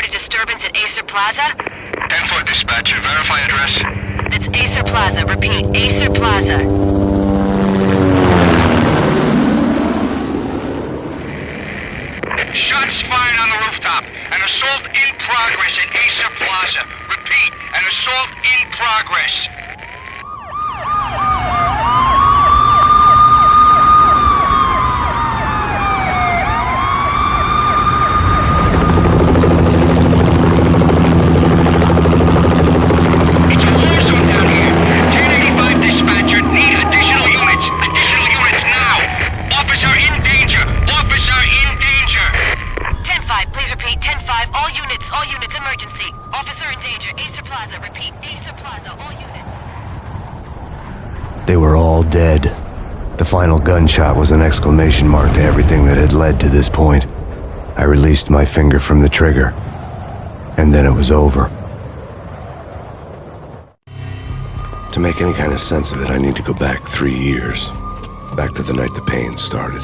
report a disturbance at Acer Plaza? 10-4 dispatcher, verify address. It's Acer Plaza. Repeat, Acer Plaza. Shots fired on the rooftop. An assault in progress at Acer Plaza. Repeat, an assault in progress. It's a war zone down here. 1085 dispatcher, need additional units. Additional units now. Officer in danger. Officer in danger. 10-5, please repeat. 10-5, all units, emergency. Officer in danger. Acer Plaza. Repeat, Acer Plaza, all units. They were all dead. The final gunshot was an exclamation mark to everything that had led to this point. I released my finger from the trigger, and then it was over. To make any kind of sense of it, I need to go back 3 years. Back to the night the Payne started.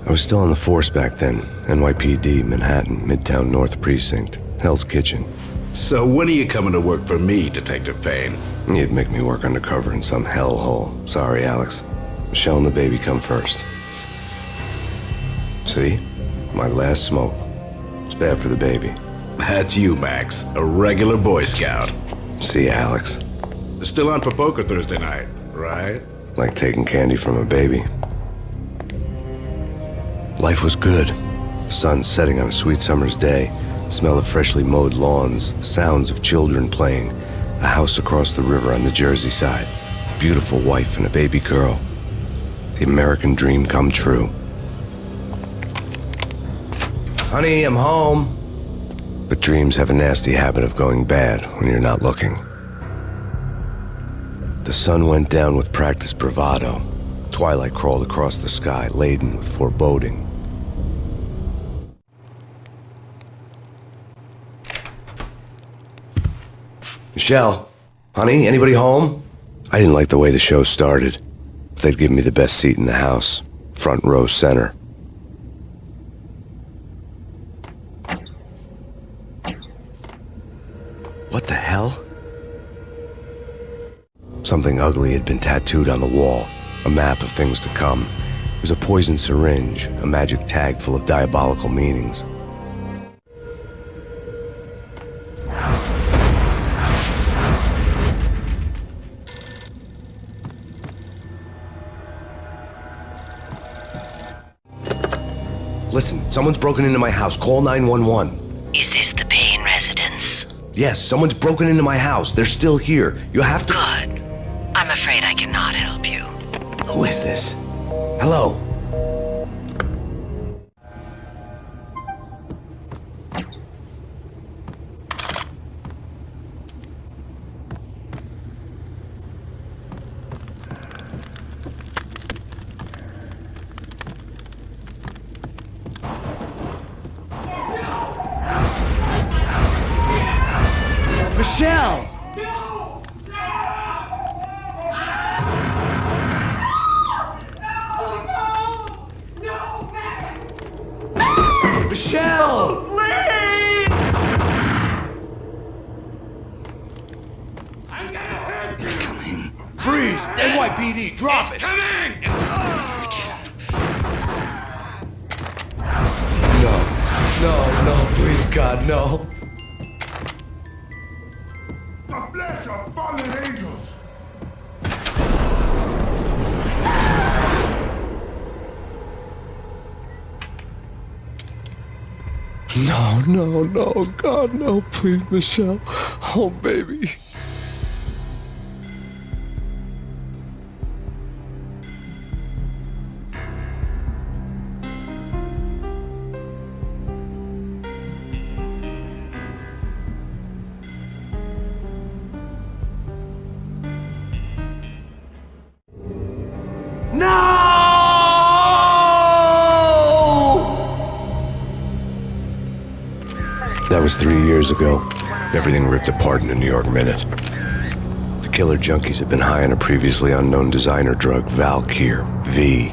I was still on the force back then. NYPD, Manhattan, Midtown North Precinct, Hell's Kitchen. So when are you coming to work for me, Detective Payne? You'd make me work undercover in some hellhole. Sorry, Alex. Michelle and the baby come first. See? My last smoke. It's bad for the baby. That's you, Max. A regular Boy Scout. See, Alex. Still on for poker Thursday night, right? Like taking candy from a baby. Life was good. The sun setting on a sweet summer's day. The smell of freshly mowed lawns. The sounds of children playing. A house across the river on the Jersey side. Beautiful wife and a baby girl. The American dream come true. Honey, I'm home. But dreams have a nasty habit of going bad when you're not looking. The sun went down with practiced bravado. Twilight crawled across the sky, laden with foreboding. Michelle, honey, anybody home? I didn't like the way the show started. They'd give me the best seat in the house, front row center. What the hell? Something ugly had been tattooed on the wall, a map of things to come. It was a poison syringe, a magic tag full of diabolical meanings. Listen, someone's broken into my house. Call 911. Is this the Payne residence? Yes, someone's broken into my house. They're still here. You have to... Good. I'm afraid I cannot help you. Who is this? Hello? Michelle! Michelle! It's coming. Freeze! NYPD, drop it! Coming! No, please God, no. The flesh of fallen angels! No, God, no, please, Michelle. Oh, baby. That was 3 years ago. Everything ripped apart in a New York minute. The killer junkies had been high on a previously unknown designer drug, Valkyr, V.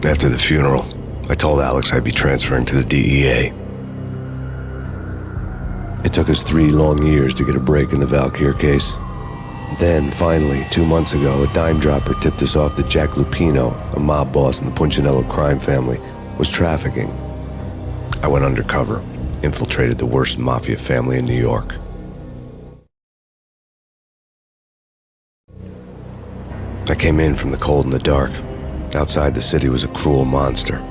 After the funeral, I told Alex I'd be transferring to the DEA. It took us 3 long years to get a break in the Valkyr case. Then, finally, 2 months ago, a dime dropper tipped us off that Jack Lupino, a mob boss in the Punchinello crime family, was trafficking. I went undercover, infiltrated the worst mafia family in New York. I came in from the cold and the dark. Outside the city was a cruel monster.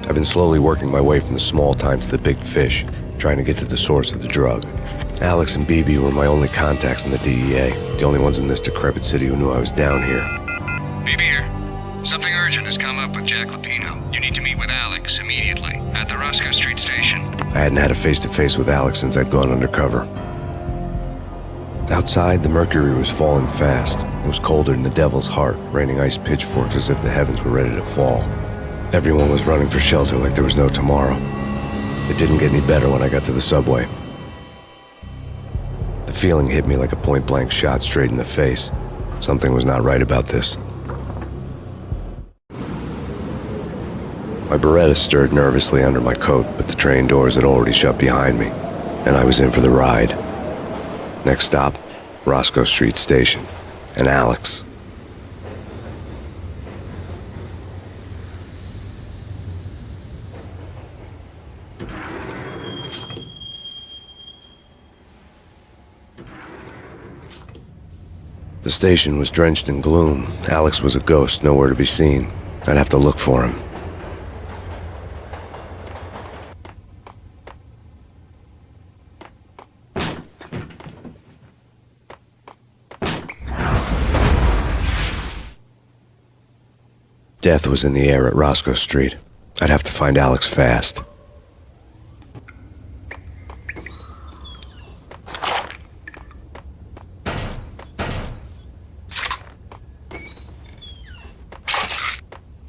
I've been slowly working my way from the small time to the big fish, trying to get to the source of the drug. Alex and BB were my only contacts in the DEA, the only ones in this decrepit city who knew I was down here. BB here. Something urgent has come up with Jack Lupino. You need to meet with Alex immediately at the Roscoe Street station. I hadn't had a face-to-face with Alex since I'd gone undercover. Outside, the mercury was falling fast. It was colder than the devil's heart, raining ice pitchforks as if the heavens were ready to fall. Everyone was running for shelter like there was no tomorrow. It didn't get any better when I got to the subway. The feeling hit me like a point-blank shot straight in the face. Something was not right about this. My Beretta stirred nervously under my coat, but the train doors had already shut behind me, and I was in for the ride. Next stop, Roscoe Street Station, and Alex. The station was drenched in gloom. Alex was a ghost, nowhere to be seen. I'd have to look for him. Death was in the air at Roscoe Street. I'd have to find Alex fast.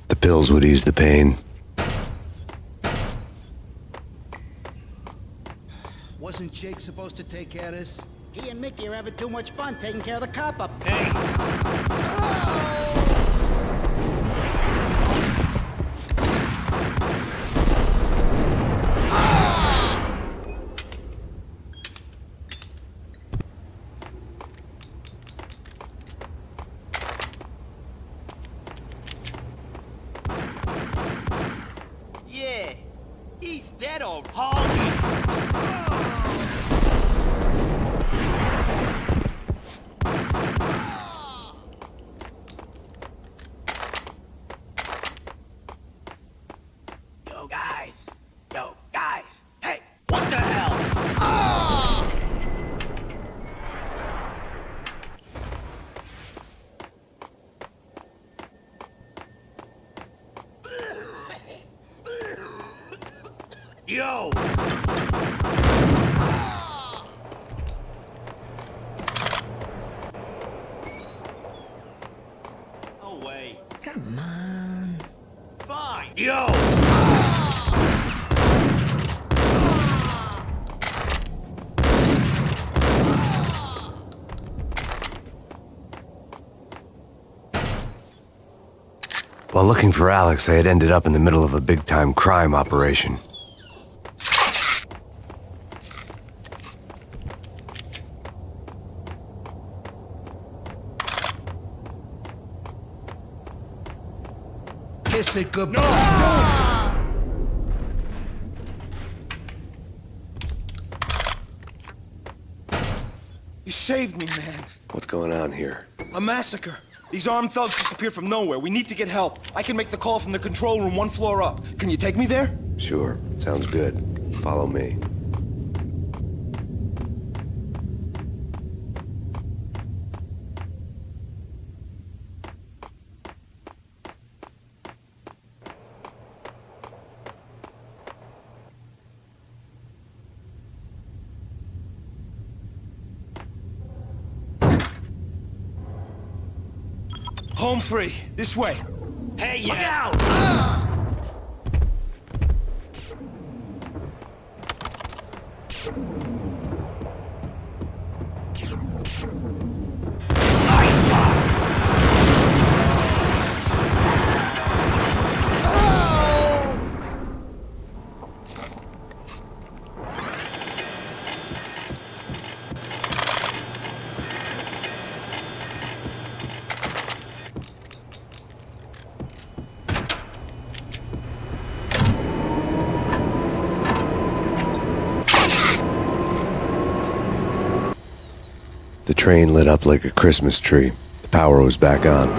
The pills would ease the pain. Wasn't Jake supposed to take care of this? He and Mickey are having too much fun taking care of the cop up. Hey! Yeah, he's dead already. Yo guys, hey, what the hell? Yo! No way. Come on. Fine. Yo! While looking for Alex, I had ended up in the middle of a big-time crime operation. Kiss it goodbye. You saved me, man. What's going on here? A massacre. These armed thugs just appeared from nowhere. We need to get help. I can make the call from the control room 1 floor up. Can you take me there? Sure, sounds good. Follow me. Home free. This way. Hey, Look yeah! out! train lit up like a Christmas tree. The power was back on.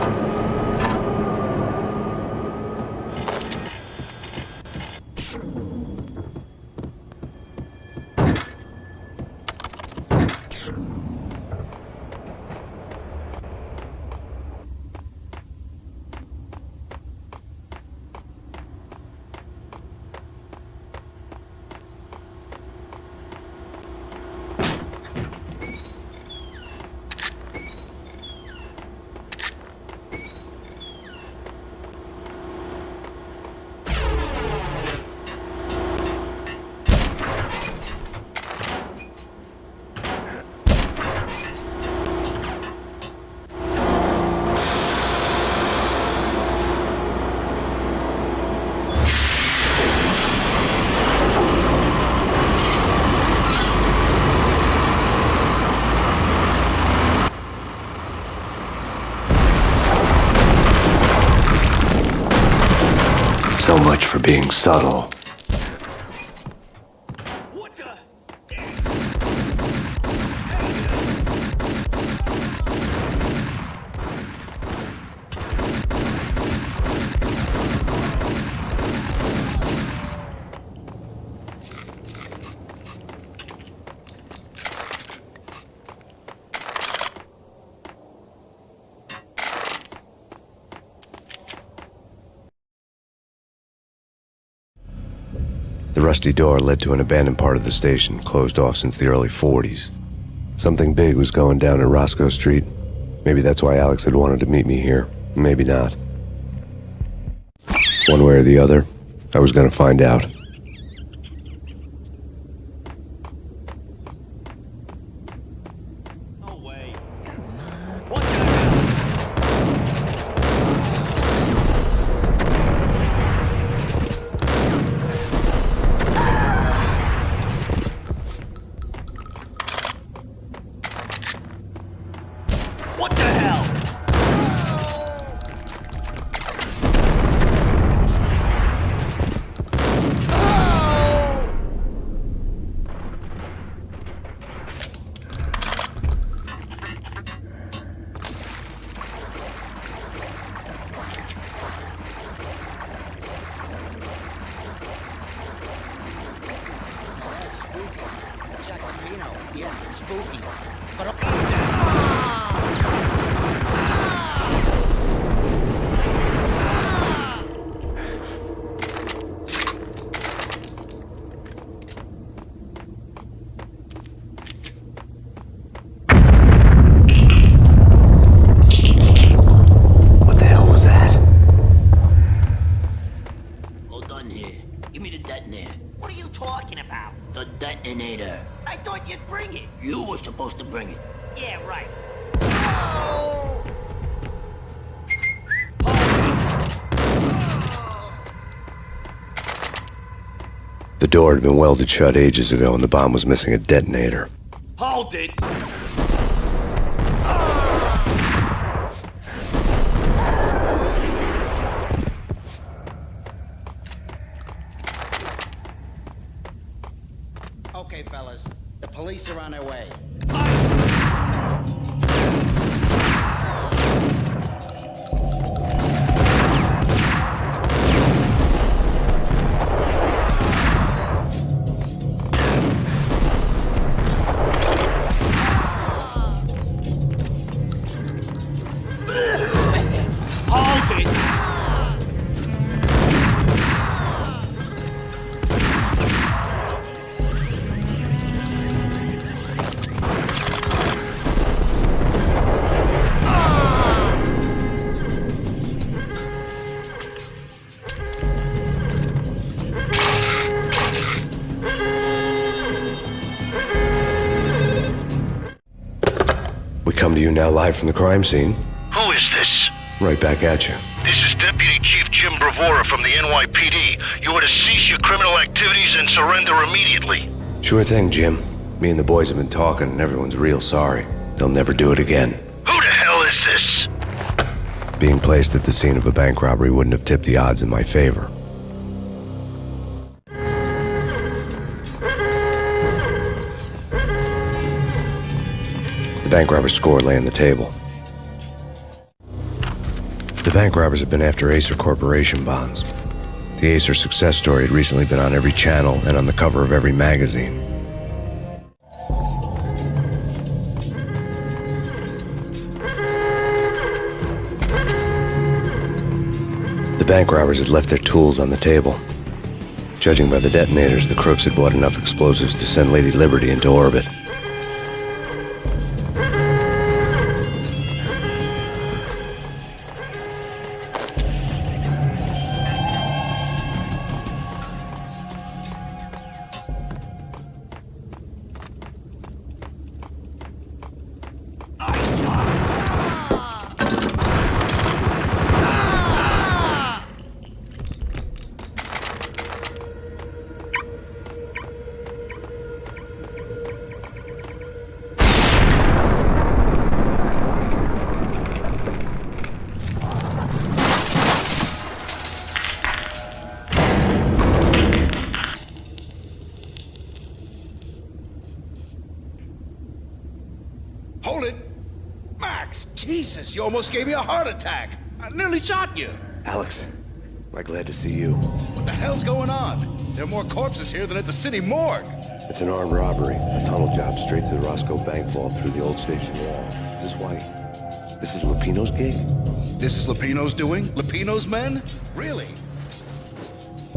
So much for being subtle. What the? The rusty door led to an abandoned part of the station, closed off since the early 40s. Something big was going down in Roscoe Street. Maybe that's why Alex had wanted to meet me here. Maybe not. One way or the other, I was gonna find out. No way. What the hell? What the hell? Yeah, spooky. What the hell was that? All done here. Give me the detonator. What are you talking about? The detonator. I thought you'd bring it. You were supposed to bring it. Yeah, right. The door had been welded shut ages ago and the bomb was missing a detonator. Hold it. Okay, fellas. The police are on their way. Hold it. We come to you now live from the crime scene. Who is this? Right back at you. This is Deputy Chief Jim Bravura from the NYPD. You are to cease your criminal activities and surrender immediately. Sure thing, Jim. Me and the boys have been talking and everyone's real sorry. They'll never do it again. Who the hell is this? Being placed at the scene of a bank robbery wouldn't have tipped the odds in my favor. The bank robber's score lay on the table. The bank robbers had been after Acer Corporation bonds. The Acer success story had recently been on every channel and on the cover of every magazine. The bank robbers had left their tools on the table. Judging by the detonators, the crooks had bought enough explosives to send Lady Liberty into orbit. Hold it! Max, Jesus, you almost gave me a heart attack. I nearly shot you. Alex, am I glad to see you. What the hell's going on? There are more corpses here than at the city morgue. It's an armed robbery, a tunnel job straight to the Roscoe Bank vault through the old station wall. Is this why? This is Lupino's gig? This is Lupino's doing? Lupino's men? Really?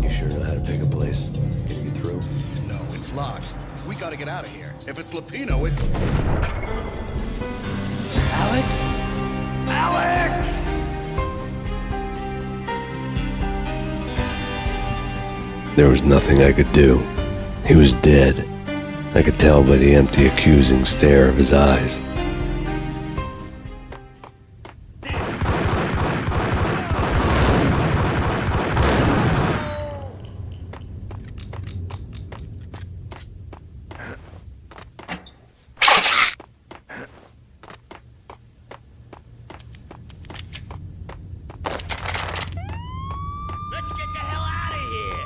You sure know how to pick a place? Can you get through? No, it's locked. We gotta get out of here. If it's Lupino, it's... Alex? Alex! There was nothing I could do. He was dead. I could tell by the empty, accusing stare of his eyes. Let's get the hell out of here!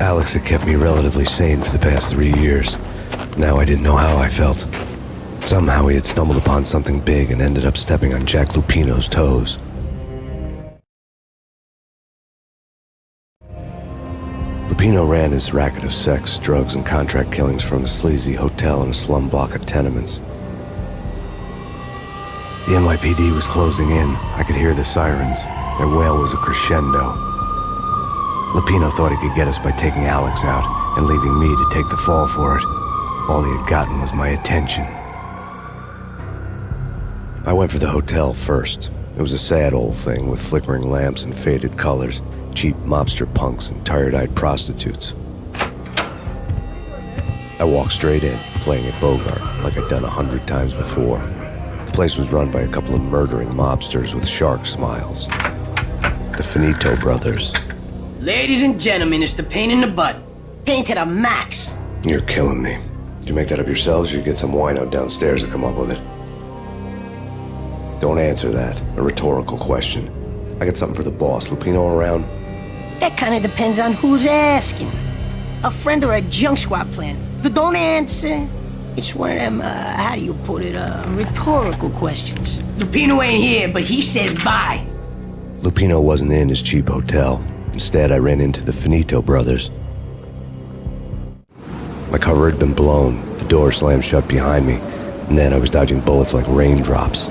Alex had kept me relatively sane for the past 3 years. Now I didn't know how I felt. Somehow he had stumbled upon something big and ended up stepping on Jack Lupino's toes. Lupino ran his racket of sex, drugs, and contract killings from a sleazy hotel in a slum block of tenements. The NYPD was closing in. I could hear the sirens. Their wail was a crescendo. Lupino thought he could get us by taking Alex out and leaving me to take the fall for it. All he had gotten was my attention. I went for the hotel first. It was a sad old thing with flickering lamps and faded colors, cheap mobster punks and tired-eyed prostitutes. I walked straight in, playing at Bogart like I'd done 100 times before. The place was run by a couple of murdering mobsters with shark smiles. The Finito brothers. Ladies and gentlemen, it's the Payne in the butt. Payne to the max. You're killing me. Did you make that up yourselves, or you get some wino downstairs to come up with it? Don't answer that. A rhetorical question. I got something for the boss. Lupino around? That kind of depends on who's asking. A friend or a junk squad plan. Don't answer. It's one of them, how do you put it, rhetorical questions. Lupino ain't here, but he said bye. Lupino wasn't in his cheap hotel. Instead, I ran into the Finito brothers. My cover had been blown, the door slammed shut behind me, and then I was dodging bullets like raindrops.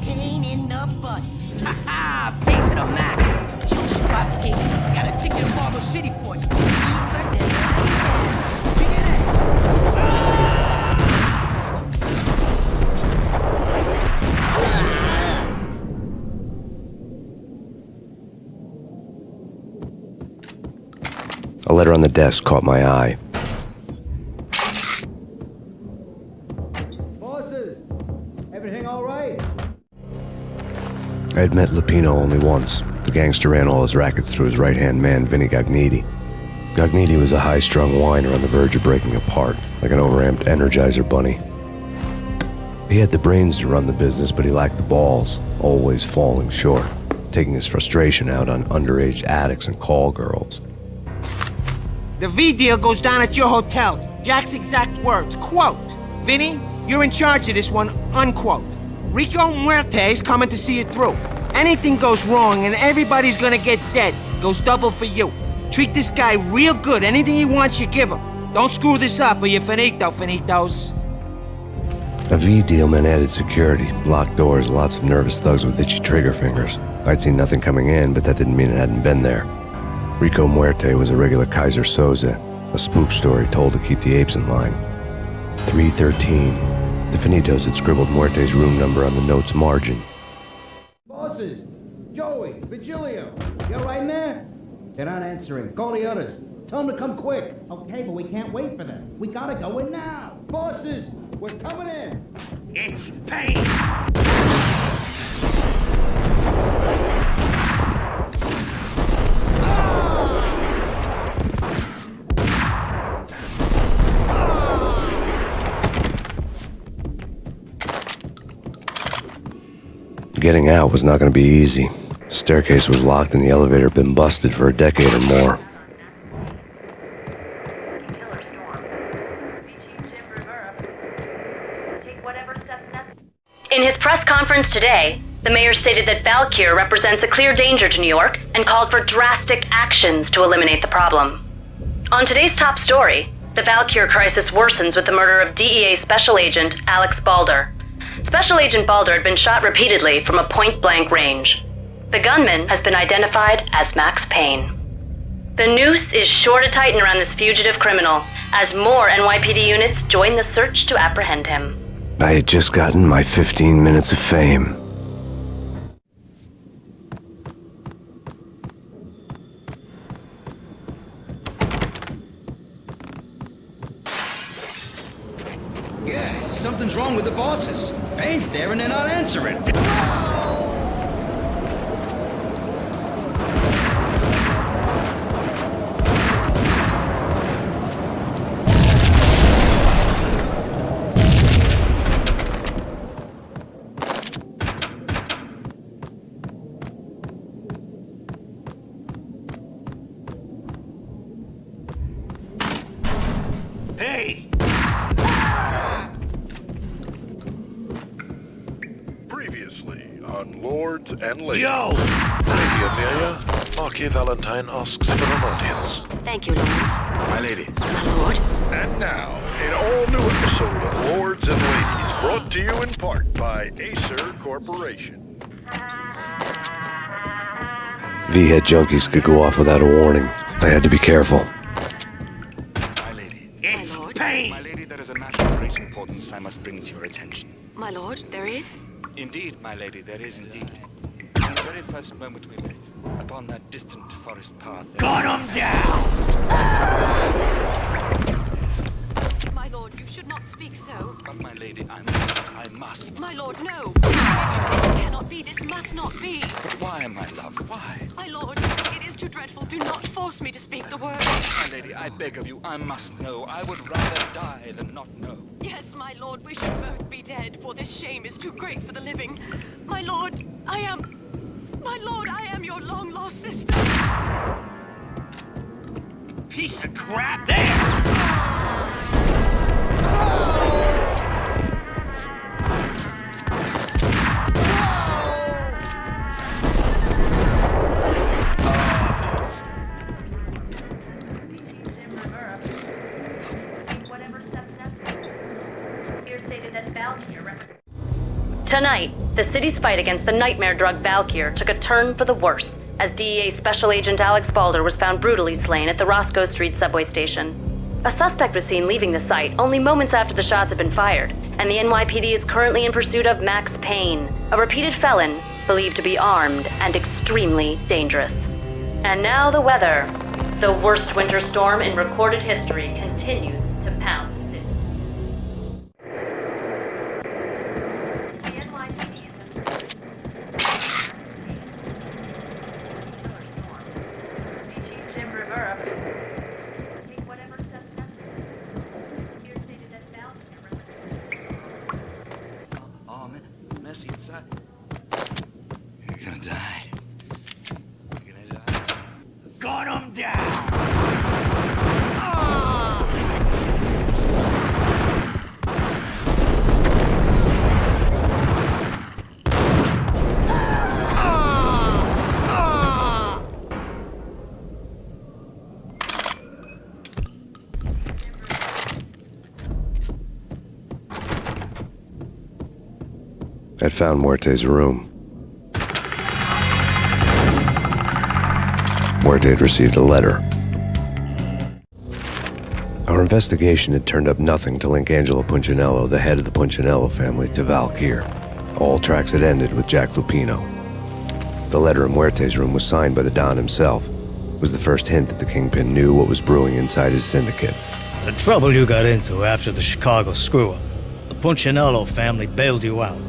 Payne in the butt. Ha-ha! Payne to the max. Junk squad Payne. Got a ticket to Fargo City for you. letter on the desk caught my eye. Bosses, everything all right? I had met Lupino only once. The gangster ran all his rackets through his right-hand man, Vinny Gagniti. Gagniti was a high-strung whiner on the verge of breaking apart, like an overamped Energizer bunny. He had the brains to run the business, but he lacked the balls, always falling short, taking his frustration out on underage addicts and call girls. The V deal goes down at your hotel. Jack's exact words, quote, "Vinny, you're in charge of this one," unquote. Rico Muerte's coming to see it through. Anything goes wrong and everybody's gonna get dead. Goes double for you. Treat this guy real good. Anything he wants, you give him. Don't screw this up or you're finito, finitos. A V deal meant added security, locked doors, lots of nervous thugs with itchy trigger fingers. I'd seen nothing coming in, but that didn't mean it hadn't been there. Rico Muerte was a regular Kaiser Soze, a spook story told to keep the apes in line. 313. The Finitos had scribbled Muerte's room number on the note's margin. Bosses, Joey, Virgilio, you all right in there? They're not answering. Call the others. Tell them to come quick. Okay, but we can't wait for them. We gotta go in now. Bosses, we're coming in. It's Payne! Getting out was not going to be easy. The staircase was locked and the elevator had been busted for a decade or more. In his press conference today, the mayor stated that Valkyr represents a clear danger to New York and called for drastic actions to eliminate the problem. On today's top story, the Valkyr crisis worsens with the murder of DEA Special Agent Alex Balder. Special Agent Balder had been shot repeatedly from a point-blank range. The gunman has been identified as Max Payne. The noose is sure to tighten around this fugitive criminal as more NYPD units join the search to apprehend him. I had just gotten my 15 minutes of fame. Yeah, something's wrong with the bosses. Payne's there and they're not answering. Hey! Previously on Lords and Ladies. Yo! Lady Amelia, Marquis Valentine asks for an audience. Thank you, Lawrence. My lady. My lord. And now, an all-new episode of Lords and Ladies, brought to you in part by Acer Corporation. V-head junkies could go off without a warning. I had to be careful. My lady. It's Payne! My lady, there is a matter of great importance I must bring to your attention. My lord, there is? Indeed, my lady, there is indeed. From the very first moment we met, upon that distant forest path... Gun him down! My lord, you should not speak so. But my lady, I must. My lord, no! This cannot be, this must not be. But why, my love, why? My lord, it is too dreadful. Do not force me to speak the words. My lady, I beg of you, I must know. I would rather die than not know. Yes, my lord, we should both be dead, for this shame is too great for the living. My lord, I am your long-lost sister. Piece of crap there! Tonight, the city's fight against the nightmare drug Valkyr took a turn for the worse as DEA Special Agent Alex Balder was found brutally slain at the Roscoe Street subway station. A suspect was seen leaving the site only moments after the shots had been fired, and the NYPD is currently in pursuit of Max Payne, a repeated felon believed to be armed and extremely dangerous. And now the weather. The worst winter storm in recorded history continues to pound the city. Oh, man. Messy inside. You're gonna die. You're gonna die. Gun him down! I'd found Muerte's room. Muerte had received a letter. Our investigation had turned up nothing to link Angelo Punchinello, the head of the Punchinello family, to Valkyr. All tracks had ended with Jack Lupino. The letter in Muerte's room was signed by the Don himself. It was the first hint that the Kingpin knew what was brewing inside his syndicate. The trouble you got into after the Chicago screw-up. The Punchinello family bailed you out.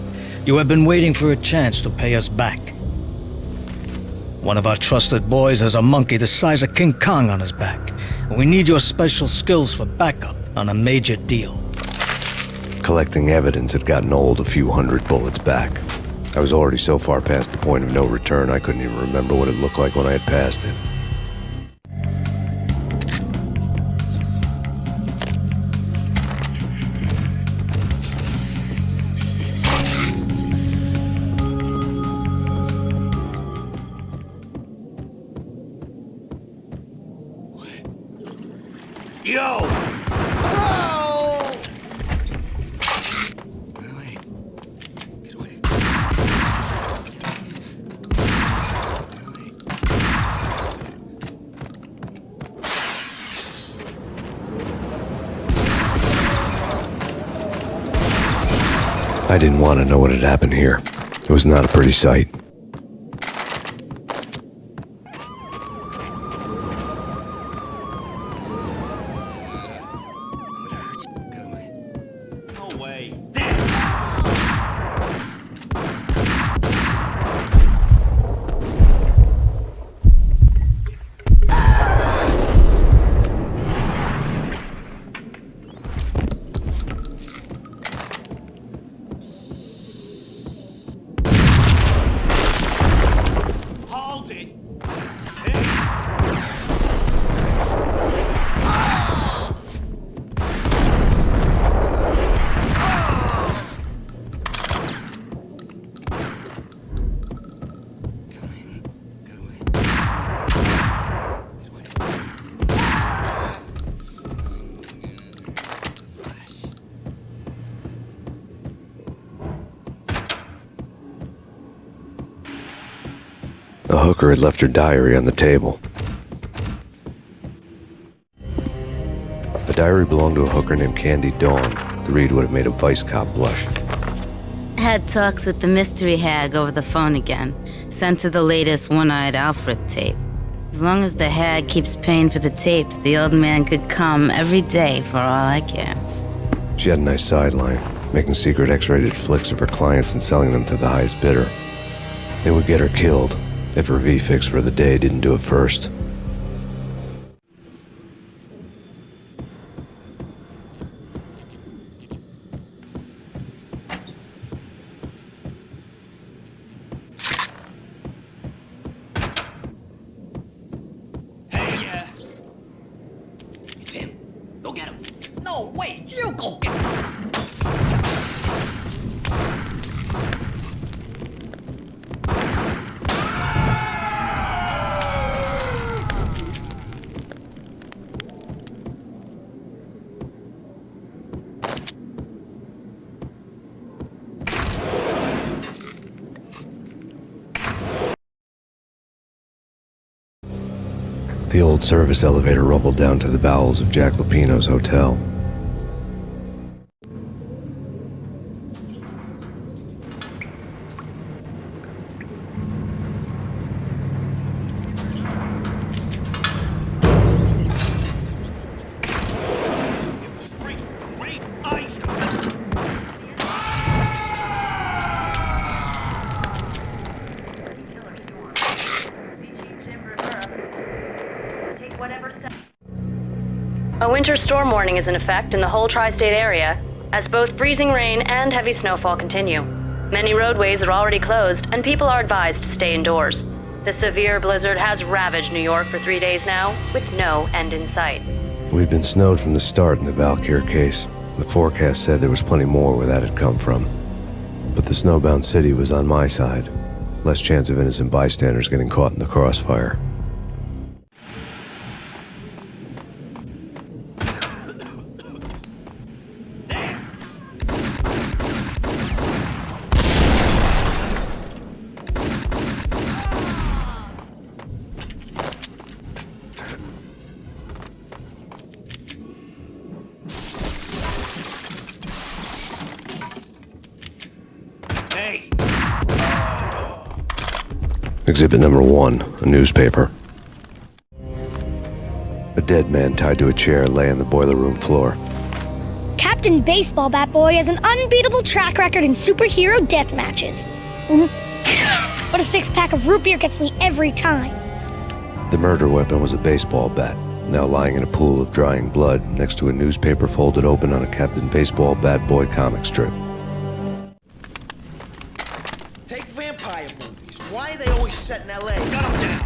You have been waiting for a chance to pay us back. One of our trusted boys has a monkey the size of King Kong on his back. We need your special skills for backup on a major deal. Collecting evidence had gotten old a few hundred bullets back. I was already so far past the point of no return I couldn't even remember what it looked like when I had passed it. Yo! Whoa! Get away. Get away. I didn't want to know what had happened here. It was not a pretty sight. No way. Hold it. The hooker had left her diary on the table. The diary belonged to a hooker named Candy Dawn. The read would have made a vice cop blush. Had talks with the mystery hag over the phone again. Sent her the latest One-Eyed Alfred tape. As long as the hag keeps paying for the tapes, the old man could come every day for all I care. She had a nice sideline, making secret X-rated flicks of her clients and selling them to the highest bidder. They would get her killed if her V-fix for the day didn't do it first. It's him. Go get him. No, wait. You go get him. The old service elevator rumbled down to the bowels of Jack Lupino's hotel. major storm warning is in effect in the whole tri-state area, as both freezing rain and heavy snowfall continue. Many roadways are already closed, and people are advised to stay indoors. The severe blizzard has ravaged New York for 3 days now, with no end in sight. We'd been snowed from the start in the Valkyr case. The forecast said there was plenty more where that had come from. But the snowbound city was on my side. Less chance of innocent bystanders getting caught in the crossfire. Exhibit number 1, a newspaper. A dead man tied to a chair lay on the boiler room floor. Captain Baseball Bat Boy has an unbeatable track record in superhero death matches. But a 6-pack of root beer gets me every time. The murder weapon was a baseball bat, now lying in a pool of drying blood next to a newspaper folded open on a Captain Baseball Bat Boy comic strip. Take vampire movies. Why are they always set in L.A.? Gun them down.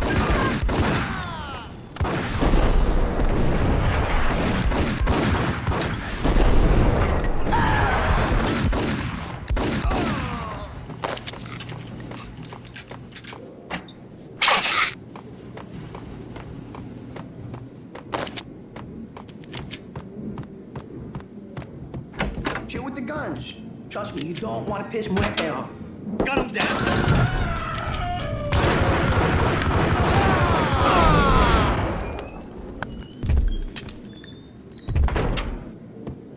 Chill with the guns. Trust me, you don't want to piss Muerte off. Gun them down.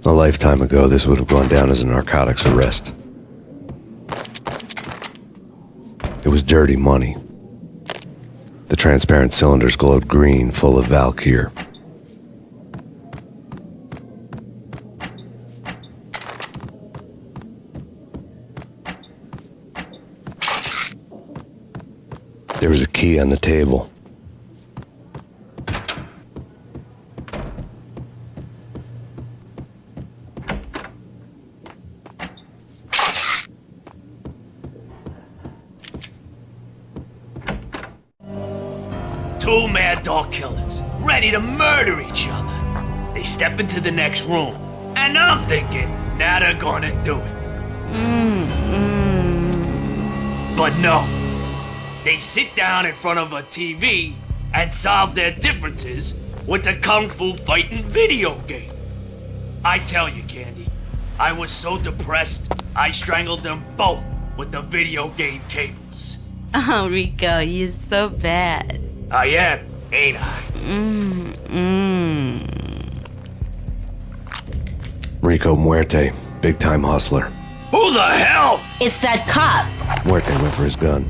A lifetime ago, this would have gone down as a narcotics arrest. It was dirty money. The transparent cylinders glowed green, full of Valkyr. There was a key on the table. Two mad dog killers, ready to murder each other. They step into the next room, and I'm thinking, now they're gonna do it. But no. They sit down in front of a TV and solve their differences with a kung fu fighting video game. I tell you, Candy, I was so depressed, I strangled them both with the video game cables. Oh, Rico, you're so bad. I am, ain't I? Rico Muerte, big-time hustler. Who the hell? It's that cop. Muerte went for his gun.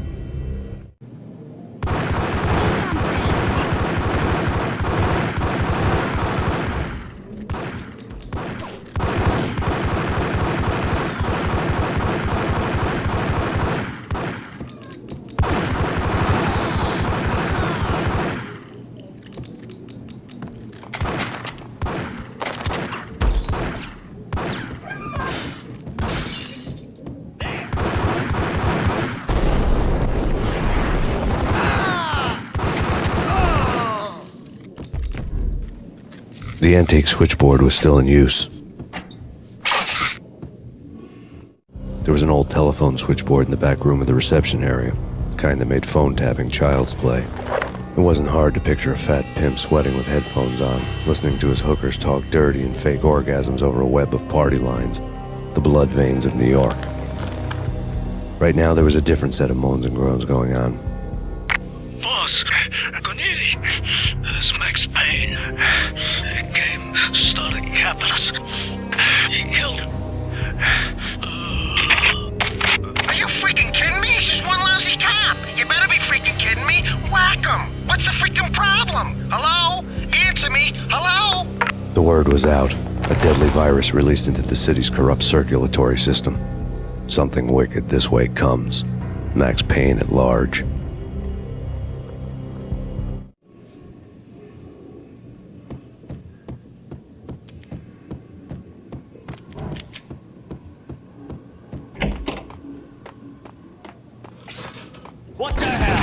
The antique switchboard was still in use. There was an old telephone switchboard in the back room of the reception area, the kind that made phone tapping child's play. It wasn't hard to picture a fat pimp sweating with headphones on, listening to his hookers talk dirty and fake orgasms over a web of party lines, the blood veins of New York. Right now, there was a different set of moans and groans going on. Boss, Cornelia, this Max Payne. He came, started capping us. He killed him. Are you freaking kidding me? He's just one lousy cop. You better be freaking kidding me. Whack him. What's the freaking problem? Hello? Answer me. Hello? The word was out. A deadly virus released into the city's corrupt circulatory system. Something wicked this way comes. Max Payne at large. What the hell?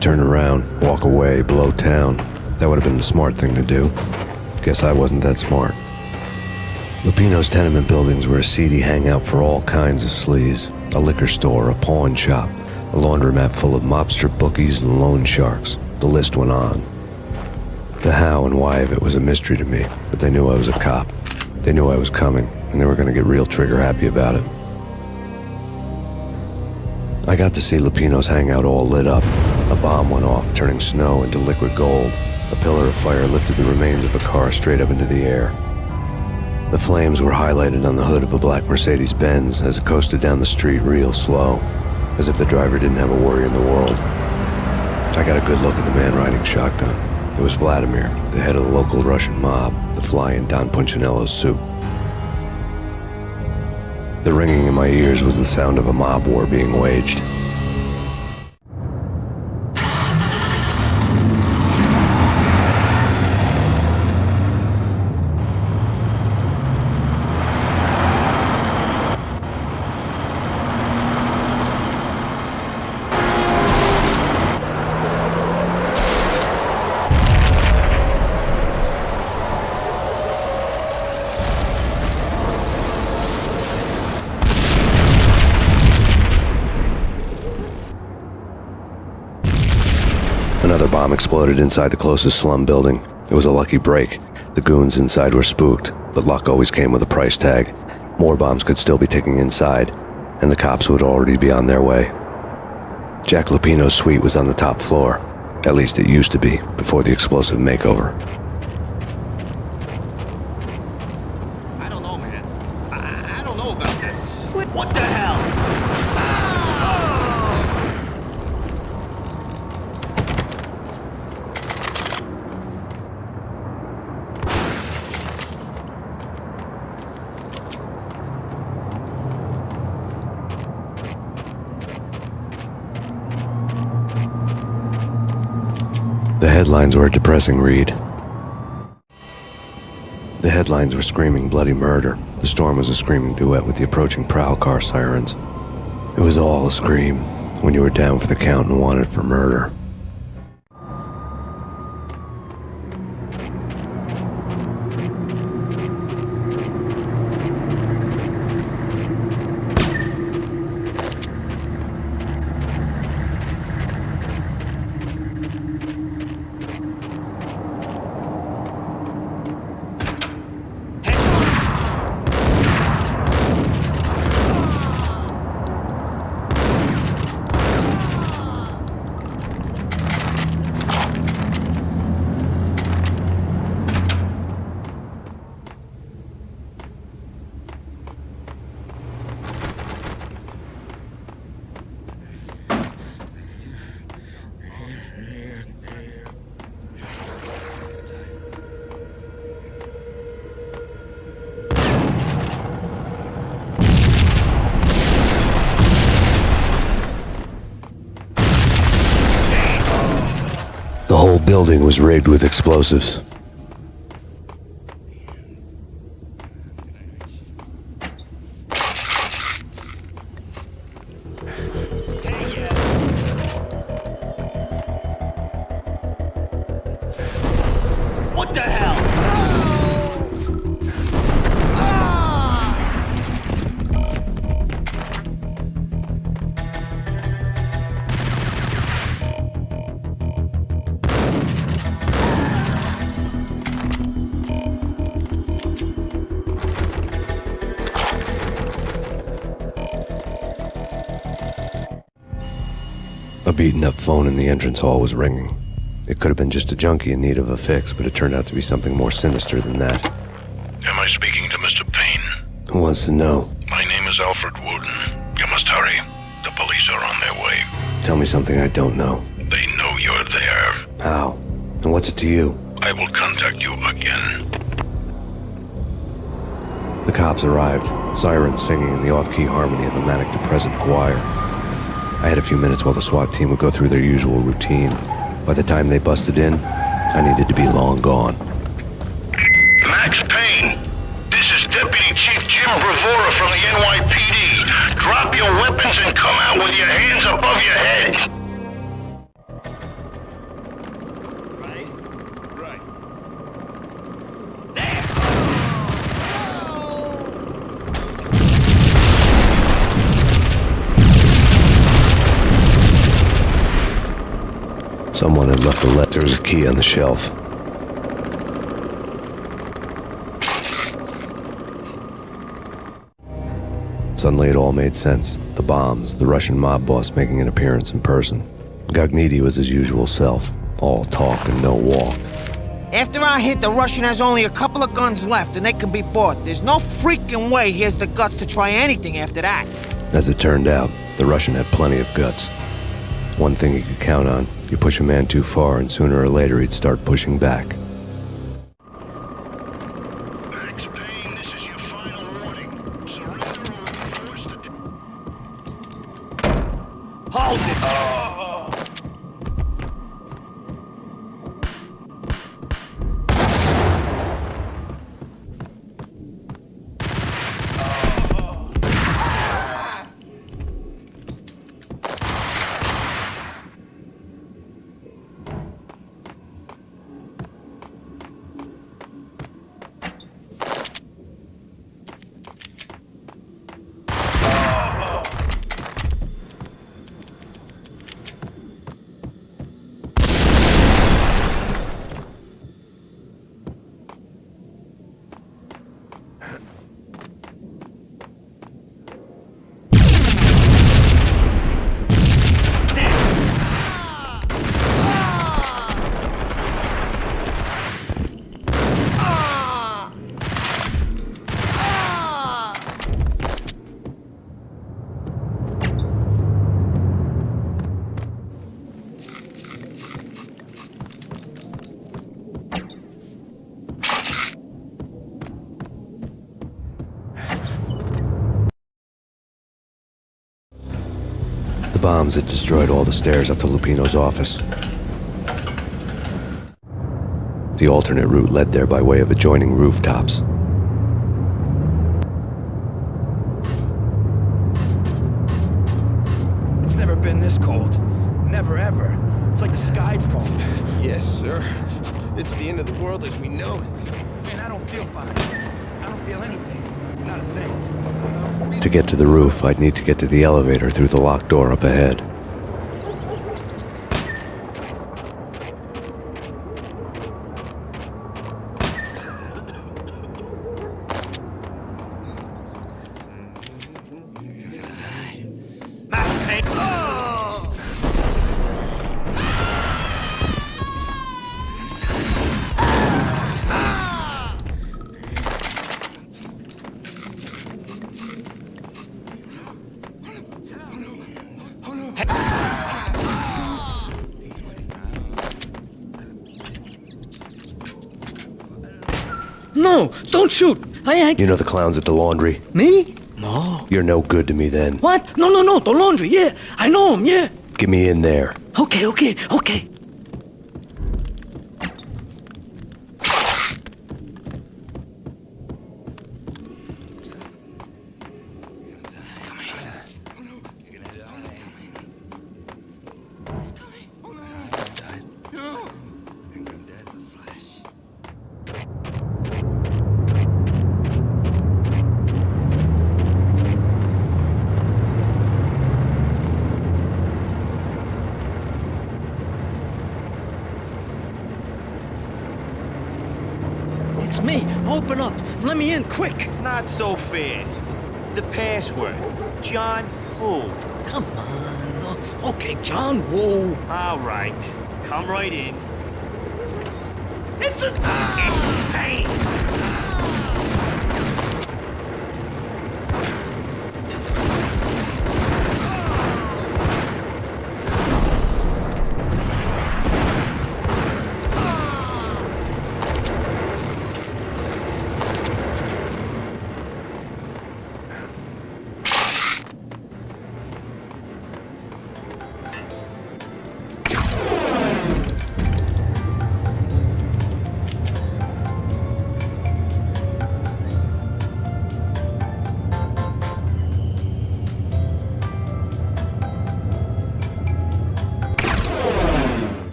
Turn around, walk away, blow town. That would have been the smart thing to do. Guess I wasn't that smart. Lupino's tenement buildings were a seedy hangout for all kinds of sleaze. A liquor store, a pawn shop, a laundromat full of mobster bookies and loan sharks. The list went on. The how and why of it was a mystery to me, but they knew I was a cop. They knew I was coming, and they were going to get real trigger happy about it. I got to see Lupino's hangout all lit up. A bomb went off, turning snow into liquid gold. A pillar of fire lifted the remains of a car straight up into the air. The flames were highlighted on the hood of a black Mercedes-Benz as it coasted down the street real slow, as if the driver didn't have a worry in the world. I got a good look at the man riding shotgun. It was Vladimir, the head of the local Russian mob, the fly in Don Punchinello's suit. The ringing in my ears was the sound of a mob war being waged. Another bomb exploded inside the closest slum building. It was a lucky break. The goons inside were spooked, but luck always came with a price tag. More bombs could still be ticking inside, and the cops would already be on their way. Jack Lupino's suite was on the top floor. At least it used to be, before the explosive makeover. I don't know, man. I don't know about this. What the hell? The headlines were a depressing read. The headlines were screaming bloody murder. The storm was a screaming duet with the approaching prowl car sirens. It was all a scream when you were down for the count and wanted for murder. The whole building was rigged with explosives. A beaten-up phone in the entrance hall was ringing. It could have been just a junkie in need of a fix, but it turned out to be something more sinister than that. Am I speaking to Mr. Payne? Who wants to know? My name is Alfred Wooden. You must hurry. The police are on their way. Tell me something I don't know. They know you're there. How? And what's it to you? I will contact you again. The cops arrived, sirens singing in the off-key harmony of a manic-depressive choir. I had a few minutes while the SWAT team would go through their usual routine. By the time they busted in, I needed to be long gone. Max Payne, this is Deputy Chief Jim Bravura from the NYPD. Drop your weapons and come out with your hands above your head. Someone had left a letter. There was a key on the shelf. Suddenly it all made sense. The bombs, the Russian mob boss making an appearance in person. Gognitti was his usual self, all talk and no walk. After our hit, the Russian has only a couple of guns left and they can be bought. There's no freaking way he has the guts to try anything after that. As it turned out, the Russian had plenty of guts. One thing you could count on, you push a man too far and sooner or later he'd start pushing back. Max Payne, this is your final warning. Surrender or be forced to... Hold it! The bombs had destroyed all the stairs up to Lupino's office. The alternate route led there by way of adjoining rooftops. It's never been this cold. Never ever. It's like the sky's falling. Yes, sir. It's the end of the world as we know it. Man, I don't feel fine. I don't feel anything. Not a thing. To get to the roof, I'd need to get to the elevator through the locked door up ahead. No, don't shoot. You know the clowns at the laundry? Me? No. You're no good to me then. What? No, the laundry, yeah. I know him, yeah. Get me in there. Okay. It's me. Open up. Let me in, quick. Not so fast. The password. John who? Come on. Okay, John, whoa. All right. Come right in. It's Payne!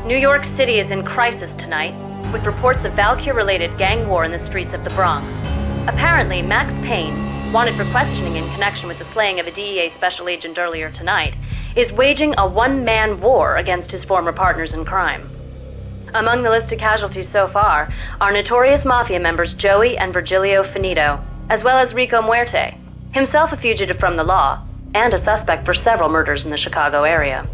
New York City is in crisis tonight, with reports of Valkyr-related gang war in the streets of the Bronx. Apparently, Max Payne, wanted for questioning in connection with the slaying of a DEA special agent earlier tonight, is waging a one-man war against his former partners in crime. Among the listed casualties so far are notorious mafia members Joey and Virgilio Finito, as well as Rico Muerte, himself a fugitive from the law, and a suspect for several murders in the Chicago area.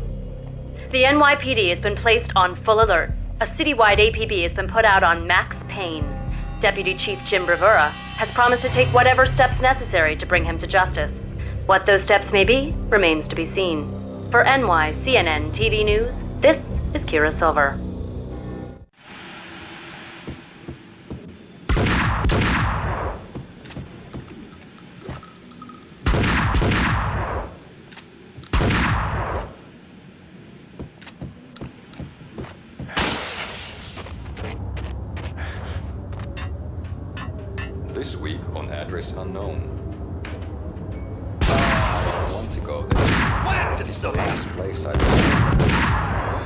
The NYPD has been placed on full alert. A citywide APB has been put out on Max Payne. Deputy Chief Jim Bravura has promised to take whatever steps necessary to bring him to justice. What those steps may be remains to be seen. For NYCNN TV News, this is Kira Silver. This week on Address Unknown. I want to go there. What? It's the last place I was.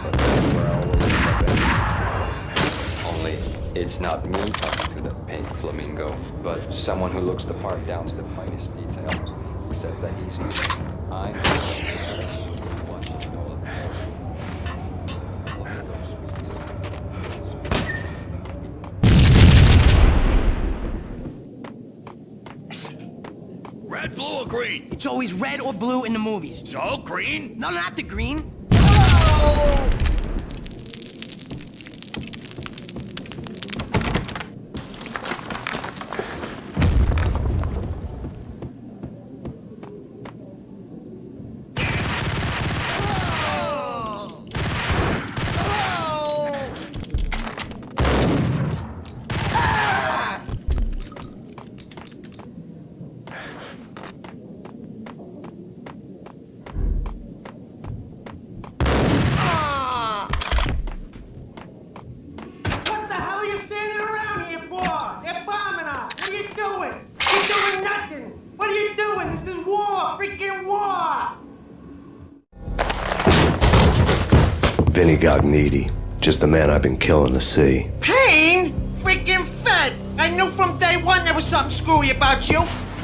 But that's where I always end up. Only, it's not me talking to the pink flamingo, but someone who looks the part down to the finest detail. Except that he's here. I'm watching all of it. Flamingo speaks. Red, blue, or green? It's always red or blue in the movies. So, green? No, not the green. Vinny Gognitti, just the man I've been killing to see. Payne? Freaking fed! I knew from day one there was something screwy about you.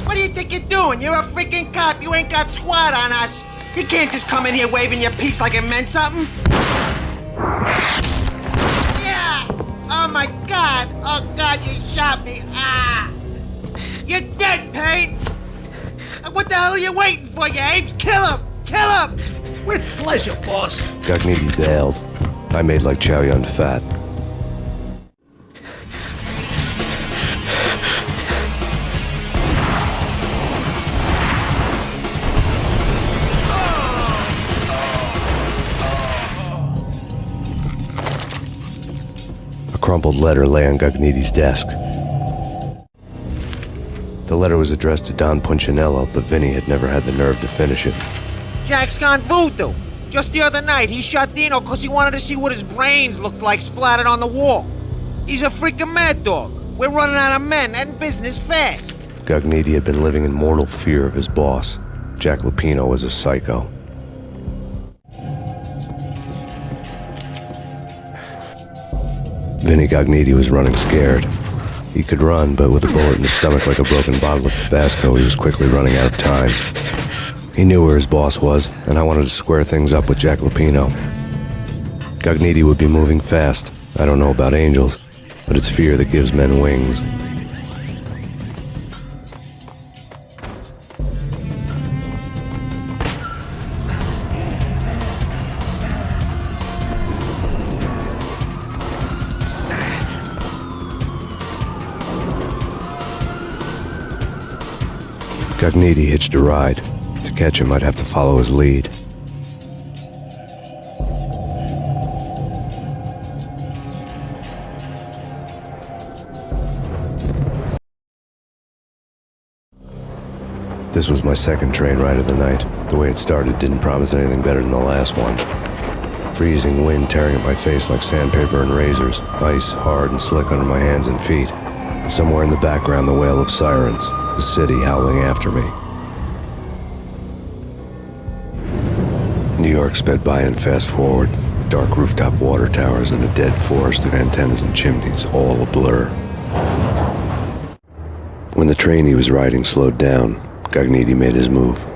What do you think you're doing? You're a freaking cop. You ain't got squat on us. You can't just come in here waving your piece like it meant something. Yeah! Oh my God! Oh God, you shot me! Ah! You're dead, Payne! What the hell are you waiting for, you apes? Kill him! Kill him! With pleasure, boss. Gognitti bailed. I made like Chow Yun Fat. A crumpled letter lay on Gognitti's desk. The letter was addressed to Don Punchinello, but Vinny had never had the nerve to finish it. Jack's gone voodoo. Just the other night, he shot Dino because he wanted to see what his brains looked like splattered on the wall. He's a freaking mad dog. We're running out of men and business fast. Gognitti had been living in mortal fear of his boss. Jack Lupino was a psycho. Vinny Gognitti was running scared. He could run, but with a bullet in his stomach like a broken bottle of Tabasco, he was quickly running out of time. He knew where his boss was, and I wanted to square things up with Jack Lupino. Gognitti would be moving fast. I don't know about angels, but it's fear that gives men wings. Gognitti hitched a ride. To catch him, I'd have to follow his lead. This was my second train ride of the night. The way it started didn't promise anything better than the last one. Freezing wind tearing at my face like sandpaper and razors, ice hard and slick under my hands and feet. And somewhere in the background, the wail of sirens, the city howling after me. New York sped by in fast forward. Dark rooftop water towers and a dead forest of antennas and chimneys, all a blur. When the train he was riding slowed down, Gognitti made his move.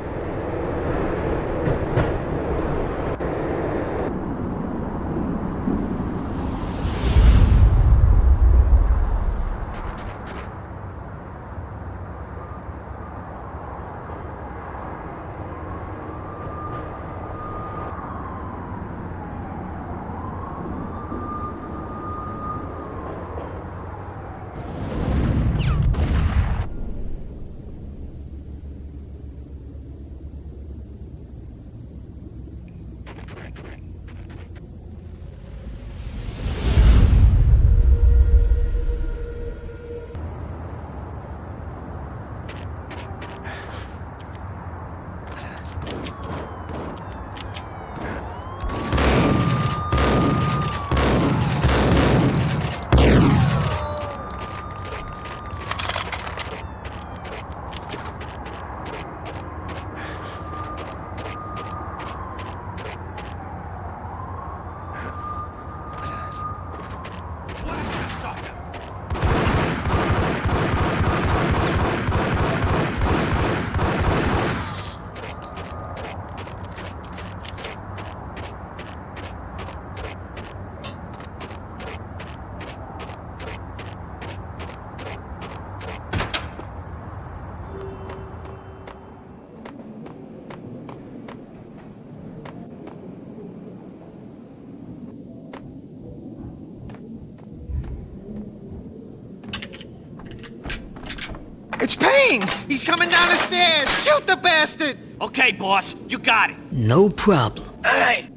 It's Payne! He's coming down the stairs! Shoot the bastard! Okay, boss, you got it. No problem. Hey!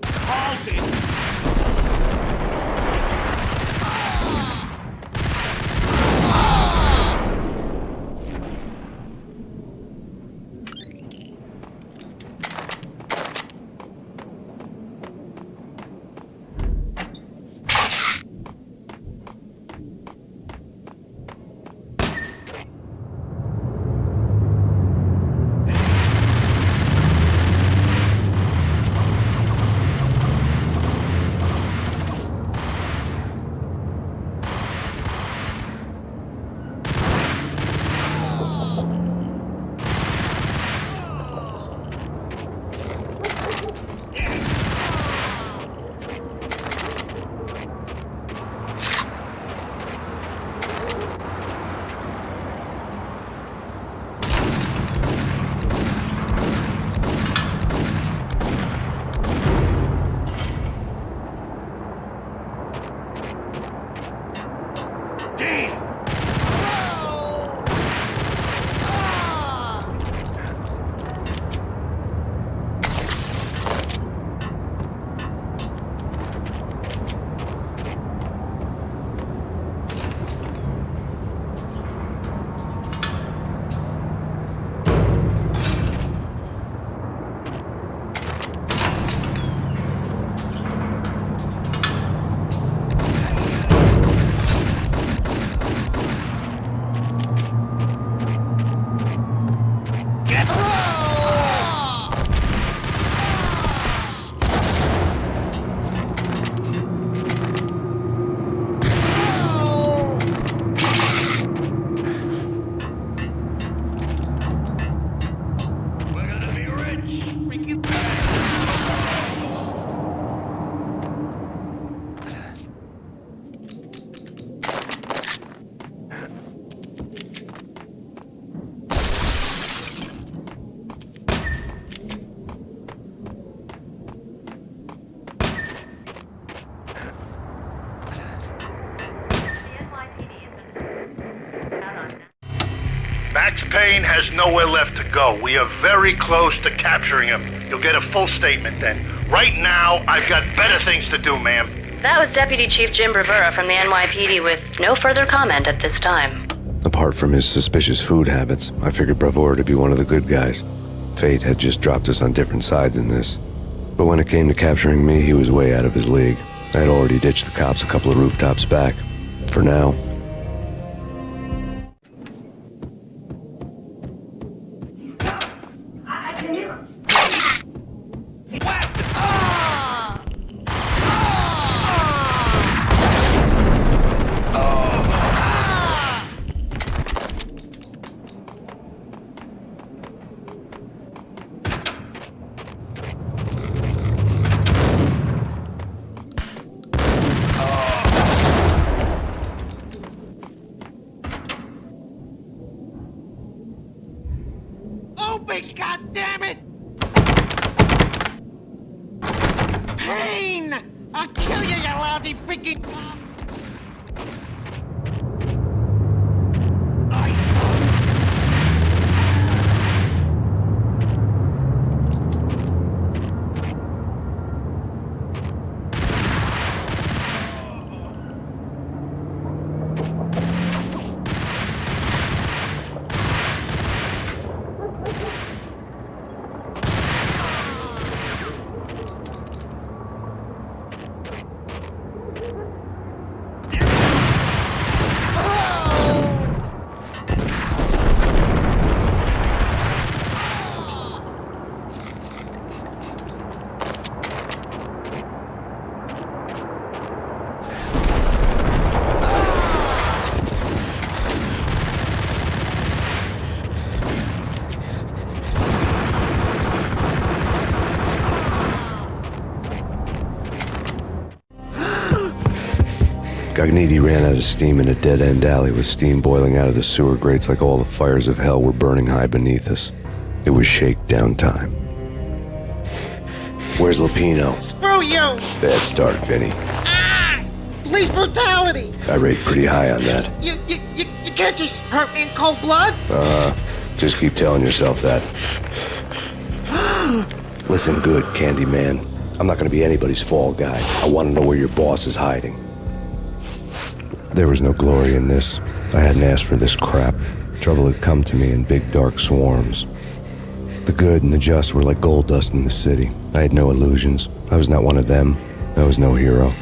Hold it! Payne has nowhere left to go. We are very close to capturing him. You'll get a full statement then. Right now, I've got better things to do, ma'am. That was Deputy Chief Jim Rivera from the NYPD with no further comment at this time. Apart from his suspicious food habits, I figured Bravura to be one of the good guys. Fate had just dropped us on different sides in this. But when it came to capturing me, he was way out of his league. I had already ditched the cops a couple of rooftops back. For now. Open, goddammit! Payne! I'll kill you, you lousy freaking cop! Gognitti ran out of steam in a dead-end alley with steam boiling out of the sewer grates like all the fires of hell were burning high beneath us. It was shakedown time. Where's Lupino? Screw you! Bad start, Vinny. Police brutality! I rate pretty high on that. You can't just hurt me in cold blood? Just keep telling yourself that. Listen good, Candyman. I'm not gonna be anybody's fall guy. I wanna know where your boss is hiding. There was no glory in this. I hadn't asked for this crap. Trouble had come to me in big dark swarms. The good and the just were like gold dust in the city. I had no illusions. I was not one of them. I was no hero.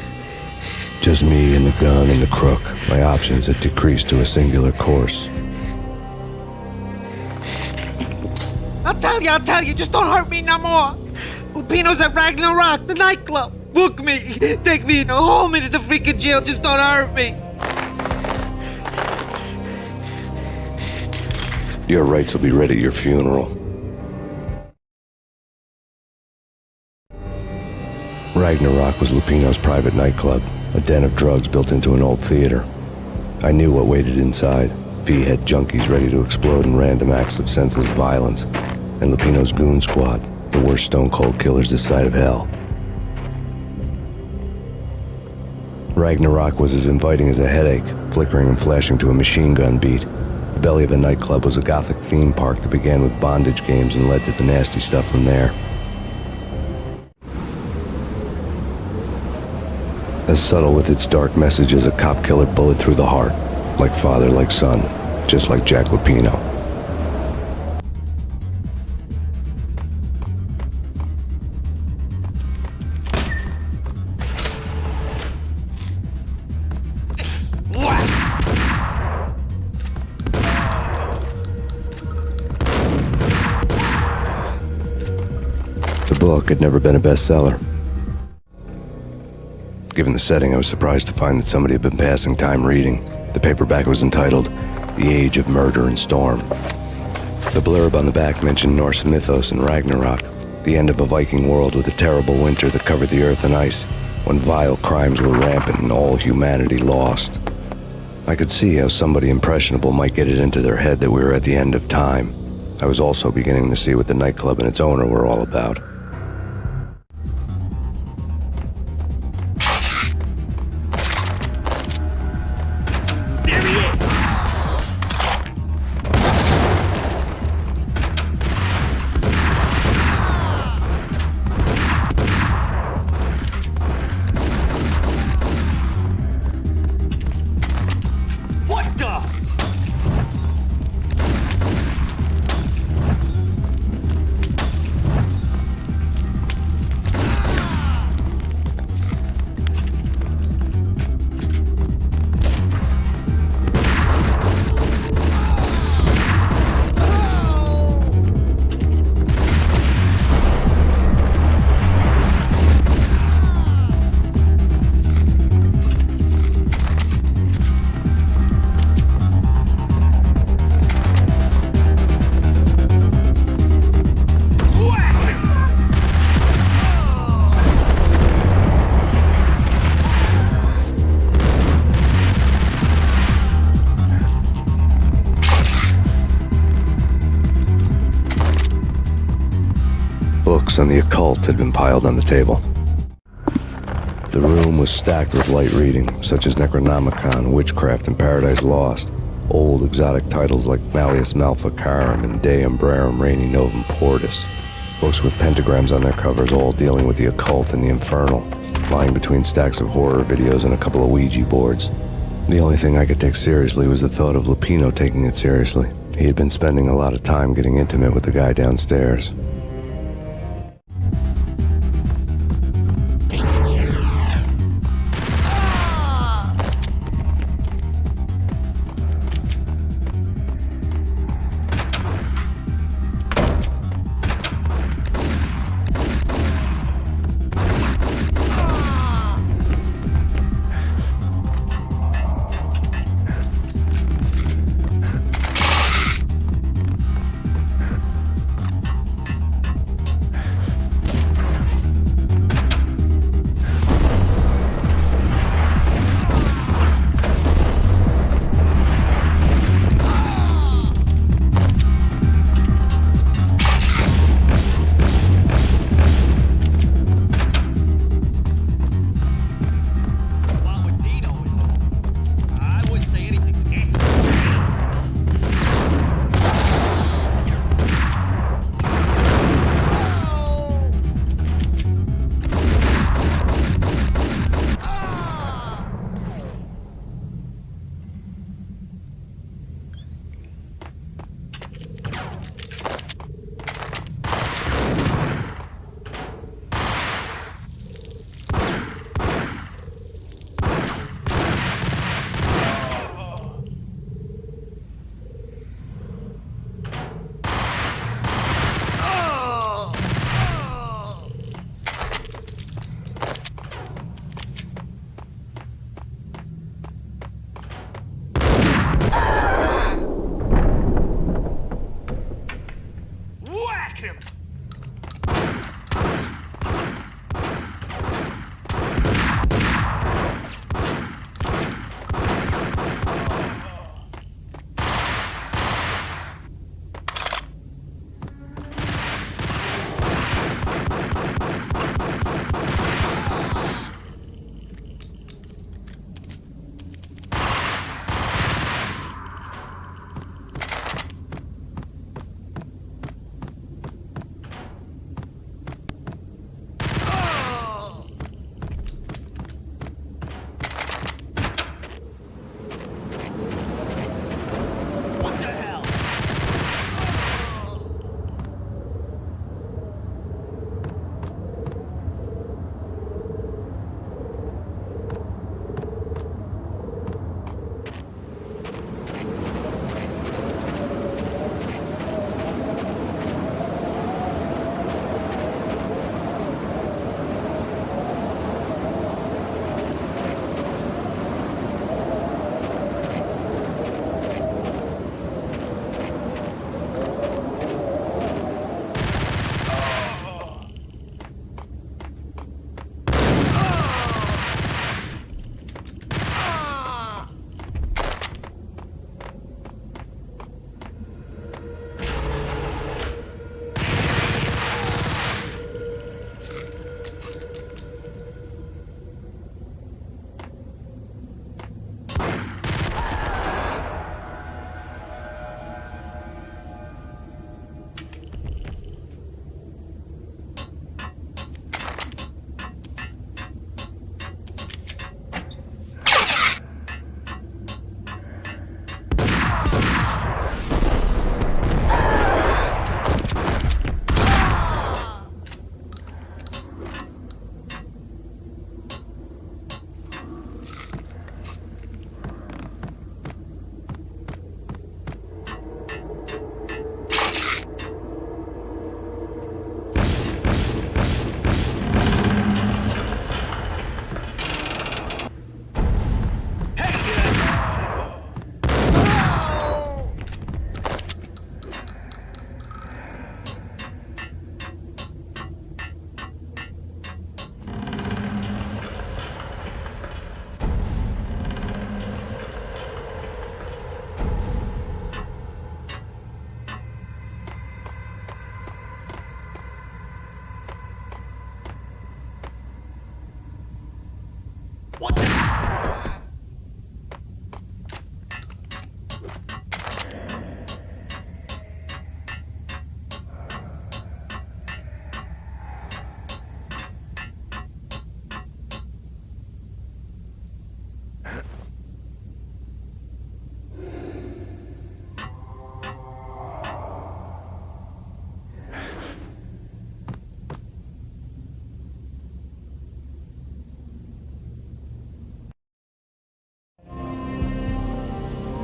Just me and the gun and the crook. My options had decreased to a singular course. I'll tell you, just don't hurt me no more. Lupino's at Ragnarok, the nightclub. Book me, take me in, hold me to the freaking jail, just don't hurt me. Your rights will be read at your funeral. Ragnarok was Lupino's private nightclub, a den of drugs built into an old theater. I knew what waited inside. V-head junkies ready to explode in random acts of senseless violence, and Lupino's goon squad, the worst stone-cold killers this side of hell. Ragnarok was as inviting as a headache, flickering and flashing to a machine gun beat. The belly of the nightclub was a gothic theme park that began with bondage games and led to the nasty stuff from there. As subtle with its dark message as a cop-killer bullet through the heart. Like father, like son, just like Jack Lupino. The book had never been a bestseller. Given the setting, I was surprised to find that somebody had been passing time reading. The paperback was entitled, The Age of Murder and Storm. The blurb on the back mentioned Norse mythos and Ragnarok, the end of a Viking world with a terrible winter that covered the earth in ice, when vile crimes were rampant and all humanity lost. I could see how somebody impressionable might get it into their head that we were at the end of time. I was also beginning to see what the nightclub and its owner were all about. books on the occult had been piled on the table. The room was stacked with light reading, such as Necronomicon, Witchcraft, and Paradise Lost. Old exotic titles like Malleus Maleficarum and De Umbrarum Reini Novum Portus. Books with pentagrams on their covers, all dealing with the occult and the infernal, lying between stacks of horror videos and a couple of Ouija boards. The only thing I could take seriously was the thought of Lupino taking it seriously. He had been spending a lot of time getting intimate with the guy downstairs.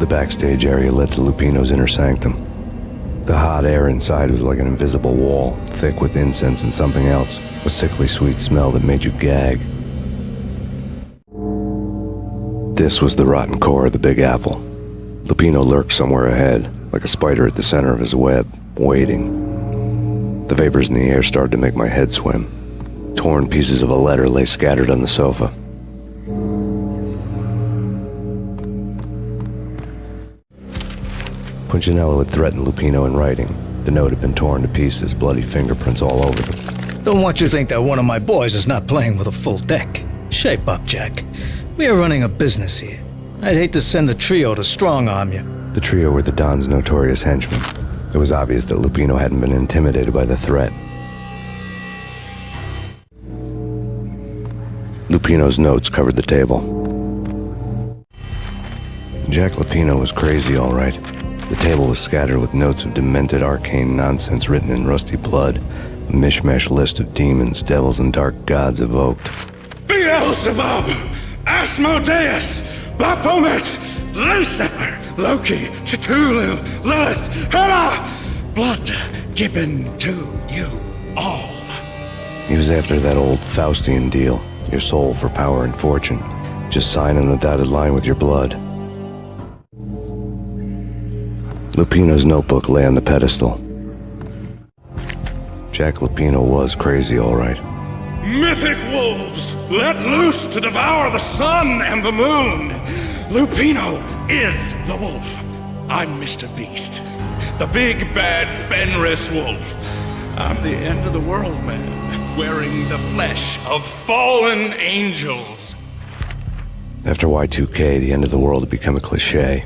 The backstage area led to Lupino's inner sanctum. The hot air inside was like an invisible wall, thick with incense and something else, a sickly sweet smell that made you gag. This was the rotten core of the Big Apple. Lupino lurked somewhere ahead, like a spider at the center of his web, waiting. The vapors in the air started to make my head swim. Torn pieces of a letter lay scattered on the sofa. Punchinello had threatened Lupino in writing. The note had been torn to pieces, bloody fingerprints all over them. Don't want you to think that one of my boys is not playing with a full deck. Shape up, Jack. We are running a business here. I'd hate to send the trio to strong-arm you. The trio were the Don's notorious henchmen. It was obvious that Lupino hadn't been intimidated by the threat. Lupino's notes covered the table. Jack Lupino was crazy, all right. The table was scattered with notes of demented arcane nonsense written in rusty blood, a mishmash list of demons, devils, and dark gods evoked. Beelzebub, Asmodeus, Baphomet, Lucifer, Loki, Cthulhu, Lilith, Hela, blood given to you all. He was after that old Faustian deal, your soul for power and fortune. Just sign on the dotted line with your blood. Lupino's notebook lay on the pedestal. Jack Lupino was crazy, all right. Mythic wolves, let loose to devour the sun and the moon. Lupino is the wolf. I'm Mr. Beast, the big bad Fenris wolf. I'm the end of the world man, wearing the flesh of fallen angels. After Y2K, the end of the world had become a cliché.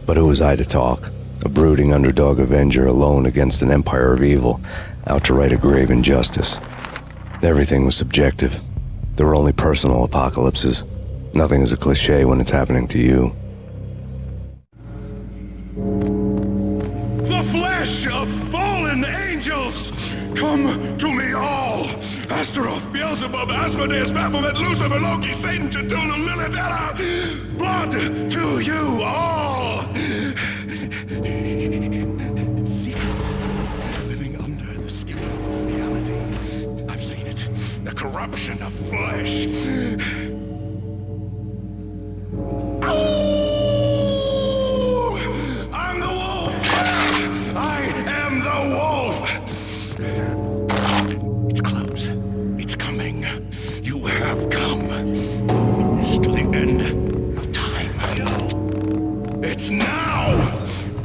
But who was I to talk? A brooding underdog avenger alone against an empire of evil, out to right a grave injustice. Everything was subjective. There were only personal apocalypses. Nothing is a cliché when it's happening to you. The flesh of fallen angels! Come to me all! Astaroth, Beelzebub, Asmodeus, Baphomet, Lucifer, Loki, Satan, Cthulhu, Lilith, Hela! Blood to you all! Secret, living under the skin of reality. I've seen it. The corruption of flesh. Oh! I'm the wolf! I am the wolf! It's close. It's coming. You have come. The witness to the end of time. It's now!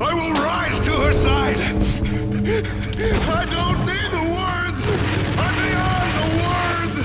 I will rise to her side! I don't need the words! I'm beyond the words!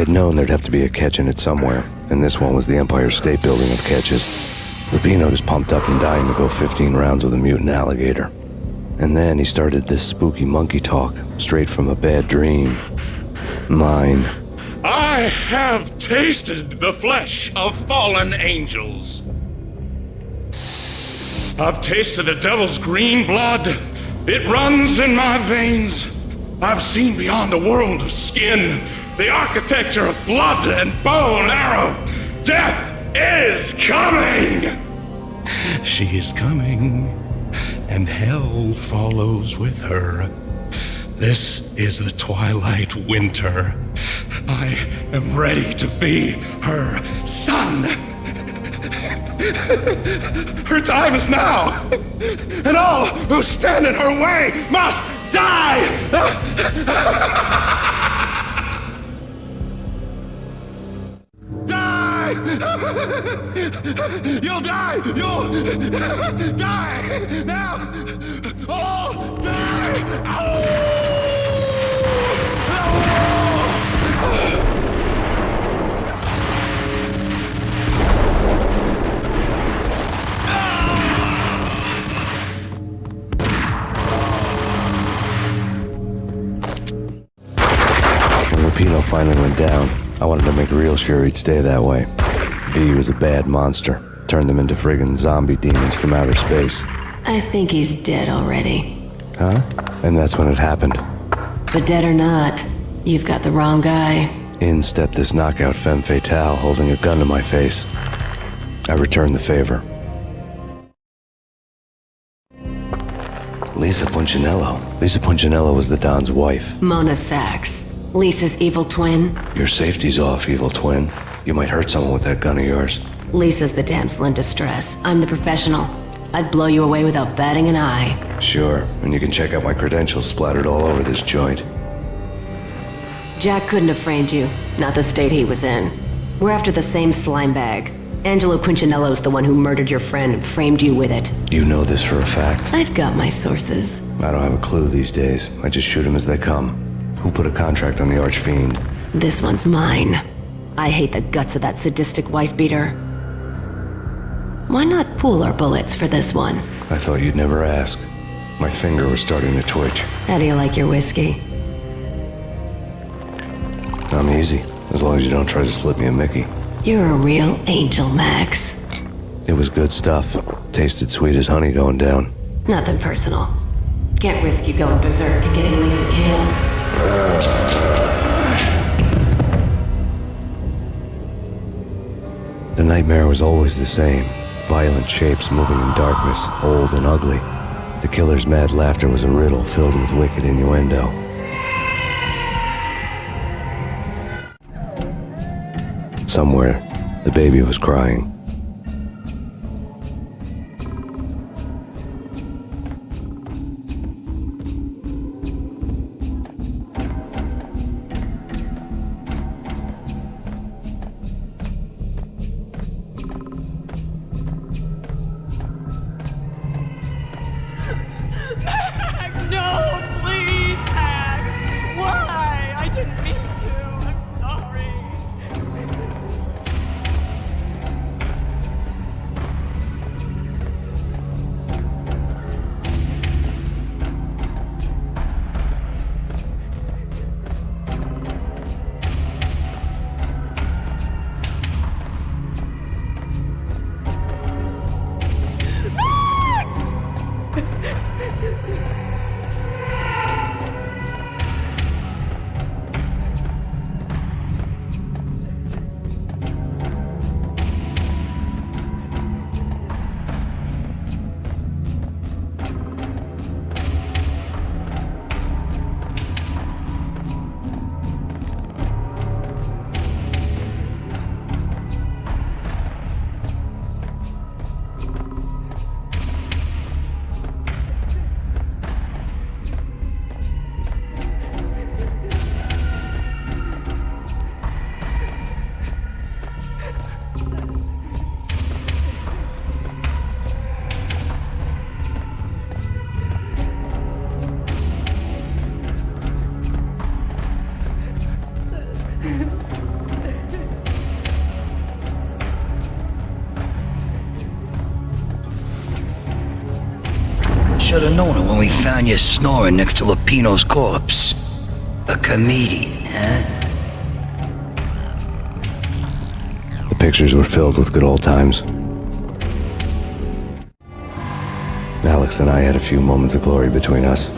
had known there'd have to be a catch in it somewhere, and this one was the Empire State Building of catches. Lupino was pumped up and dying to go 15 rounds with a mutant alligator. And then he started this spooky monkey talk, straight from a bad dream. Mine. I have tasted the flesh of fallen angels. I've tasted the devil's green blood. It runs in my veins. I've seen beyond a world of skin, the architecture of blood and bow and arrow. Death is coming! She is coming, and hell follows with her. This is the twilight winter. I am ready to be her son. Her time is now, and all who stand in her way must die! Die! You'll die! You'll die! Now! All die! Oh! When Lupino finally went down, I wanted to make real sure he'd stay that way. V was a bad monster. Turned them into friggin' zombie demons from outer space. I think he's dead already. Huh? And that's when it happened. But dead or not, you've got the wrong guy. In stepped this knockout femme fatale holding a gun to my face. I returned the favor. Lisa Punchinello. Lisa Punchinello was the Don's wife. Mona Sachs. Lisa's evil twin. Your safety's off, evil twin. You might hurt someone with that gun of yours. Lisa's the damsel in distress. I'm the professional. I'd blow you away without batting an eye. Sure, and you can check out my credentials splattered all over this joint. Jack couldn't have framed you. Not the state he was in. We're after the same slime bag. Angelo Punchinello's the one who murdered your friend and framed you with it. You know this for a fact. I've got my sources. I don't have a clue these days. I just shoot them as they come. Who put a contract on the Archfiend? This one's mine. I hate the guts of that sadistic wife-beater. Why not pool our bullets for this one? I thought you'd never ask. My finger was starting to twitch. How do you like your whiskey? I'm easy, as long as you don't try to slip me a Mickey. You're a real angel, Max. It was good stuff. Tasted sweet as honey going down. Nothing personal. Can't risk you going berserk and getting Lisa killed. The nightmare was always the same. Violent shapes moving in darkness, old and ugly. The killer's mad laughter was a riddle filled with wicked innuendo. Somewhere, the baby was crying. should have known it when we found you snoring next to Lupino's corpse. A comedian, huh? The pictures were filled with good old times. Alex and I had a few moments of glory between us.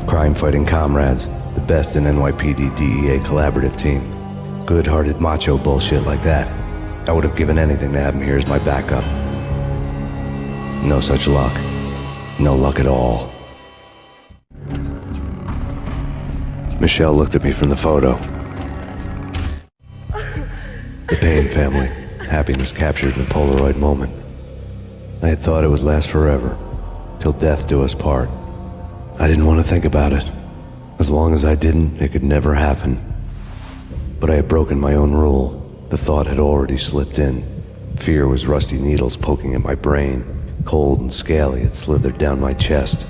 Crime-fighting comrades, the best in NYPD DEA collaborative team. Good-hearted macho bullshit like that. I would have given anything to have him here as my backup. No such luck. No luck at all. Michelle looked at me from the photo. The Payne family. Happiness captured in a Polaroid moment. I had thought it would last forever, till death do us part. I didn't want to think about it. As long as I didn't, it could never happen. But I had broken my own rule. The thought had already slipped in. Fear was rusty needles poking at my brain. Cold and scaly, it slithered down my chest.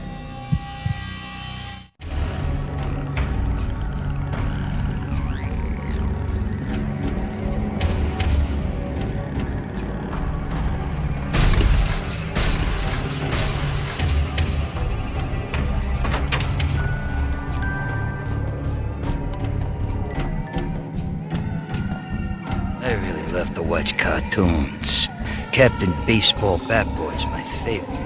I really love to watch cartoons. Captain Baseball Bat Boy's my favorite.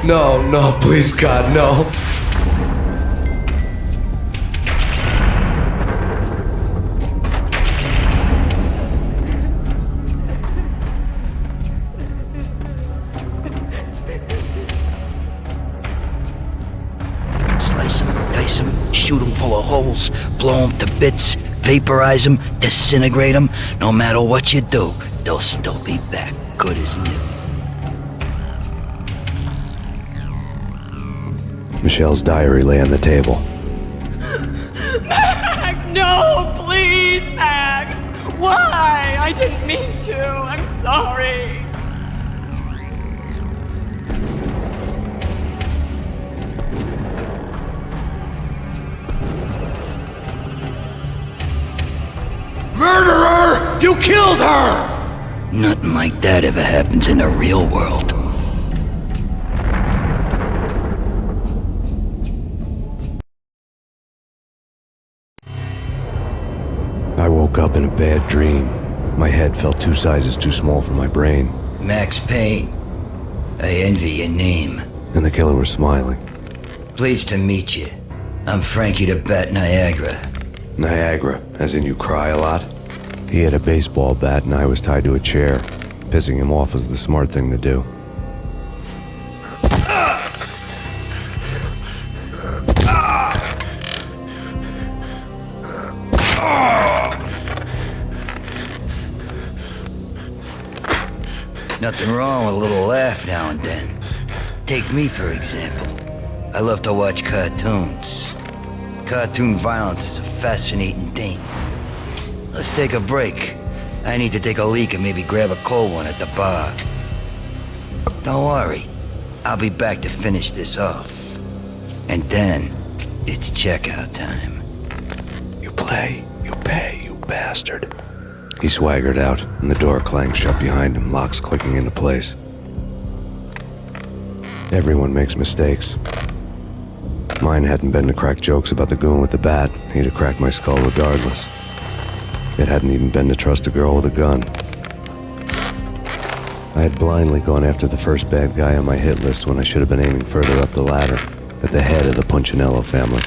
No, please God, no. Slice them, dice them, shoot them full of holes, blow them to bits, vaporize them, disintegrate them. No matter what you do, they'll still be back, good as new. Michelle's diary lay on the table. Max, no, please, Max. Why? I didn't mean to. I'm sorry. Murderer! You killed her! Nothing like that ever happens in the real world. I woke up in a bad dream. My head felt 2 sizes too small for my brain. Max Payne. I envy your name. And the killer was smiling. Pleased to meet you. I'm Frankie the Bat Niagara. Niagara, as in you cry a lot? He had a baseball bat and I was tied to a chair. Pissing him off was the smart thing to do. Nothing wrong with a little laugh now and then. Take me, for example. I love to watch cartoons. Cartoon violence is a fascinating thing. Let's take a break. I need to take a leak and maybe grab a cold one at the bar. Don't worry. I'll be back to finish this off. And then, it's checkout time. You play, you pay, you bastard. He swaggered out, and the door clanged shut behind him, locks clicking into place. Everyone makes mistakes. Mine hadn't been to crack jokes about the goon with the bat. He'd have cracked my skull regardless. It hadn't even been to trust a girl with a gun. I had blindly gone after the first bad guy on my hit list when I should have been aiming further up the ladder, at the head of the Punchinello family.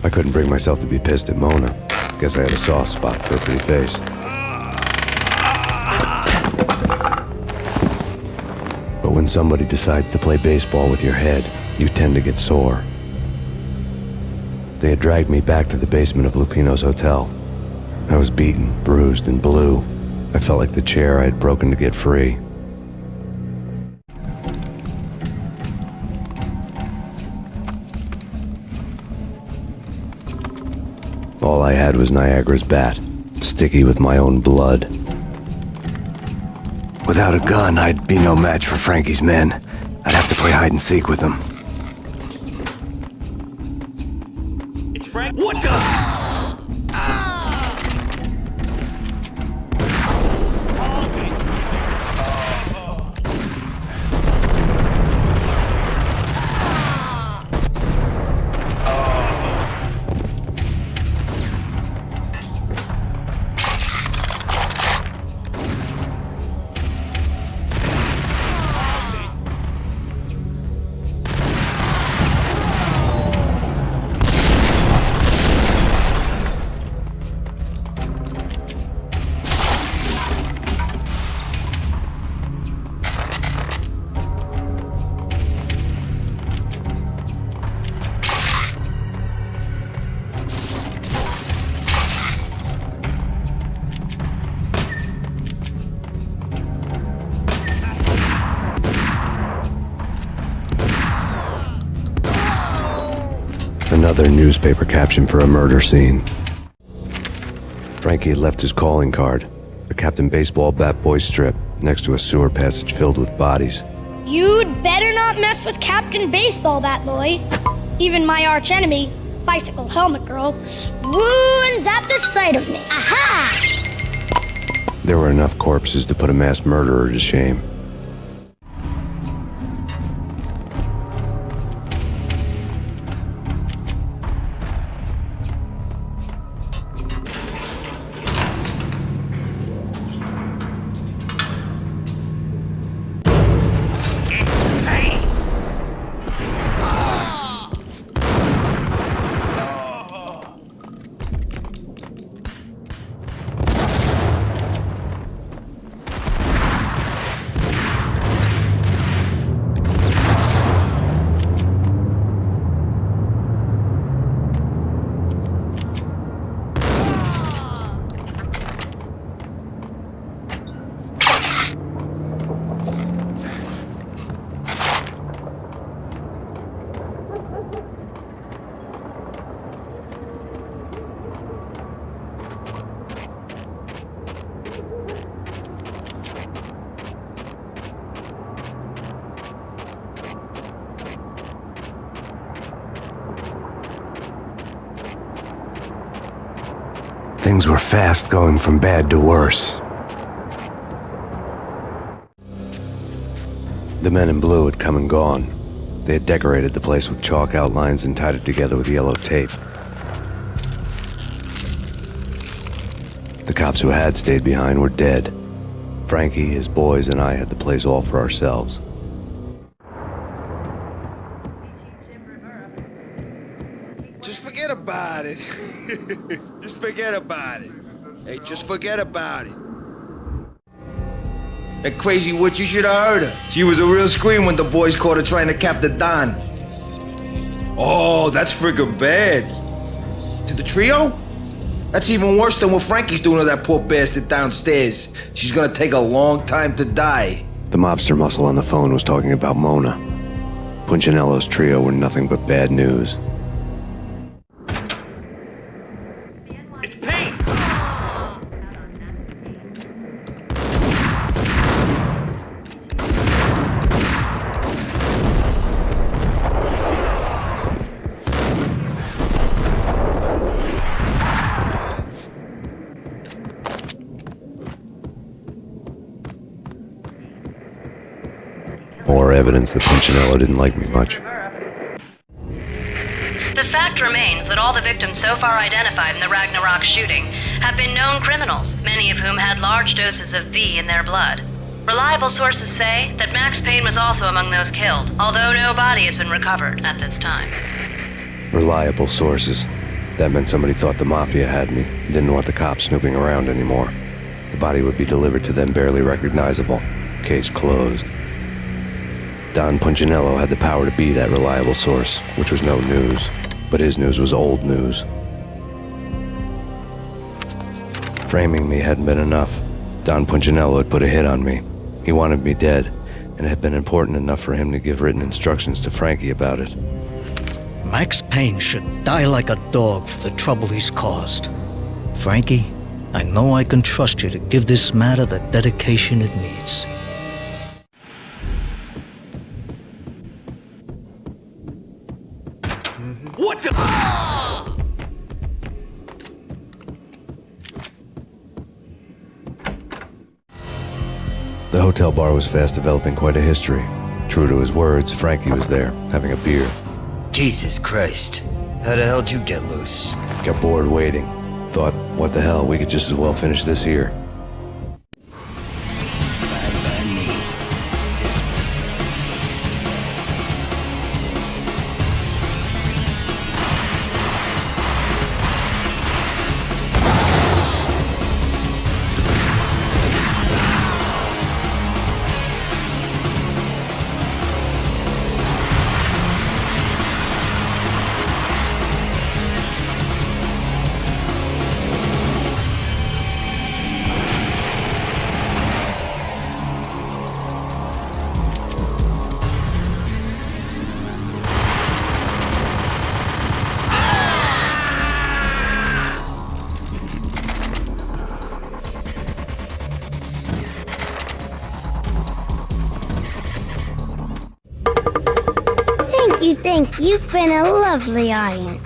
I couldn't bring myself to be pissed at Mona. Guess I had a soft spot for her pretty face. But when somebody decides to play baseball with your head, you tend to get sore. They had dragged me back to the basement of Lupino's hotel. I was beaten, bruised, and blue. I felt like the chair I had broken to get free. All I had was Niagara's bat, sticky with my own blood. Without a gun, I'd be no match for Frankie's men. I'd have to play hide and seek with them. It's Frank. What the? Another newspaper caption for a murder scene. Frankie had left his calling card, a Captain Baseball Bat Boy strip, next to a sewer passage filled with bodies. You'd better not mess with Captain Baseball Bat Boy. Even my archenemy, Bicycle Helmet Girl, swoons at the sight of me. Aha! There were enough corpses to put a mass murderer to shame. Things were fast going from bad to worse. The men in blue had come and gone. They had decorated the place with chalk outlines and tied it together with yellow tape. The cops who had stayed behind were dead. Frankie, his boys, and I had the place all for ourselves. Just forget about it. Just forget about it. Hey, just forget about it. That crazy witch, you should have heard her. She was a real scream when the boys caught her trying to cap the Don. Oh, that's friggin' bad. To the trio? That's even worse than what Frankie's doing to that poor bastard downstairs. She's gonna take a long time to die. The mobster muscle on the phone was talking about Mona. Punchinello's trio were nothing but bad news. It's Payne! evidence that Punchinello didn't like me much. The fact remains that all the victims so far identified in the Ragnarok shooting have been known criminals, many of whom had large doses of V in their blood. Reliable sources say that Max Payne was also among those killed, although no body has been recovered at this time. Reliable sources. That meant somebody thought the Mafia had me, didn't want the cops snooping around anymore. The body would be delivered to them barely recognizable. Case closed. Don Punchinello had the power to be that reliable source, which was no news. But his news was old news. Framing me hadn't been enough. Don Punchinello had put a hit on me. He wanted me dead, and it had been important enough for him to give written instructions to Frankie about it. Max Payne should die like a dog for the trouble he's caused. Frankie, I know I can trust you to give this matter the dedication it needs. What the? The hotel bar was fast developing quite a history. True to his words, Frankie was there, having a beer. Jesus Christ. How the hell did you get loose? Got bored waiting. Thought, what the hell, we could just as well finish this here. Thank you. You've been a lovely audience.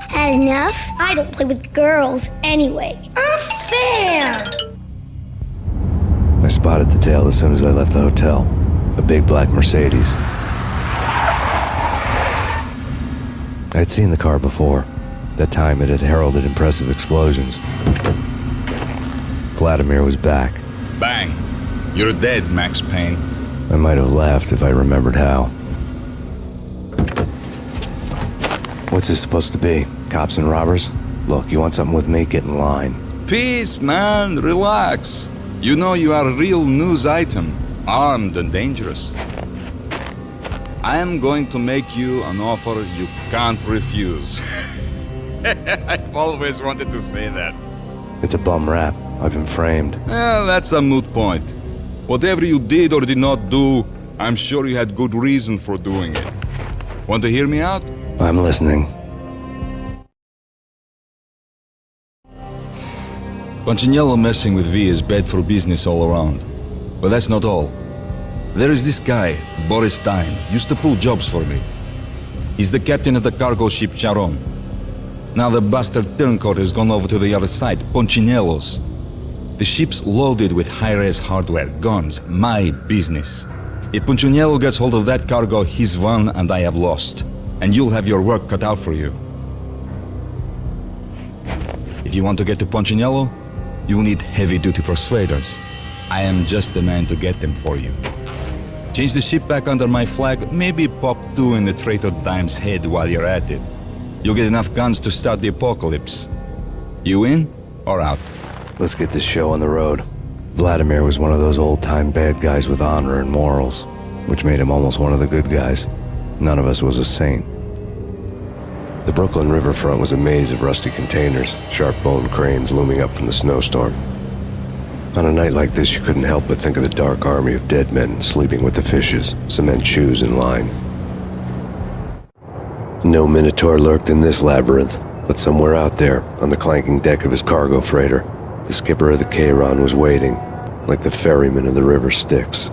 Had enough? I don't play with girls anyway. Unfair! I spotted the tail as soon as I left the hotel. A big black Mercedes. I had seen the car before. That time it had heralded impressive explosions. Vladimir was back. Bang! You're dead, Max Payne. I might have laughed if I remembered how. What's this supposed to be? Cops and robbers? Look, you want something with me? Get in line. Peace, man. Relax. You know you are a real news item. Armed and dangerous. I am going to make you an offer you can't refuse. I've always wanted to say that. It's a bum rap. I've been framed. That's a moot point. Whatever you did or did not do, I'm sure you had good reason for doing it. Want to hear me out? I'm listening. Punchinello messing with V is bad for business all around. But that's not all. There is this guy, Boris Stein, used to pull jobs for me. He's the captain of the cargo ship Charon. Now the bastard turncoat has gone over to the other side, Punchinello's. The ship's loaded with high-res hardware, guns, my business. If Punchinello gets hold of that cargo, he's won and I have lost. And you'll have your work cut out for you. If you want to get to Punchinello, you need heavy-duty persuaders. I am just the man to get them for you. Change the ship back under my flag, maybe pop 2 in the traitor Dime's head while you're at it. You'll get enough guns to start the apocalypse. You in or out? Let's get this show on the road. Vladimir was one of those old-time bad guys with honor and morals, which made him almost one of the good guys. None of us was a saint. The Brooklyn riverfront was a maze of rusty containers, sharp-boned cranes looming up from the snowstorm. On a night like this, you couldn't help but think of the dark army of dead men sleeping with the fishes, cement shoes in line. No Minotaur lurked in this labyrinth, but somewhere out there, on the clanking deck of his cargo freighter, the skipper of the Chiron was waiting, like the ferryman of the river Styx.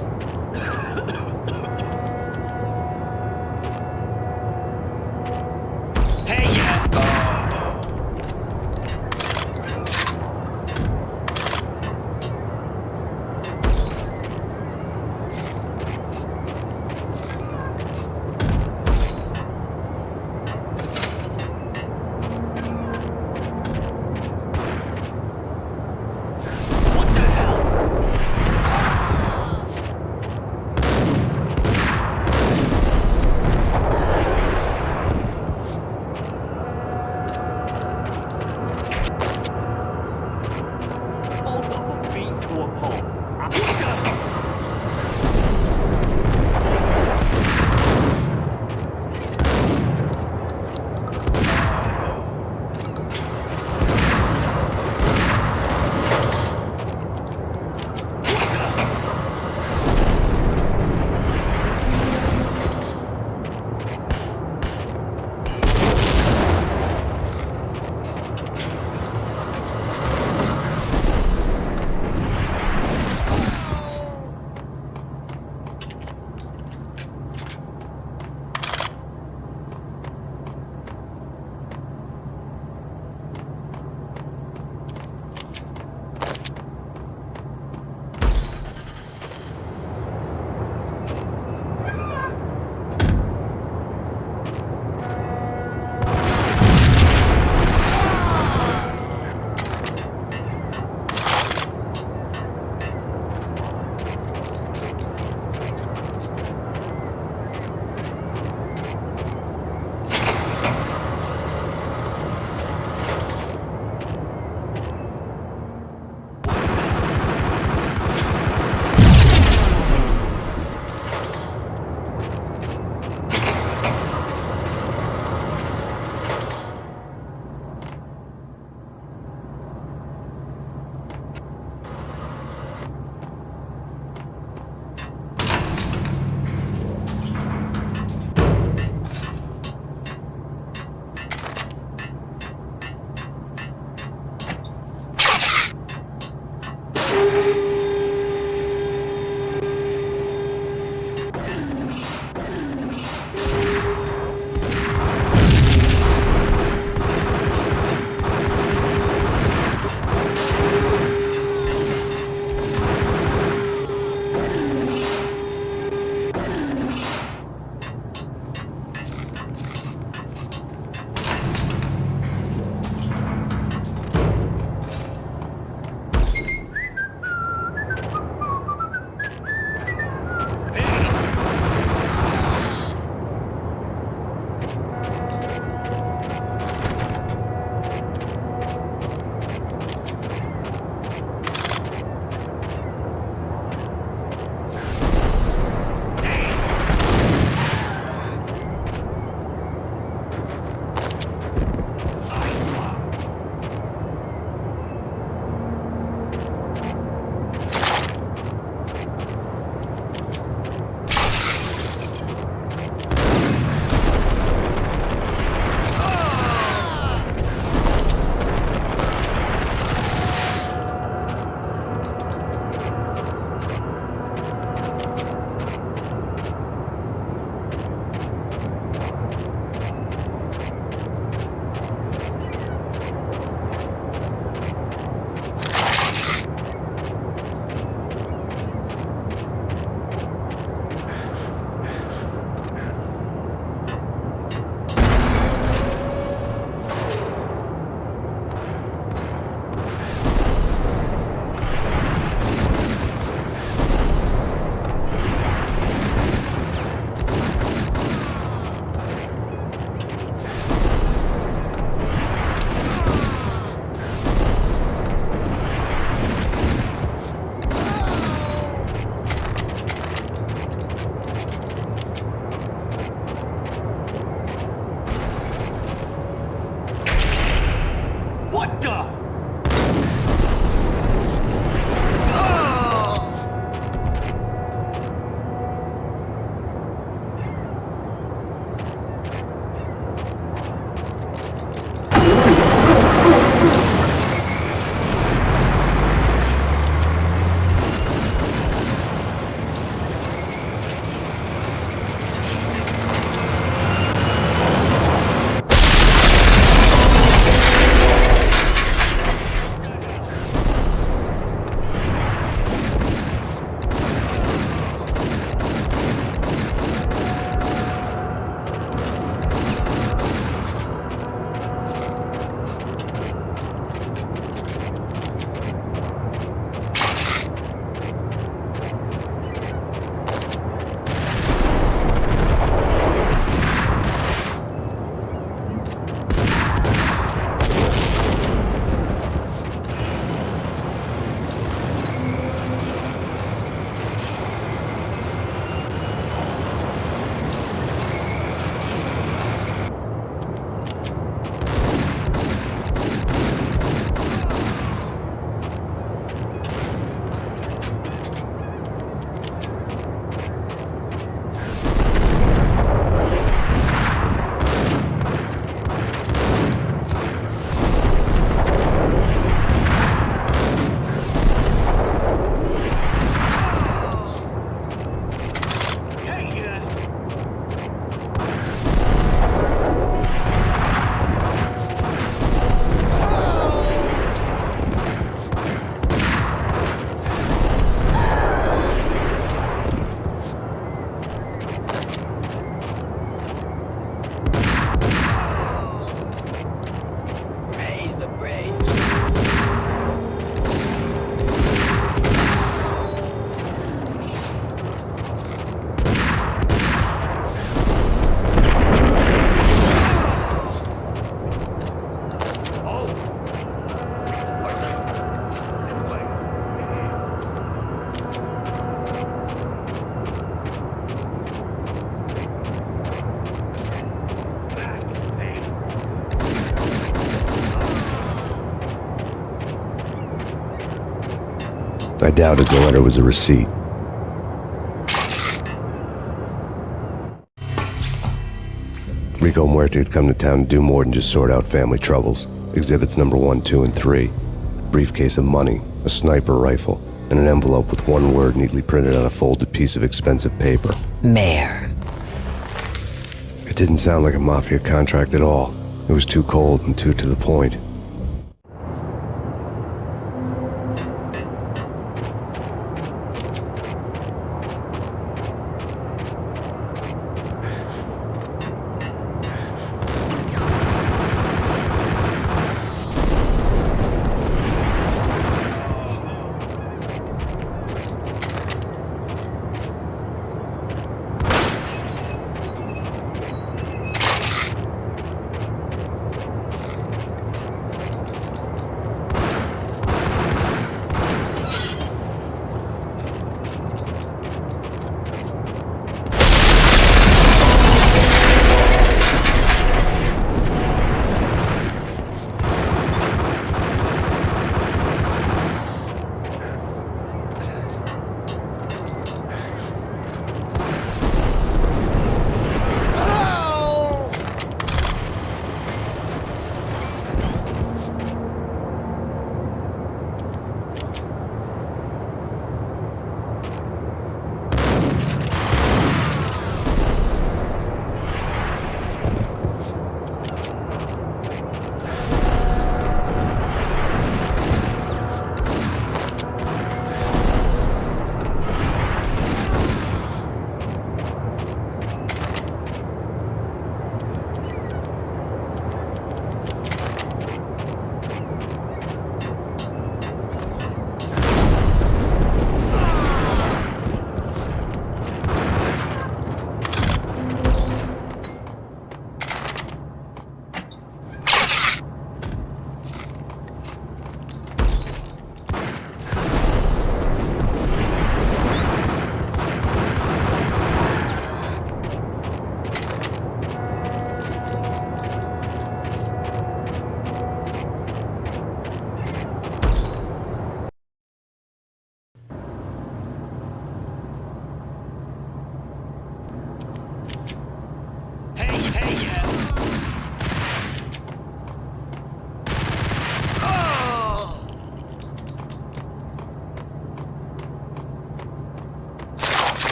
I doubted the letter was a receipt. Rico Muerte had come to town to do more than just sort out family troubles. Exhibits number 1, 2, and 3. A briefcase of money, a sniper rifle, and an envelope with one word neatly printed on a folded piece of expensive paper. Mayor. It didn't sound like a mafia contract at all. It was too cold and too to the point.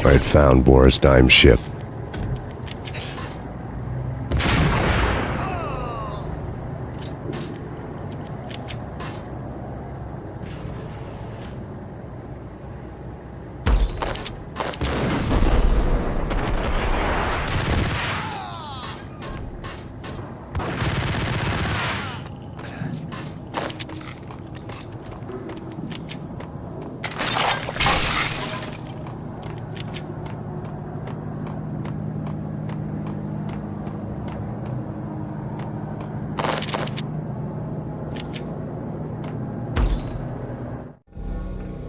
I had found Boris Dime's ship.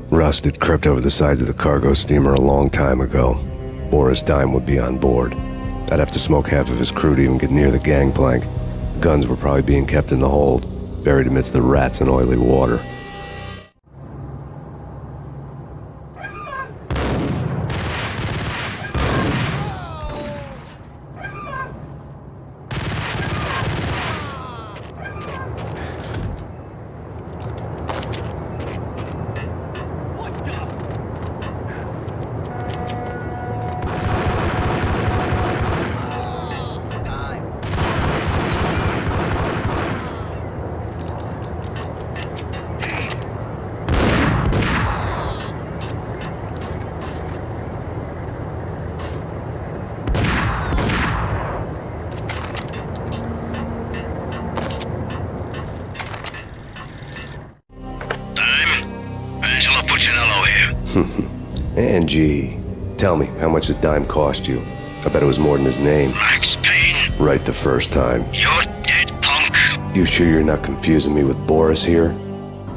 Rust had crept over the sides of the cargo steamer a long time ago. Boris Dime would be on board. I'd have to smoke half of his crew to even get near the gangplank. The guns were probably being kept in the hold, buried amidst the rats and oily water. Angie, tell me, how much did Dime cost you? I bet it was more than his name. Max Payne. Right the first time. You're dead, punk. You sure you're not confusing me with Boris here?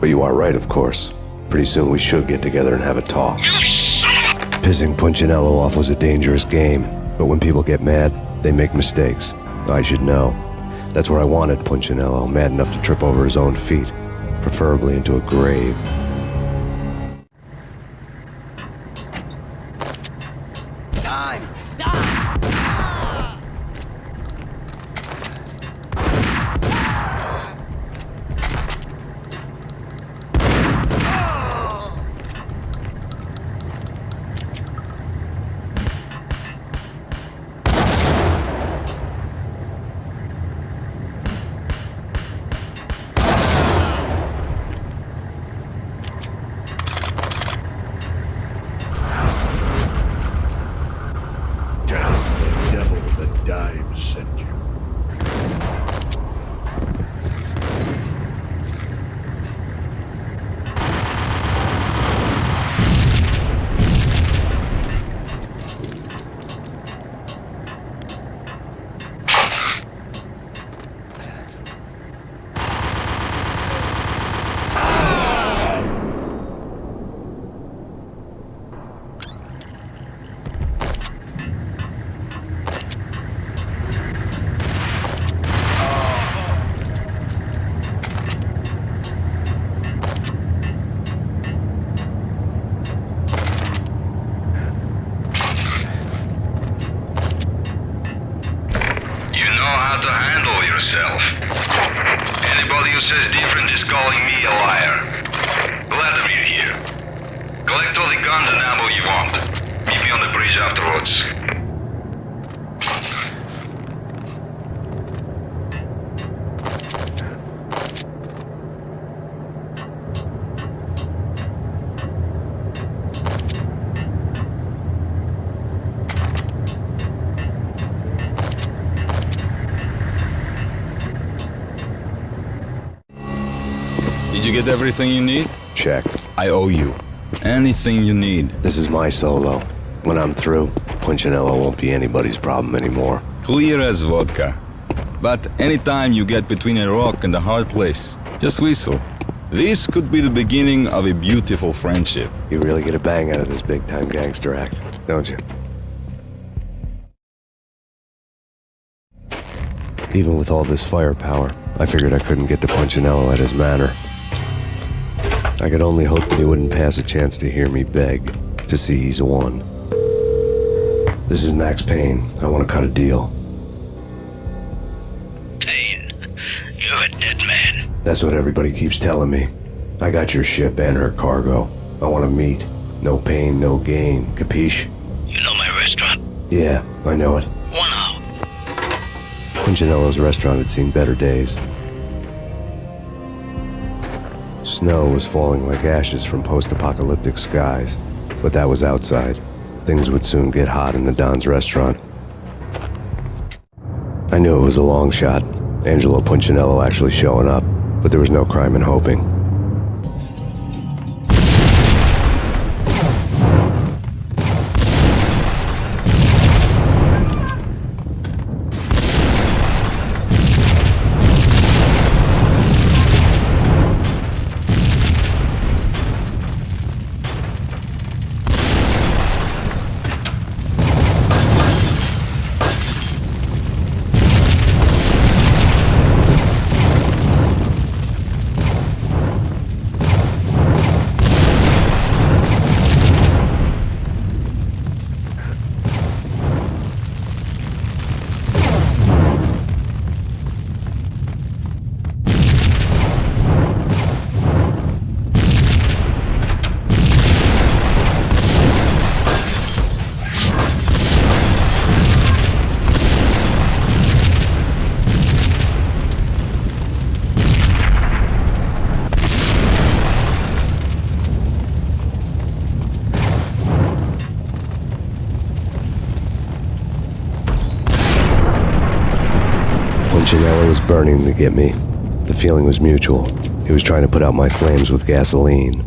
But you are right, of course. Pretty soon we should get together and have a talk. You son of a... Pissing Punchinello off was a dangerous game, but when people get mad, they make mistakes. I should know. That's where I wanted Punchinello, mad enough to trip over his own feet, preferably into a grave. Anybody who says different is calling me a liar. Glad of you here. Collect all the guns and ammo you want. Meet me on the bridge afterwards. Did you get everything you need? Check. I owe you. Anything you need. This is my solo. When I'm through, Punchinello won't be anybody's problem anymore. Clear as vodka. But anytime you get between a rock and a hard place, just whistle. This could be the beginning of a beautiful friendship. You really get a bang out of this big-time gangster act, don't you? Even with all this firepower, I figured I couldn't get to Punchinello at his manor. I could only hope that he wouldn't pass a chance to hear me beg, to see he's won. This is Max Payne. I want to cut a deal. Payne, you're a dead man. That's what everybody keeps telling me. I got your ship and her cargo. I want to meet. No pain, no gain. Capiche? You restaurant? Yeah, I know it. 1 hour. Punchinello's restaurant had seen better days. Snow was falling like ashes from post-apocalyptic skies, but that was outside. Things would soon get hot in the Don's restaurant. I knew it was a long shot, Angelo Punchinello actually showing up, but there was no crime in hoping. Punchinello was burning to get me. The feeling was mutual. He was trying to put out my flames with gasoline.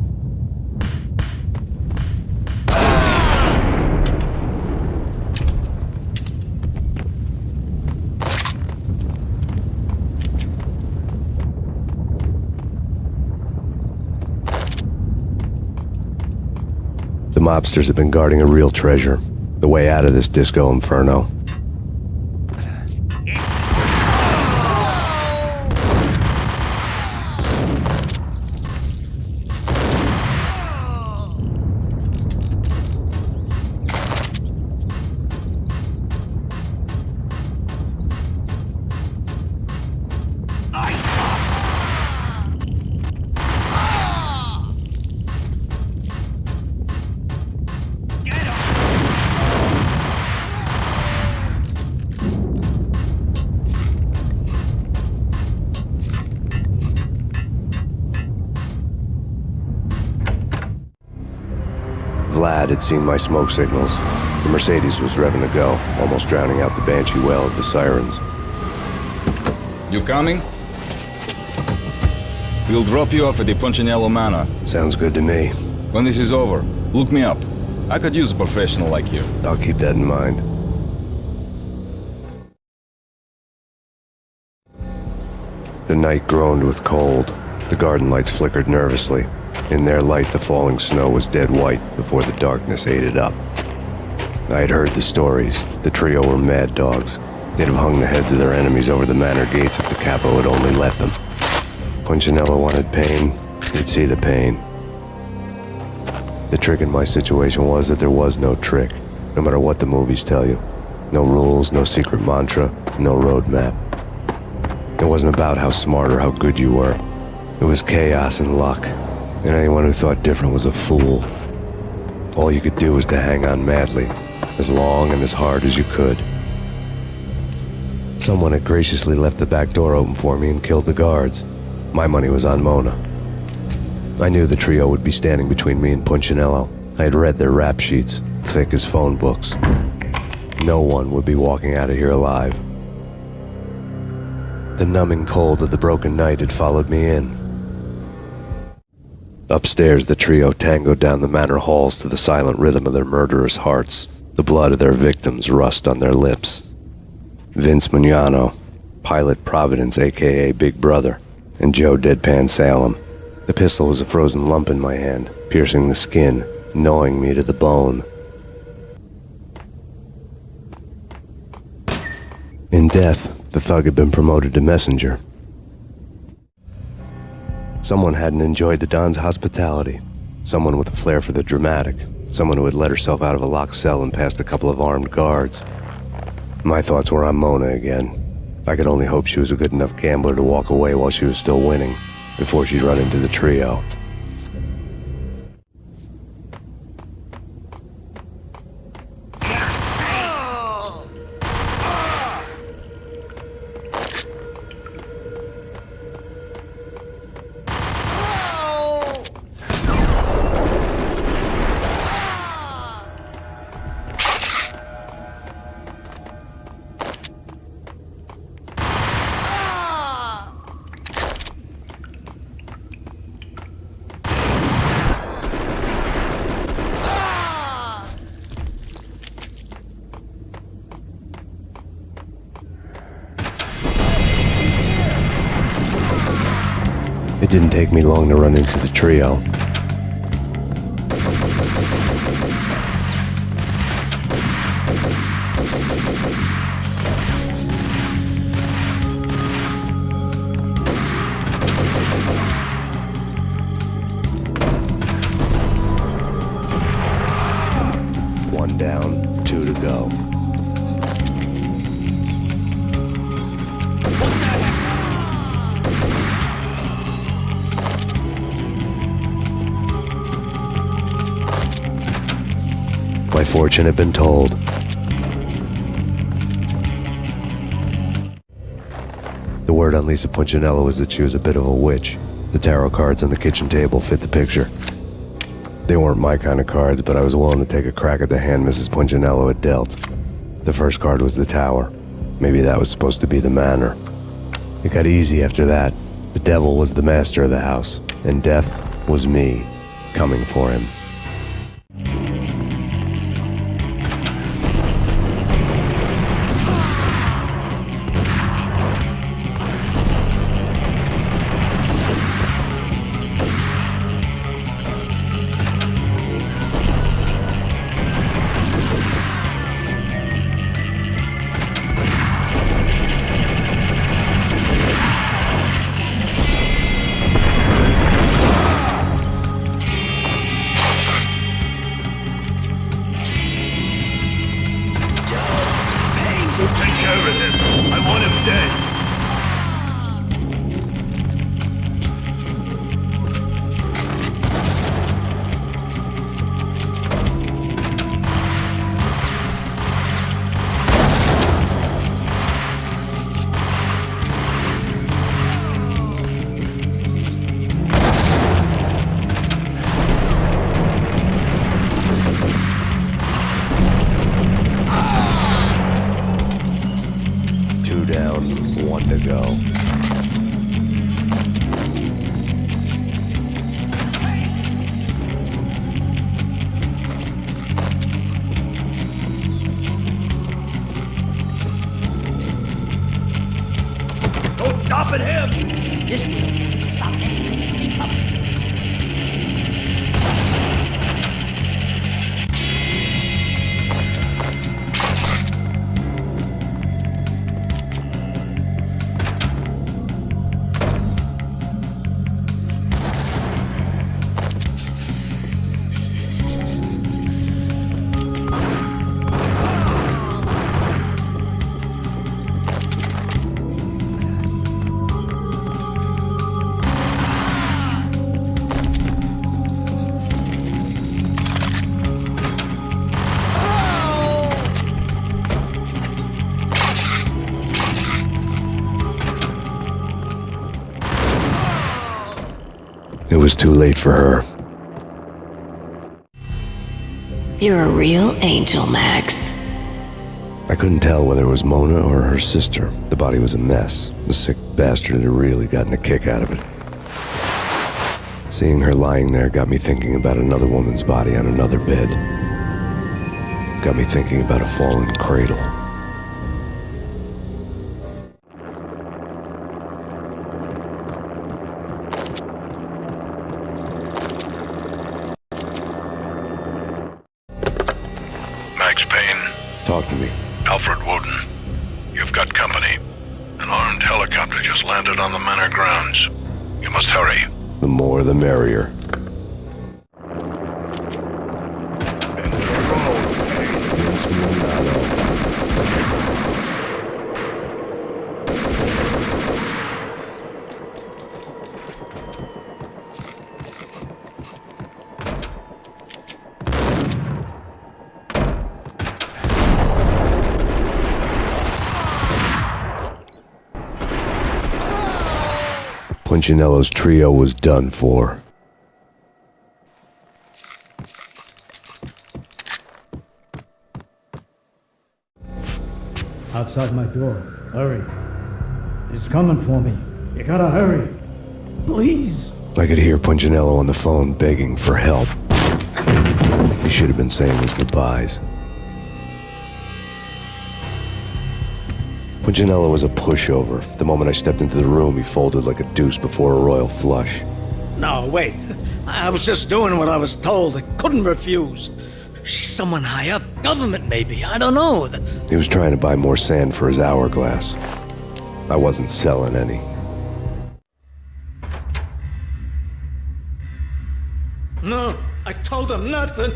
The mobsters have been guarding a real treasure. The way out of this disco inferno. Vlad had seen my smoke signals. The Mercedes was revving to go, almost drowning out the Banshee wail of the sirens. You coming? We'll drop you off at the Punchinello Manor. Sounds good to me. When this is over, look me up. I could use a professional like you. I'll keep that in mind. The night groaned with cold. The garden lights flickered nervously. In their light, the falling snow was dead white before the darkness ate it up. I had heard the stories. The trio were mad dogs. They'd have hung the heads of their enemies over the manor gates if the capo had only let them. Punchinello wanted Payne. He'd see the pain. The trick in my situation was that there was no trick, no matter what the movies tell you. No rules, no secret mantra, no roadmap. It wasn't about how smart or how good you were. It was chaos and luck. And anyone who thought different was a fool. All you could do was to hang on madly, as long and as hard as you could. Someone had graciously left the back door open for me and killed the guards. My money was on Mona. I knew the trio would be standing between me and Punchinello. I had read their rap sheets, thick as phone books. No one would be walking out of here alive. The numbing cold of the broken night had followed me in. Upstairs, the trio tangoed down the manor halls to the silent rhythm of their murderous hearts, the blood of their victims rust on their lips. Vince Mugnano, Pilot Providence, a.k.a. Big Brother, and Joe Deadpan Salem. The pistol was a frozen lump in my hand, piercing the skin, gnawing me to the bone. In death, the thug had been promoted to messenger. Someone hadn't enjoyed the Don's hospitality. Someone with a flair for the dramatic. Someone who had let herself out of a locked cell and past a couple of armed guards. My thoughts were on Mona again. I could only hope she was a good enough gambler to walk away while she was still winning, before she'd run into the trio. didn't take me long to run into the trio. One down, 2 to go. My fortune had been told. The word on Lisa Punchinello was that she was a bit of a witch. The tarot cards on the kitchen table fit the picture. They weren't my kind of cards, but I was willing to take a crack at the hand Mrs. Punchinello had dealt. The first card was the Tower. Maybe that was supposed to be the manor. It got easy after that. The devil was the master of the house, and death was me, coming for him. Take care of him. I want him dead. Down, 1 to go. Don't stop at him! This will stop anything coming. It was too late for her. You're a real angel, Max. I couldn't tell whether it was Mona or her sister. The body was a mess. The sick bastard had really gotten a kick out of it. Seeing her lying there got me thinking about another woman's body on another bed. Got me thinking about a fallen cradle. Max Payne. Talk to me. Alfred Woden. You've got company. An armed helicopter just landed on the manor grounds. You must hurry. The more the merrier. Punchinello's trio was done for. Outside my door. Hurry. He's coming for me. You gotta hurry. Please. I could hear Punchinello on the phone begging for help. He should have been saying his goodbyes. Punchinello was a pushover. The moment I stepped into the room, he folded like a deuce before a royal flush. No, wait. I was just doing what I was told. I couldn't refuse. She's someone high up. Government, maybe. I don't know. He was trying to buy more sand for his hourglass. I wasn't selling any. No, I told him nothing.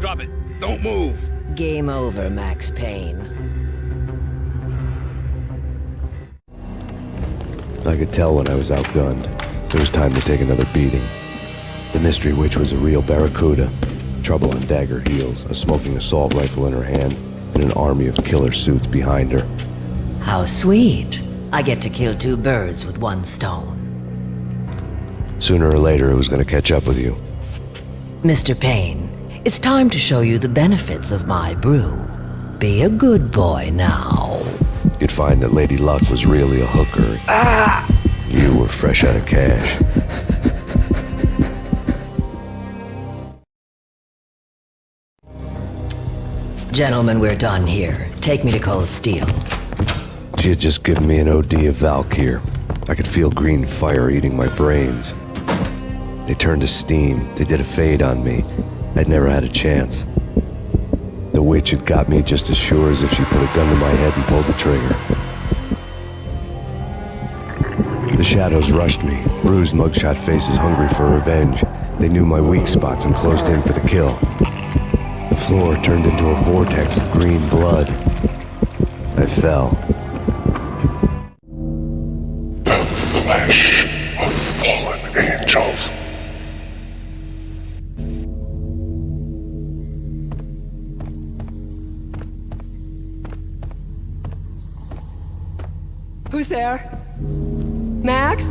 Drop it. Don't move. Game over, Max Payne. I could tell when I was outgunned. It was time to take another beating. The mystery witch was a real barracuda. Trouble on dagger heels, a smoking assault rifle in her hand, and an army of killer suits behind her. How sweet. I get to kill two birds with one stone. Sooner or later, it was going to catch up with you. Mr. Payne, it's time to show you the benefits of my brew. Be a good boy now. You'd find that Lady Luck was really a hooker. You were fresh out of cash. Gentlemen, we're done here. Take me to Cold Steel. She had just given me an OD of Valkyr. I could feel green fire eating my brains. They turned to steam. They did a fade on me. I'd never had a chance. The witch had got me just as sure as if she put a gun to my head and pulled the trigger. The shadows rushed me, bruised mugshot faces hungry for revenge. They knew my weak spots and closed in for the kill. The floor turned into a vortex of green blood. I fell. The flesh of fallen angels. Who's there? Max?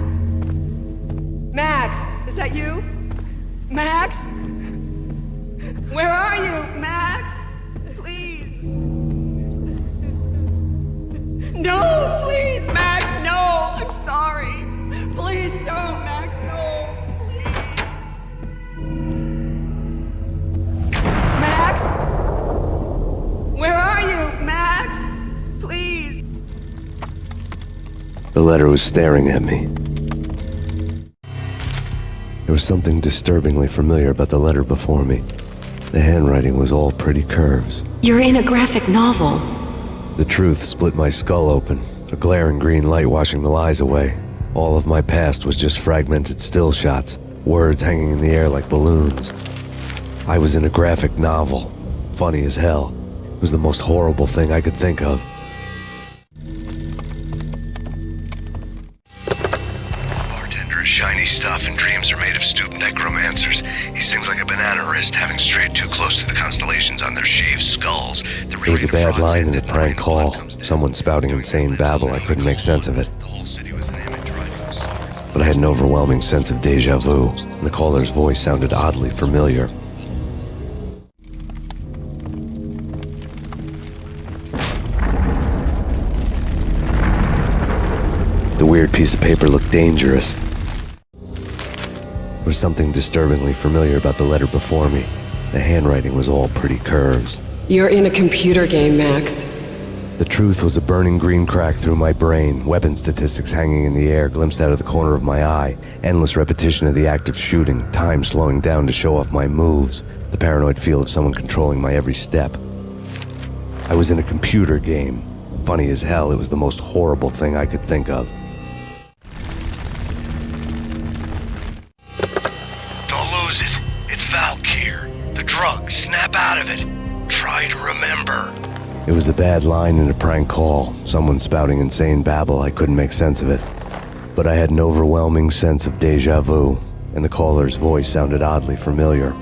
Max, is that you? Max? Where are you, Max? Please. No, please, Max, no. I'm sorry. Please don't, Max, no. Please. Max? Where are you, Max? Please. The letter was staring at me. There was something disturbingly familiar about the letter before me. The handwriting was all pretty curves. You're in a graphic novel. The truth split my skull open, a glaring green light washing the lies away. All of my past was just fragmented still shots, words hanging in the air like balloons. I was in a graphic novel. Funny as hell. It was the most horrible thing I could think of. Bartender is shiny stuff and dreams are made of stooped necromancers. He sings like a banana wrist, having strayed too close to the constellations on their shaved skulls. There was a bad line in the prank call. Someone spouting insane babble. I couldn't make sense of it. But I had an overwhelming sense of deja vu, and the caller's voice sounded oddly familiar. The weird piece of paper looked dangerous. There was something disturbingly familiar about the letter before me. The handwriting was all pretty curves. You're in a computer game, Max. The truth was a burning green crack through my brain, weapon statistics hanging in the air, glimpsed out of the corner of my eye, endless repetition of the act of shooting, time slowing down to show off my moves, the paranoid feel of someone controlling my every step. I was in a computer game. Funny as hell, it was the most horrible thing I could think of. Don't lose it. It's Valkyr. The drug. Snap out of it. Try to remember. It was a bad line in a prank call, someone spouting insane babble. I couldn't make sense of it. But I had an overwhelming sense of deja vu, and the caller's voice sounded oddly familiar.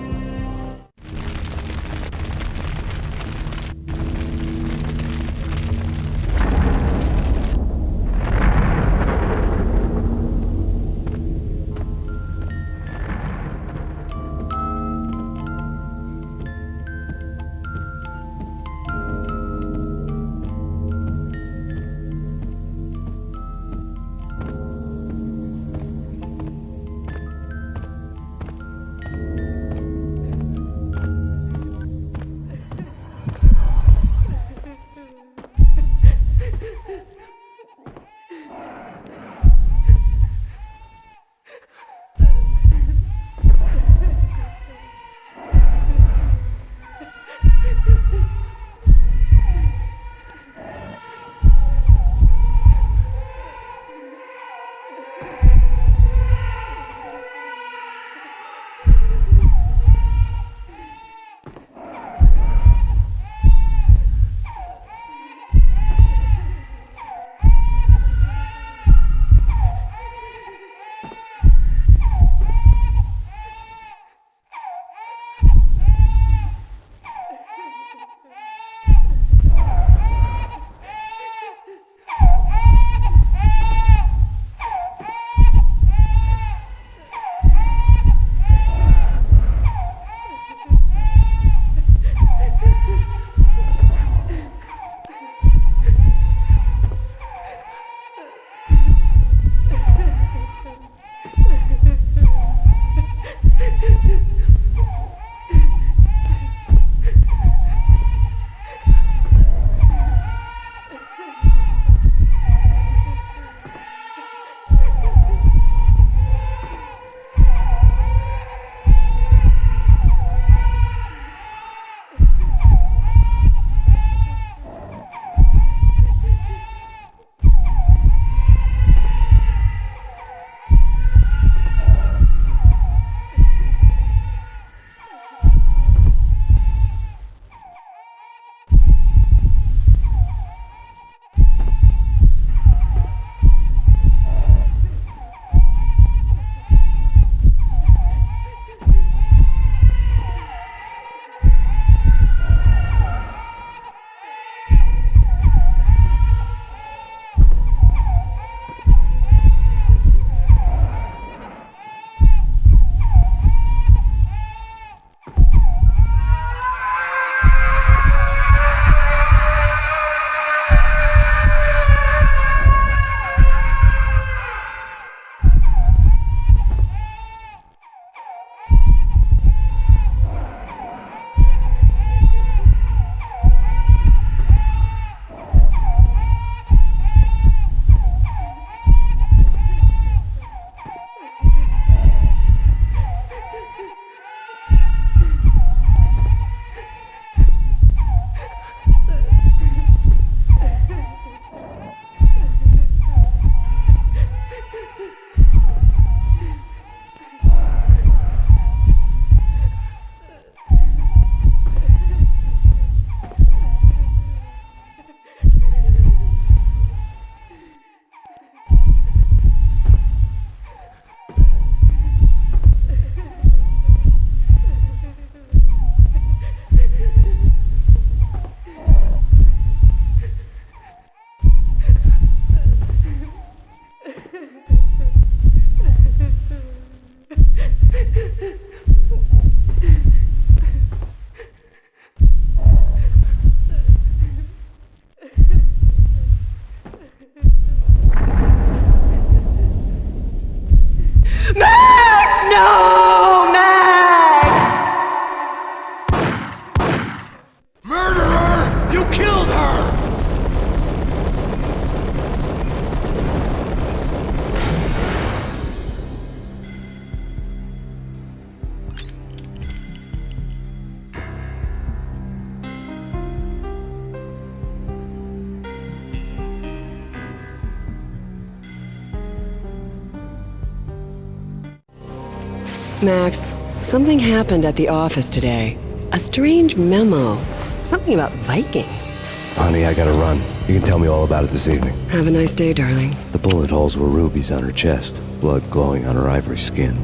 Max, something happened at the office today. A strange memo. Something about Vikings. Honey, I gotta run. You can tell me all about it this evening. Have a nice day, darling. The bullet holes were rubies on her chest, blood glowing on her ivory skin.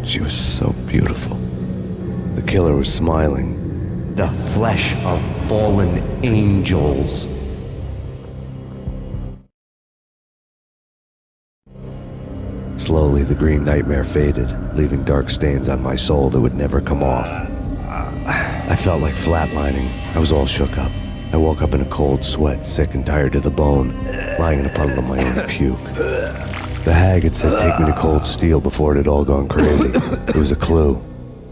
She was so beautiful. The killer was smiling. The flesh of fallen angels. Slowly, the green nightmare faded, leaving dark stains on my soul that would never come off. I felt like flatlining. I was all shook up. I woke up in a cold sweat, sick and tired to the bone, lying in a puddle of my own puke. The hag had said take me to Cold Steel before it had all gone crazy. It was a clue.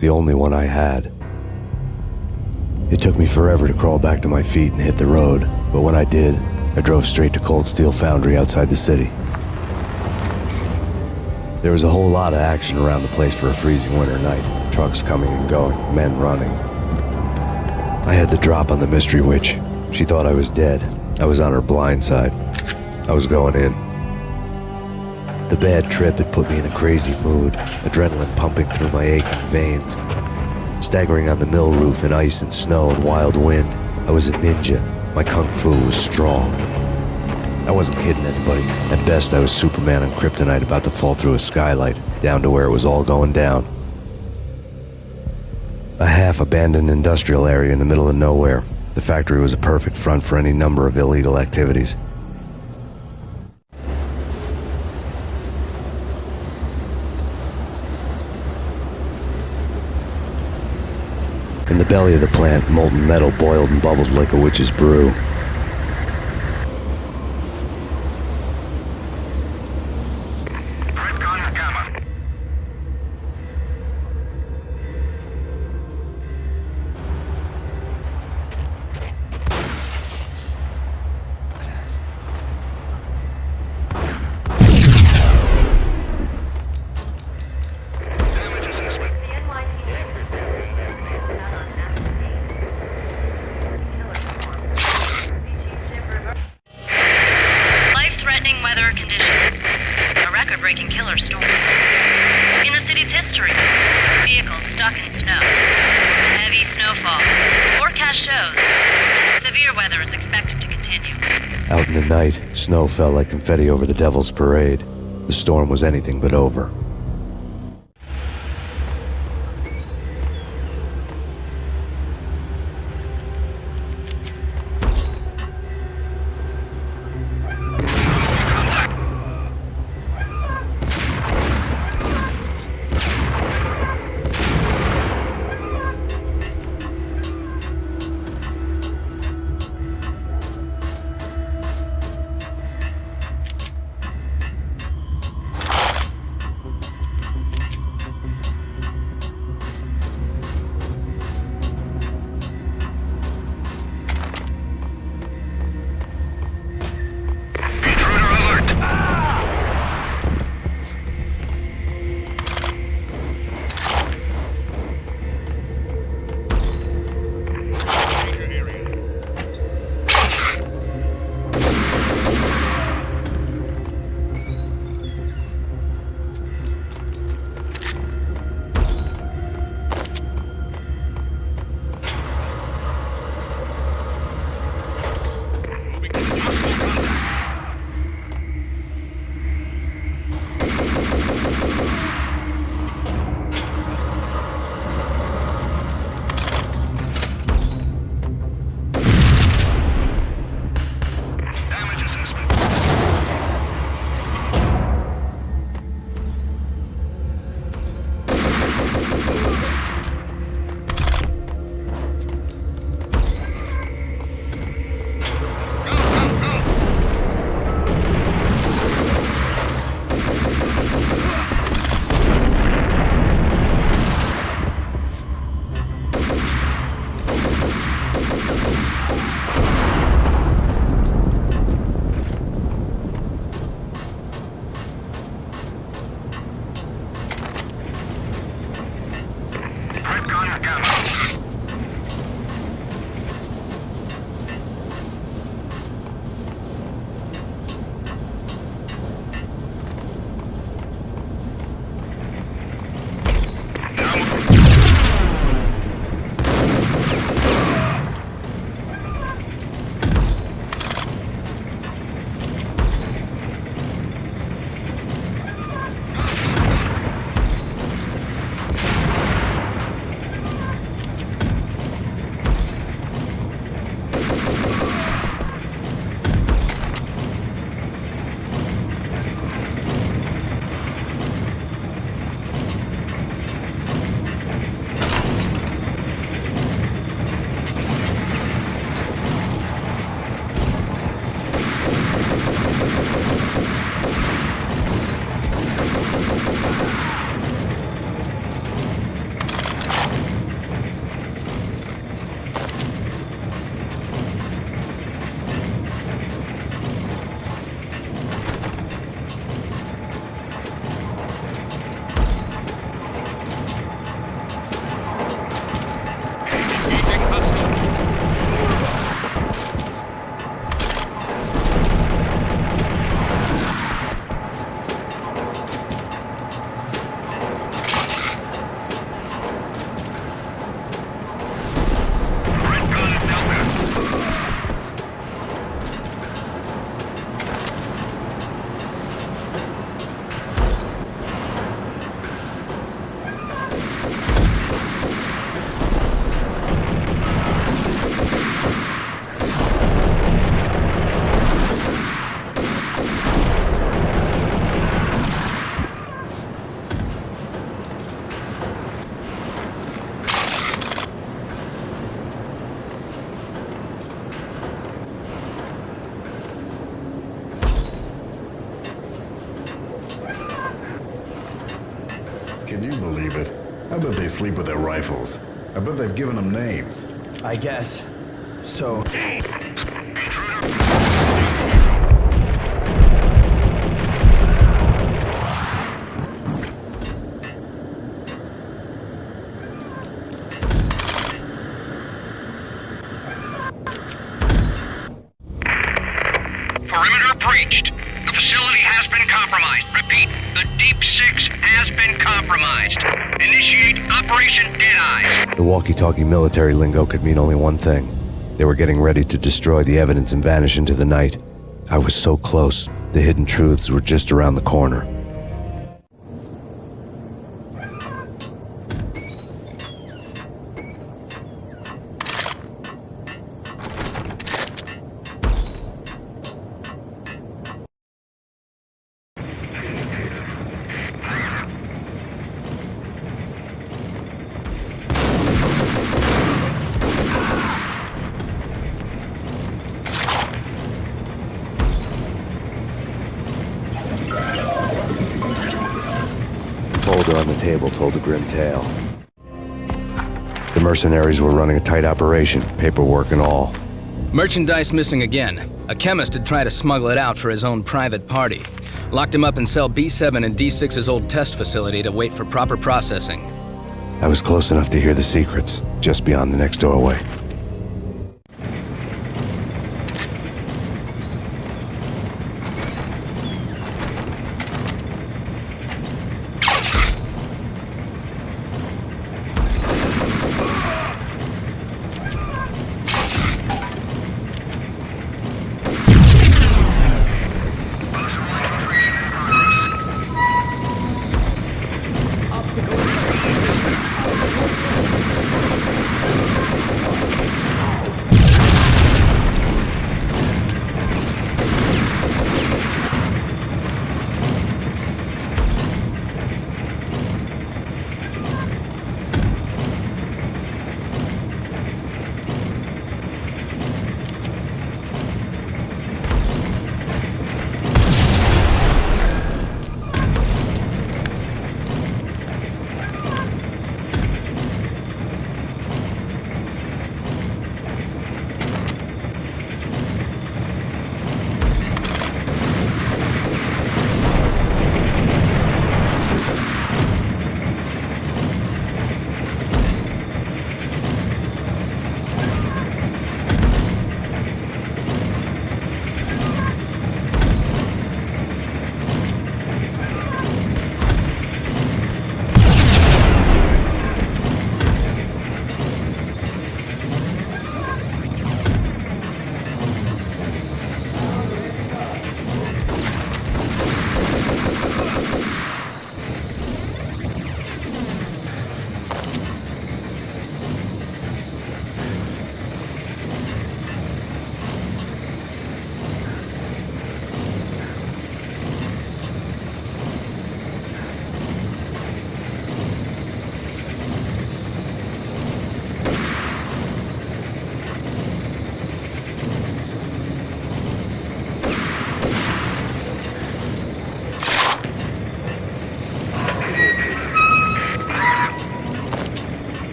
The only one I had. It took me forever to crawl back to my feet and hit the road, but when I did, I drove straight to Cold Steel Foundry outside the city. There was a whole lot of action around the place for a freezing winter night. Trucks coming and going, men running. I had the drop on the mystery witch. She thought I was dead. I was on her blind side. I was going in. The bad trip had put me in a crazy mood, adrenaline pumping through my aching veins. Staggering on the mill roof in ice and snow and wild wind, I was a ninja. My kung fu was strong. I wasn't kidding anybody. At best, I was Superman on kryptonite about to fall through a skylight, down to where it was all going down. A half-abandoned industrial area in the middle of nowhere. The factory was a perfect front for any number of illegal activities. In the belly of the plant, molten metal boiled and bubbled like a witch's brew. Life-threatening weather condition. A record-breaking killer storm. In the city's history, vehicles stuck in snow. Heavy snowfall. Forecast shows severe weather is expected to continue. Out in the night, snow fell like confetti over the Devil's Parade. The storm was anything but over. sleep with their rifles. I bet they've given them names. I guess. So... Perimeter breached. The facility has been compromised. Repeat, the Deep Six has been compromised. Initiate Operation Deadeye. The walkie-talkie military lingo could mean only one thing. They were getting ready to destroy the evidence and vanish into the night. I was so close. The hidden truths were just around the corner. Folder on the table told a grim tale. The mercenaries were running a tight operation, paperwork and all. Merchandise missing again. A chemist had tried to smuggle it out for his own private party. Locked him up in cell B7 in D6's old test facility to wait for proper processing. I was close enough to hear the secrets, just beyond the next doorway.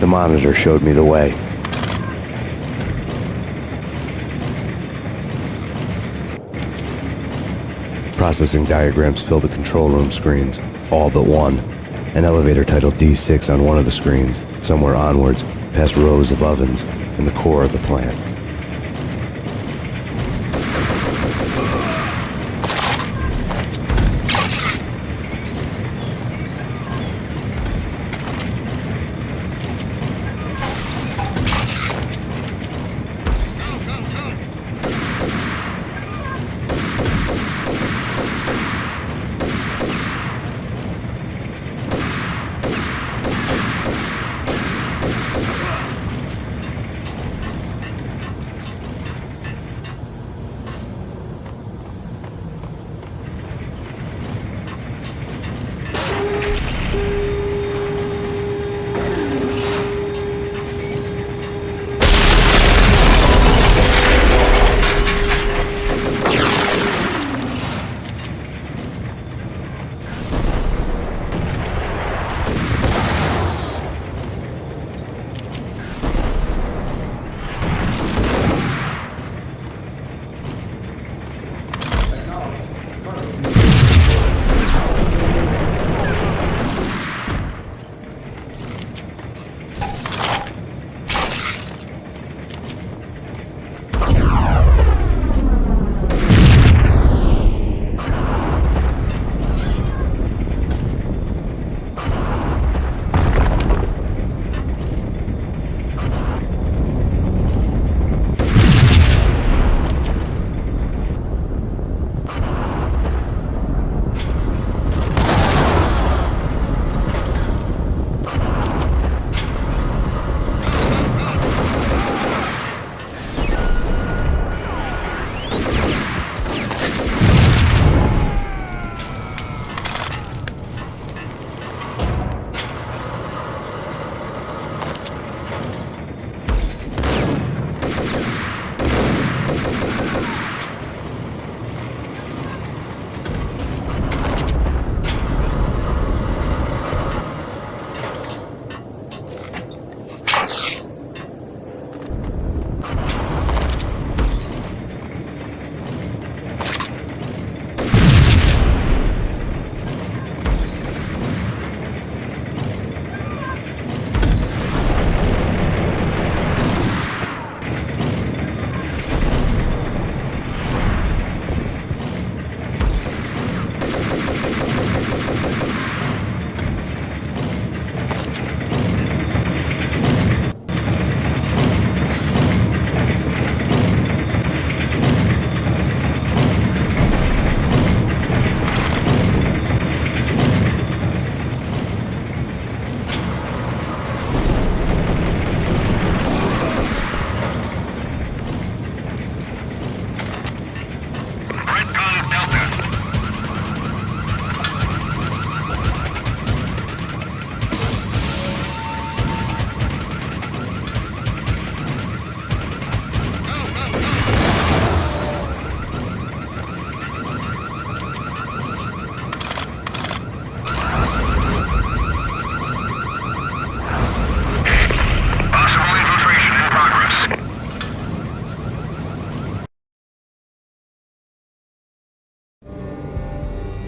The monitor showed me the way. Processing diagrams filled the control room screens, all but one. An elevator titled D6 on one of the screens, somewhere onwards, past rows of ovens, and the core of the plant.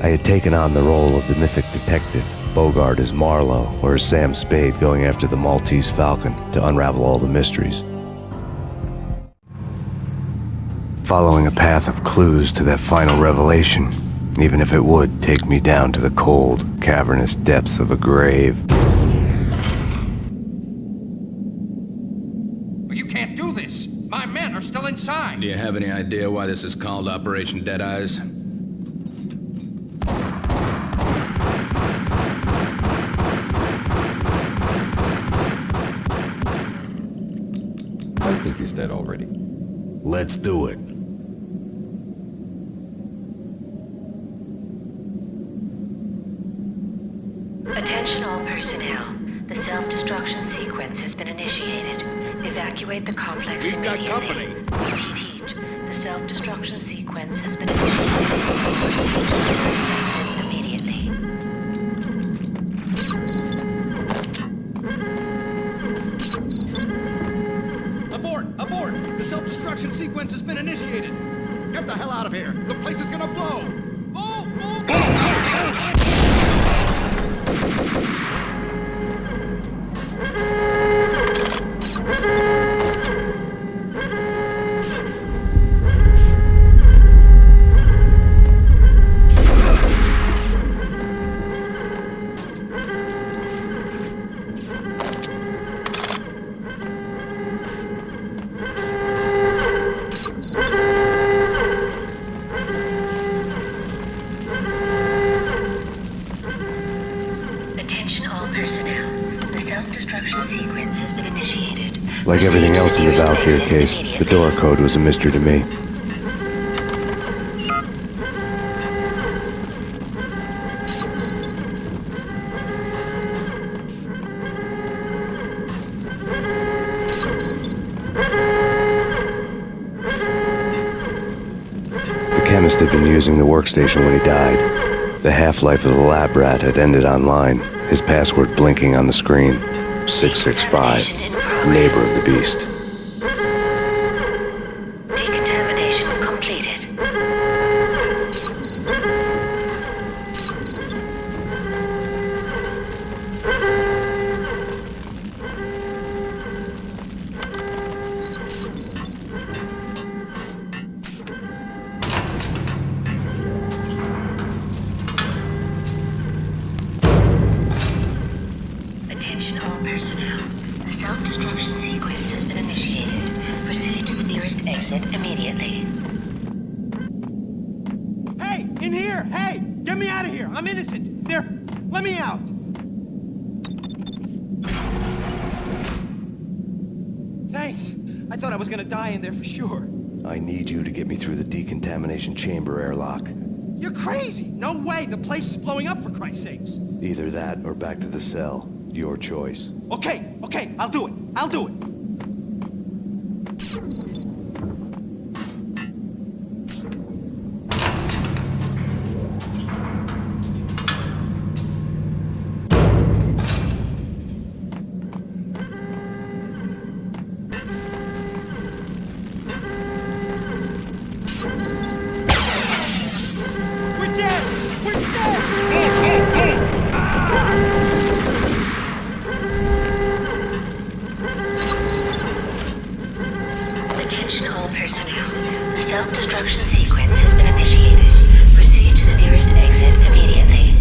I had taken on the role of the mythic detective, Bogart as Marlowe, or as Sam Spade going after the Maltese Falcon to unravel all the mysteries. Following a path of clues to that final revelation, even if it would take me down to the cold, cavernous depths of a grave. You can't do this! My men are still inside! Do you have any idea why this is called Operation Dead Eyes? I think he's dead already. Let's do it. Attention all personnel. The self-destruction sequence has been initiated. Evacuate the complex immediately. Got company. Repeat. The self-destruction sequence has been initiated. Proceed to the exit immediately. destruction sequence has been initiated. Get the hell out of here. The place is gonna blow. Like everything else in the Valkyr case, the door code was a mystery to me. The chemist had been using the workstation when he died. The half-life of the lab rat had ended online, his password blinking on the screen. 665, neighbor of the beast. Decontamination completed. Attention all personnel. The self-destruction sequence has been initiated. Proceed to the nearest exit immediately. Hey, in here! Hey! Get me out of here! I'm innocent! There! Let me out! Thanks! I thought I was gonna die in there for sure. I need you to get me through the decontamination chamber airlock. You're crazy! No way! The place is blowing up, for Christ's sakes! Either that or back to the cell. Your choice. Okay, I'll do it. I'll do it. Attention all personnel. The self-destruction sequence has been initiated. Proceed to the nearest exit immediately.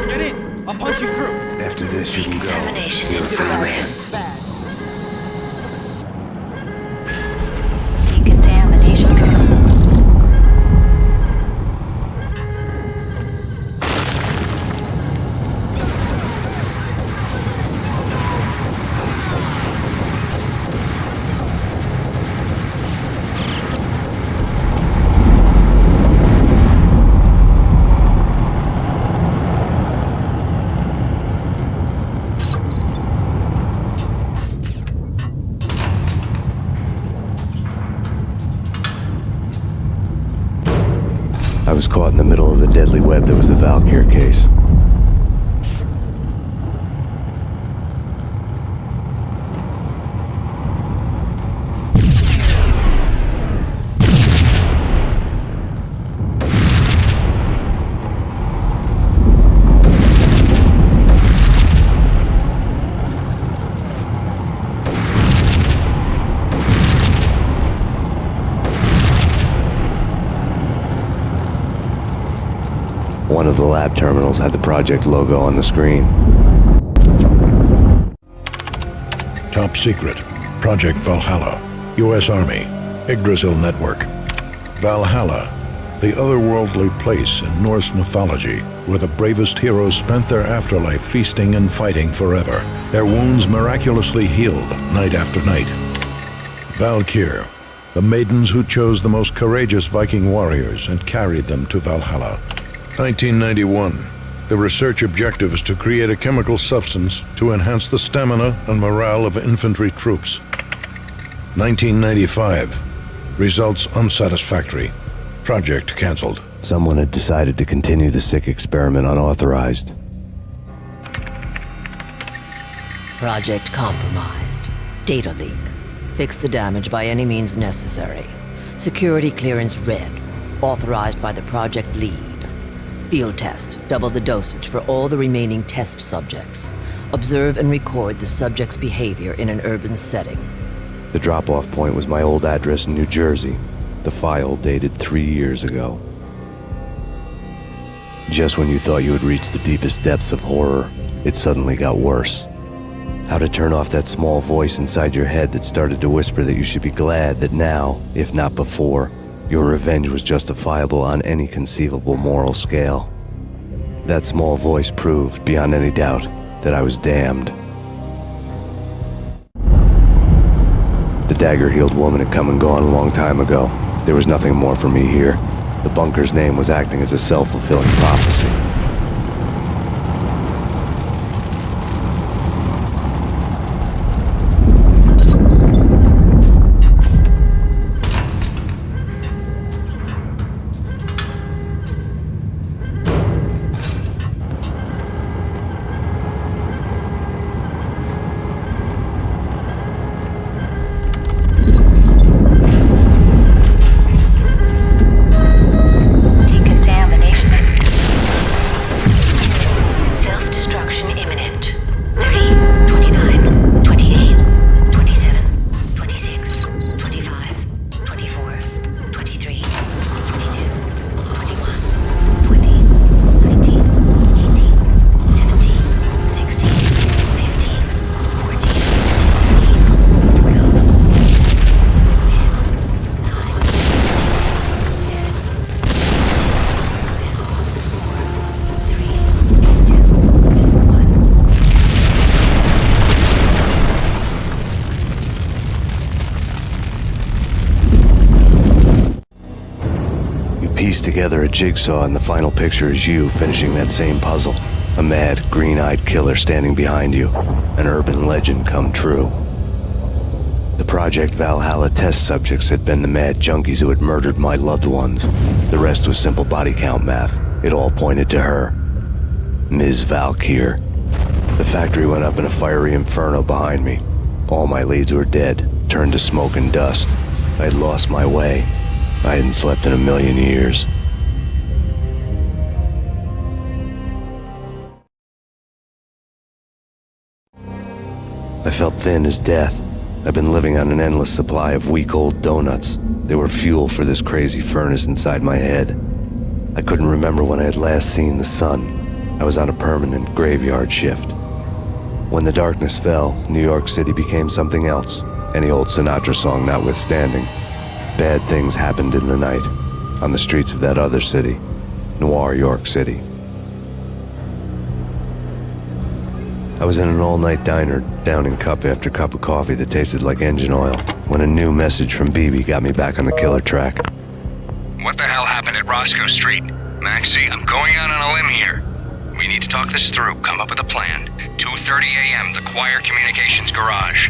Get in! I'll punch you through! After this, you can go. Decontamination You're a free man. Decontamination I was caught in the middle of the deadly web that was the Valkyr case. One of the lab terminals had the project logo on the screen. Top secret. Project Valhalla. U.S. Army. Yggdrasil Network. Valhalla. The otherworldly place in Norse mythology where the bravest heroes spent their afterlife feasting and fighting forever. Their wounds miraculously healed night after night. Valkyr. The maidens who chose the most courageous Viking warriors and carried them to Valhalla. 1991. The research objective is to create a chemical substance to enhance the stamina and morale of infantry troops. 1995. Results unsatisfactory. Project cancelled. Someone had decided to continue the sick experiment unauthorized. Project compromised. Data leak. Fix the damage by any means necessary. Security clearance red. Authorized by the project lead. Field test. Double the dosage for all the remaining test subjects. Observe and record the subject's behavior in an urban setting. The drop-off point was my old address in New Jersey. The file dated 3 years ago. Just when you thought you had reached the deepest depths of horror, it suddenly got worse. How to turn off that small voice inside your head that started to whisper that you should be glad that now, if not before, your revenge was justifiable on any conceivable moral scale. That small voice proved, beyond any doubt, that I was damned. The dagger-heeled woman had come and gone a long time ago. There was nothing more for me here. The bunker's name was acting as a self-fulfilling prophecy. Piece together a jigsaw, and the final picture is you finishing that same puzzle. A mad, green-eyed killer standing behind you. An urban legend come true. The Project Valhalla test subjects had been the mad junkies who had murdered my loved ones. The rest was simple body count math. It all pointed to her. Ms. Valkyr. The factory went up in a fiery inferno behind me. All my leads were dead, turned to smoke and dust. I had lost my way. I hadn't slept in a million years. I felt thin as death. I've been living on an endless supply of week-old donuts. They were fuel for this crazy furnace inside my head. I couldn't remember when I had last seen the sun. I was on a permanent graveyard shift. When the darkness fell, New York City became something else, any old Sinatra song notwithstanding. Bad things happened in the night, on the streets of that other city, Noir York City. I was in an all-night diner, downing cup after cup of coffee that tasted like engine oil, when a new message from BB got me back on the killer track. What the hell happened at Roscoe Street? Maxie, I'm going out on a limb here. We need to talk this through, come up with a plan. 2:30 a.m., the Choir Communications Garage.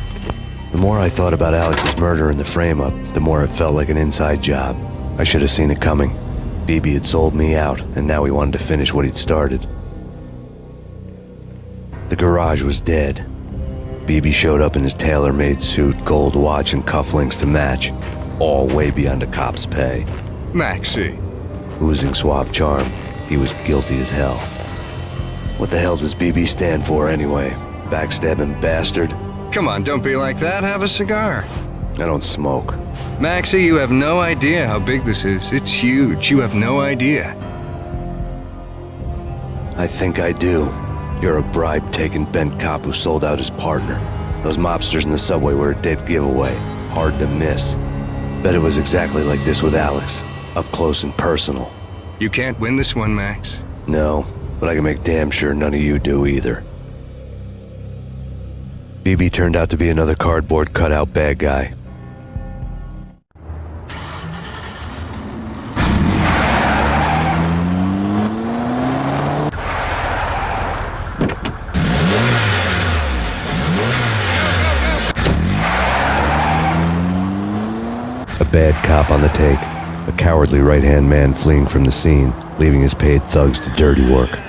The more I thought about Alex's murder and the frame-up, the more it felt like an inside job. I should have seen it coming. BB had sold me out, and now he wanted to finish what he'd started. The garage was dead. BB showed up in his tailor-made suit, gold watch, and cufflinks to match, all way beyond a cop's pay. Maxie. Oozing suave charm, he was guilty as hell. What the hell does BB stand for anyway? Backstabbing bastard? Come on, don't be like that. Have a cigar. I don't smoke. Maxie, you have no idea how big this is. It's huge. You have no idea. I think I do. You're a bribe-taking bent cop who sold out his partner. Those mobsters in the subway were a dead giveaway. Hard to miss. Bet it was exactly like this with Alex. Up close and personal. You can't win this one, Max. No, but I can make damn sure none of you do either. BB turned out to be another cardboard cutout bad guy. A bad cop on the take. A cowardly right-hand man fleeing from the scene, leaving his paid thugs to dirty work.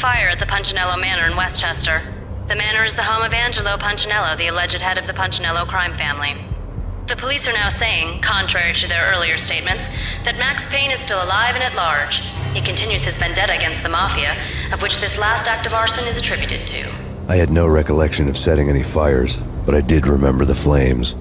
fire at the Punchinello Manor in Westchester. The manor is the home of Angelo Punchinello, the alleged head of the Punchinello crime family. The police are now saying, contrary to their earlier statements, that Max Payne is still alive and at large. He continues his vendetta against the Mafia, of which this last act of arson is attributed to. I had no recollection of setting any fires, but I did remember the flames.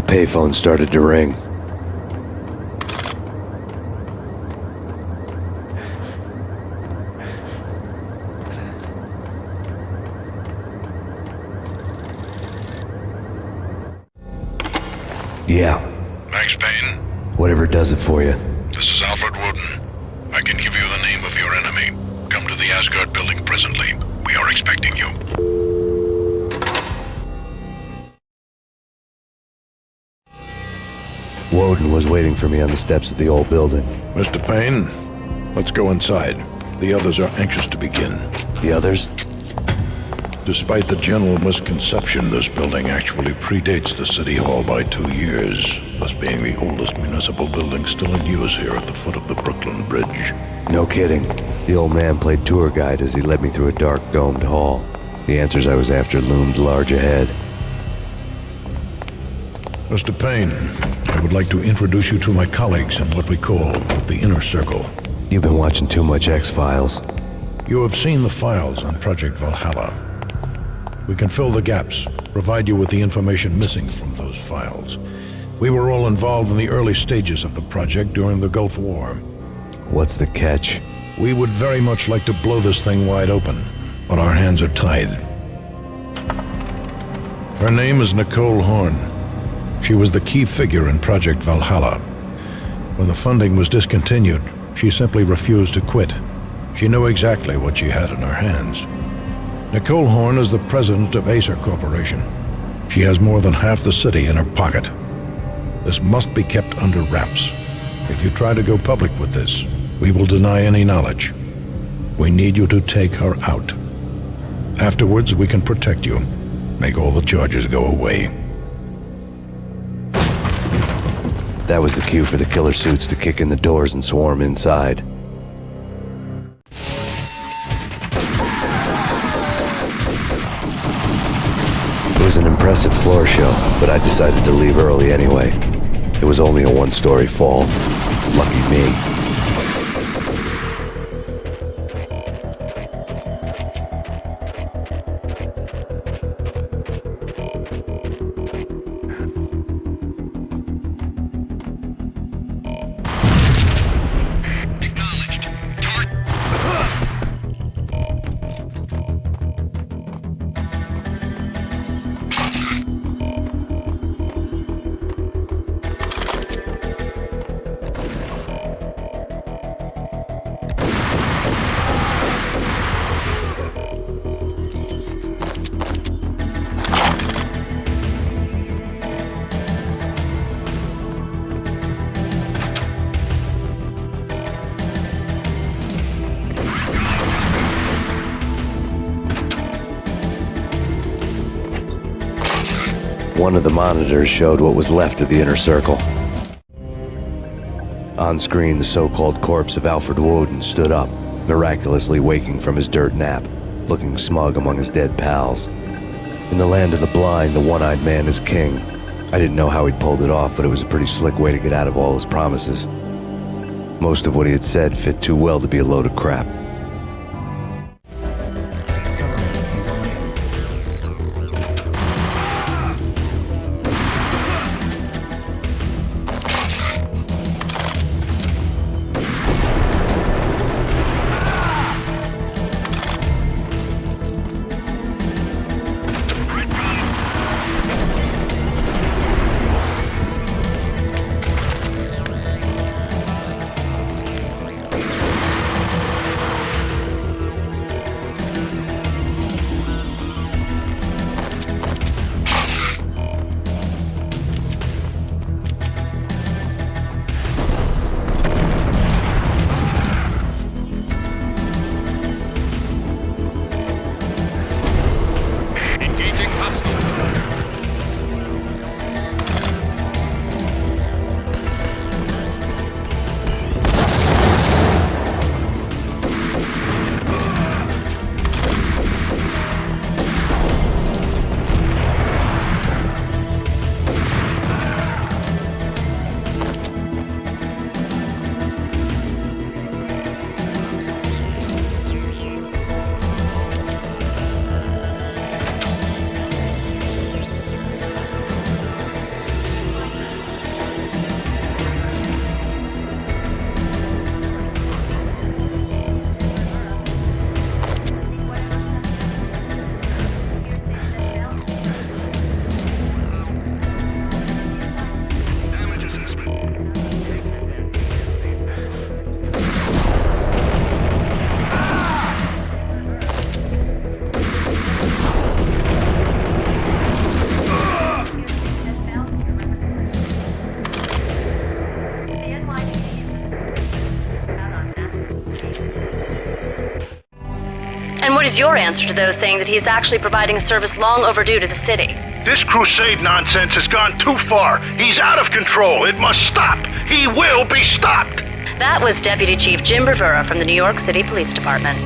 Payphone started to ring. Yeah. Max Payne? Whatever does it for you. This is Alfred Woden. I can give you the name of your enemy. Come to the Asgard building presently. We are expecting you. Woden was waiting for me on the steps of the old building. Mr. Payne, let's go inside. The others are anxious to begin. The others? Despite the general misconception, this building actually predates the City Hall by 2 years, thus being the oldest municipal building still in use here at the foot of the Brooklyn Bridge. No kidding. The old man played tour guide as he led me through a dark, domed hall. The answers I was after loomed large ahead. Mr. Payne, I would like to introduce you to my colleagues in what we call the Inner Circle. You've been watching too much X-Files. You have seen the files on Project Valhalla. We can fill the gaps, provide you with the information missing from those files. We were all involved in the early stages of the project during the Gulf War. What's the catch? We would very much like to blow this thing wide open, but our hands are tied. Her name is Nicole Horn. She was the key figure in Project Valhalla. When the funding was discontinued, she simply refused to quit. She knew exactly what she had in her hands. Nicole Horn is the president of Acer Corporation. She has more than half the city in her pocket. This must be kept under wraps. If you try to go public with this, we will deny any knowledge. We need you to take her out. Afterwards, we can protect you. Make all the charges go away. That was the cue for the killer suits to kick in the doors and swarm inside. It was an impressive floor show, but I decided to leave early anyway. It was only a one-story fall. Lucky me. One of the monitors showed what was left of the inner circle. On screen, the so-called corpse of Alfred Woden stood up, miraculously waking from his dirt nap, looking smug among his dead pals. In the land of the blind, the one-eyed man is king. I didn't know how he'd pulled it off, but it was a pretty slick way to get out of all his promises. Most of what he had said fit too well to be a load of crap. What is your answer to those saying that he is actually providing a service long overdue to the city? This crusade nonsense has gone too far. He's out of control. It must stop. He will be stopped. That was Deputy Chief Jim Rivera from the New York City Police Department.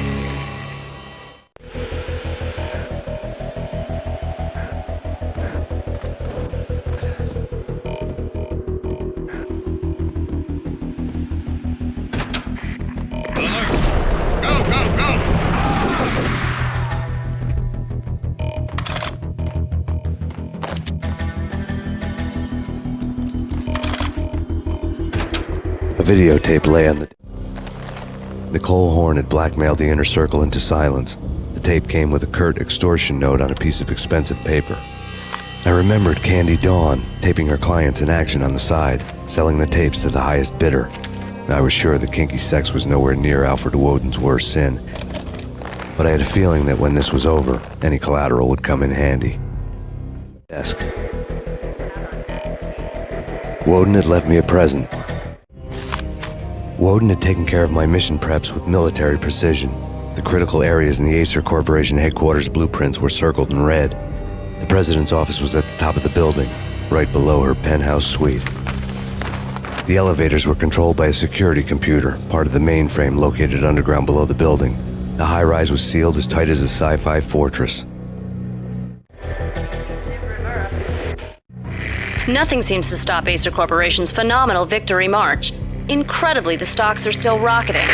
A videotape lay on the... Nicole Horn had blackmailed the inner circle into silence. The tape came with a curt extortion note on a piece of expensive paper. I remembered Candy Dawn taping her clients in action on the side, selling the tapes to the highest bidder. I was sure that kinky sex was nowhere near Alfred Woden's worst sin, but I had a feeling that when this was over, any collateral would come in handy. Desk. Woden had left me a present. Woden had taken care of my mission preps with military precision. The critical areas in the Acer Corporation headquarters blueprints were circled in red. The president's office was at the top of the building, right below her penthouse suite. The elevators were controlled by a security computer, part of the mainframe located underground below the building. The high-rise was sealed as tight as a sci-fi fortress. Nothing seems to stop Acer Corporation's phenomenal victory march. Incredibly, the stocks are still rocketing.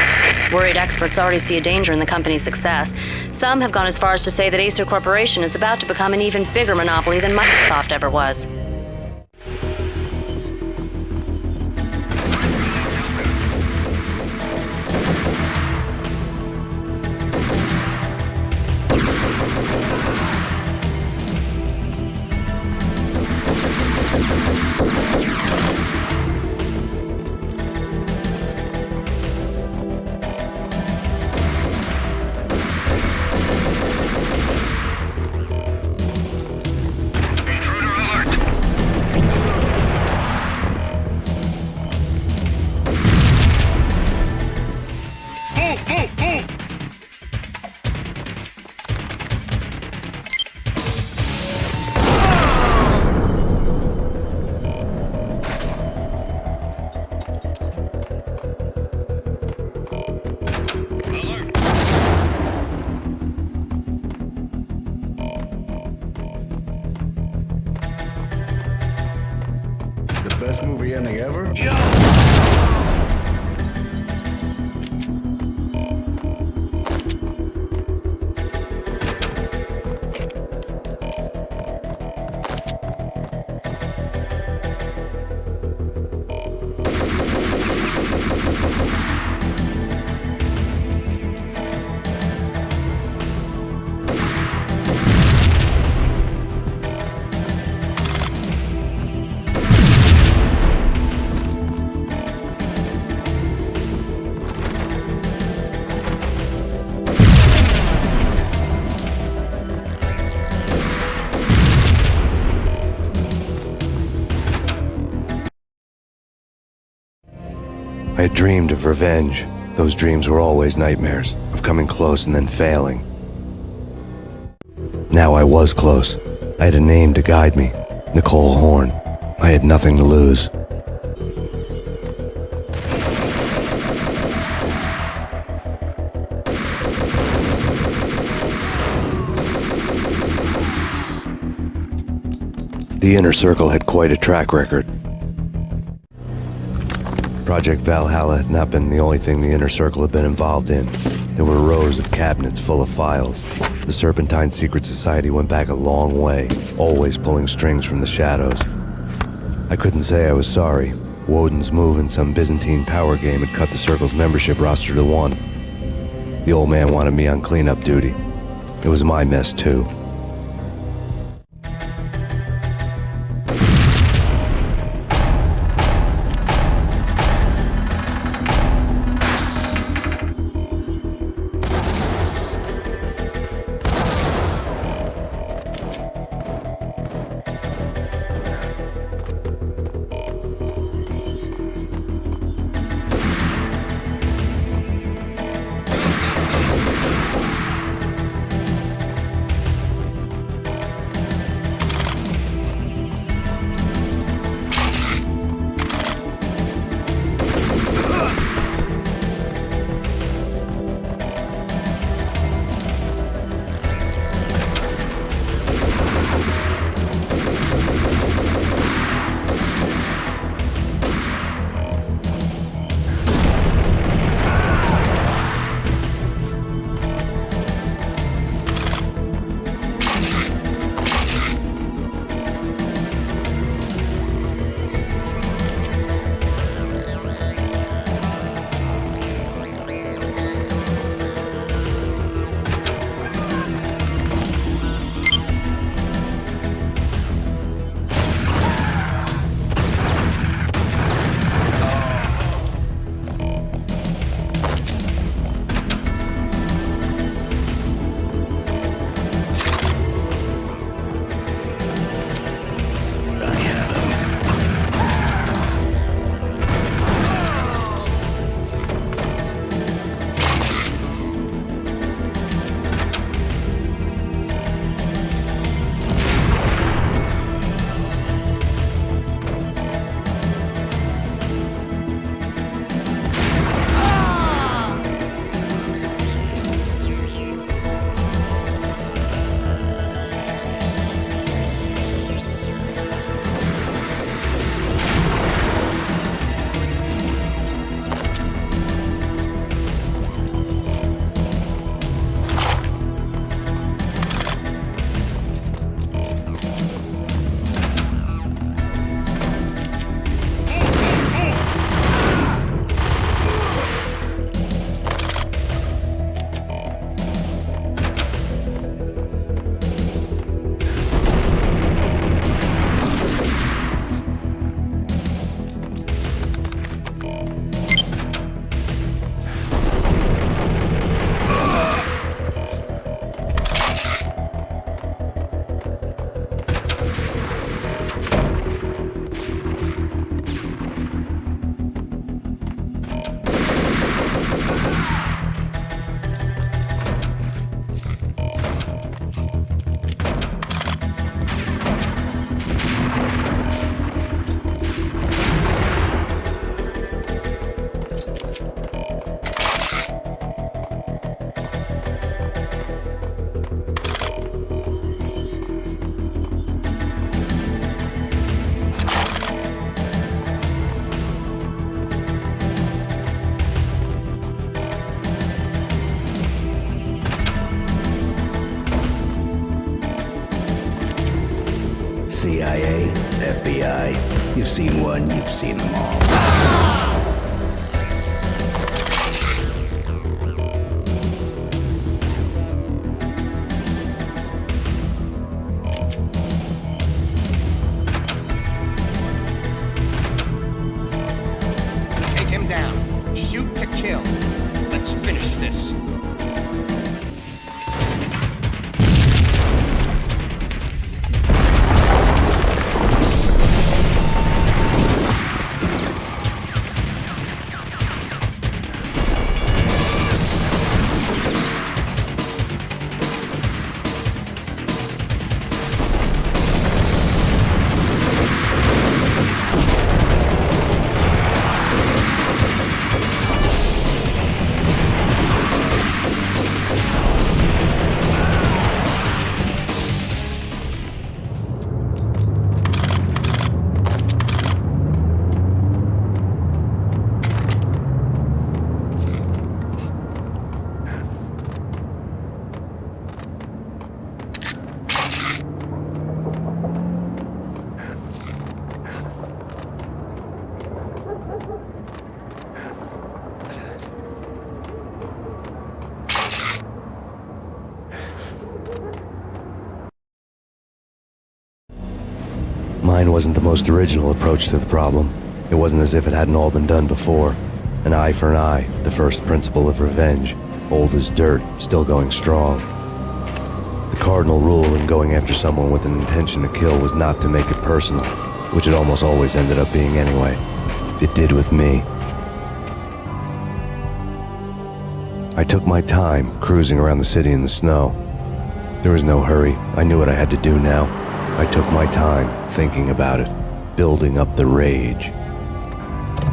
Worried experts already see a danger in the company's success. Some have gone as far as to say that Acer Corporation is about to become an even bigger monopoly than Microsoft ever was. Best movie ending ever? I had dreamed of revenge. Those dreams were always nightmares, of coming close and then failing. Now I was close. I had a name to guide me, Nicole Horn. I had nothing to lose. The Inner Circle had quite a track record. Project Valhalla had not been the only thing the Inner Circle had been involved in. There were rows of cabinets full of files. The Serpentine Secret Society went back a long way, always pulling strings from the shadows. I couldn't say I was sorry. Woden's move in some Byzantine power game had cut the Circle's membership roster to 1. The old man wanted me on cleanup duty. It was my mess, too. CIA, FBI. You've seen one, you've seen them all. Take him down. Shoot to kill. Let's finish this. Mine wasn't the most original approach to the problem. It wasn't as if it hadn't all been done before. An eye for an eye, the first principle of revenge. Old as dirt, still going strong. The cardinal rule in going after someone with an intention to kill was not to make it personal, which it almost always ended up being anyway. It did with me. I took my time, cruising around the city in the snow. There was no hurry. I knew what I had to do now. I took my time, thinking about it, building up the rage.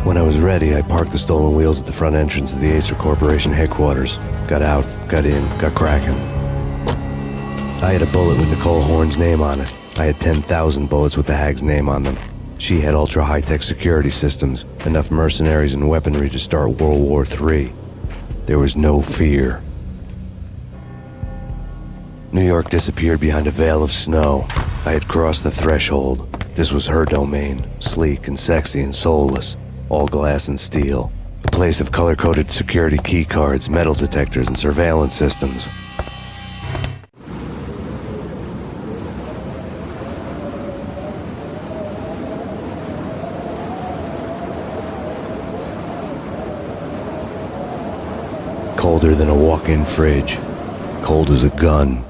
When I was ready, I parked the stolen wheels at the front entrance of the Acer Corporation headquarters. Got out, got in, got cracking. I had a bullet with Nicole Horn's name on it. I had 10,000 bullets with the Hag's name on them. She had ultra-high-tech security systems, enough mercenaries and weaponry to start World War III. There was no fear. New York disappeared behind a veil of snow. I had crossed the threshold. This was her domain, sleek and sexy and soulless, all glass and steel. A place of color-coded security keycards, metal detectors, and surveillance systems. Colder than a walk-in fridge. Cold as a gun.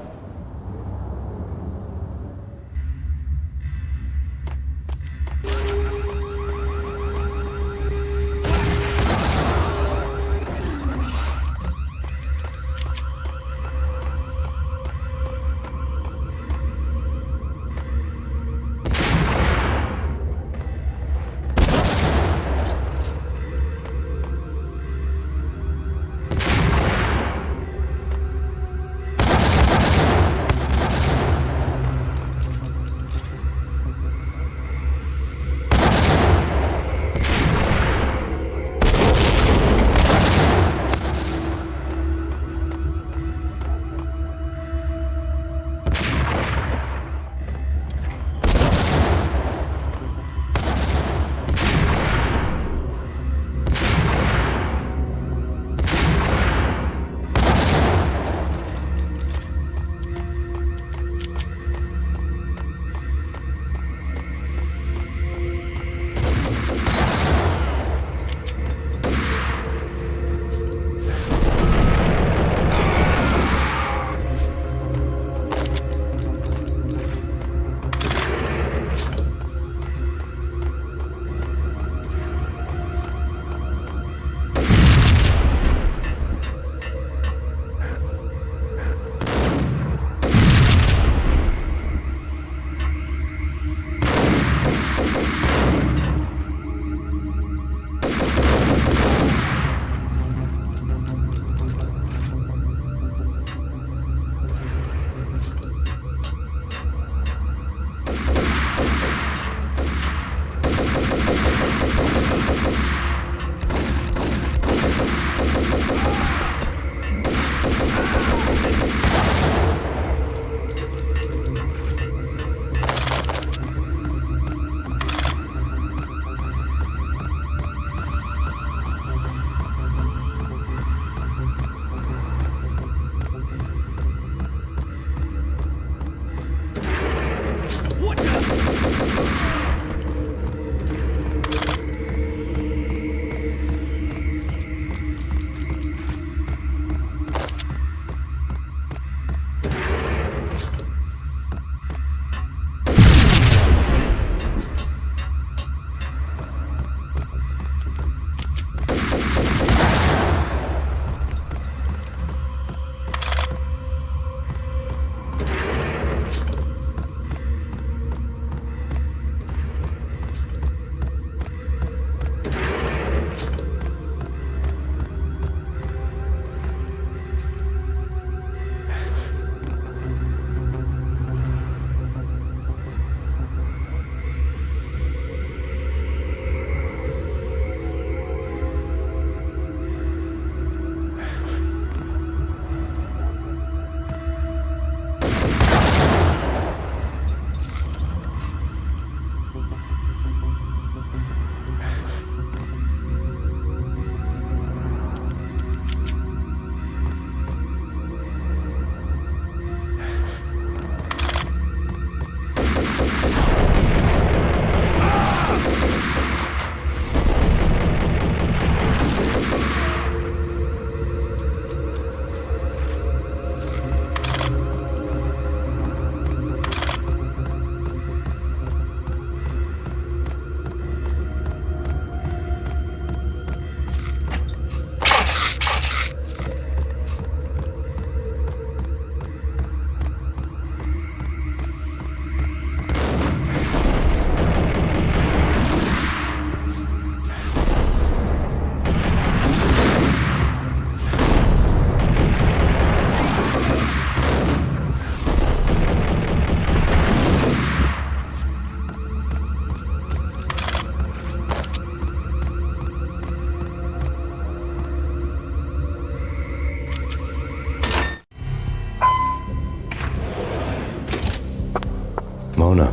Mona.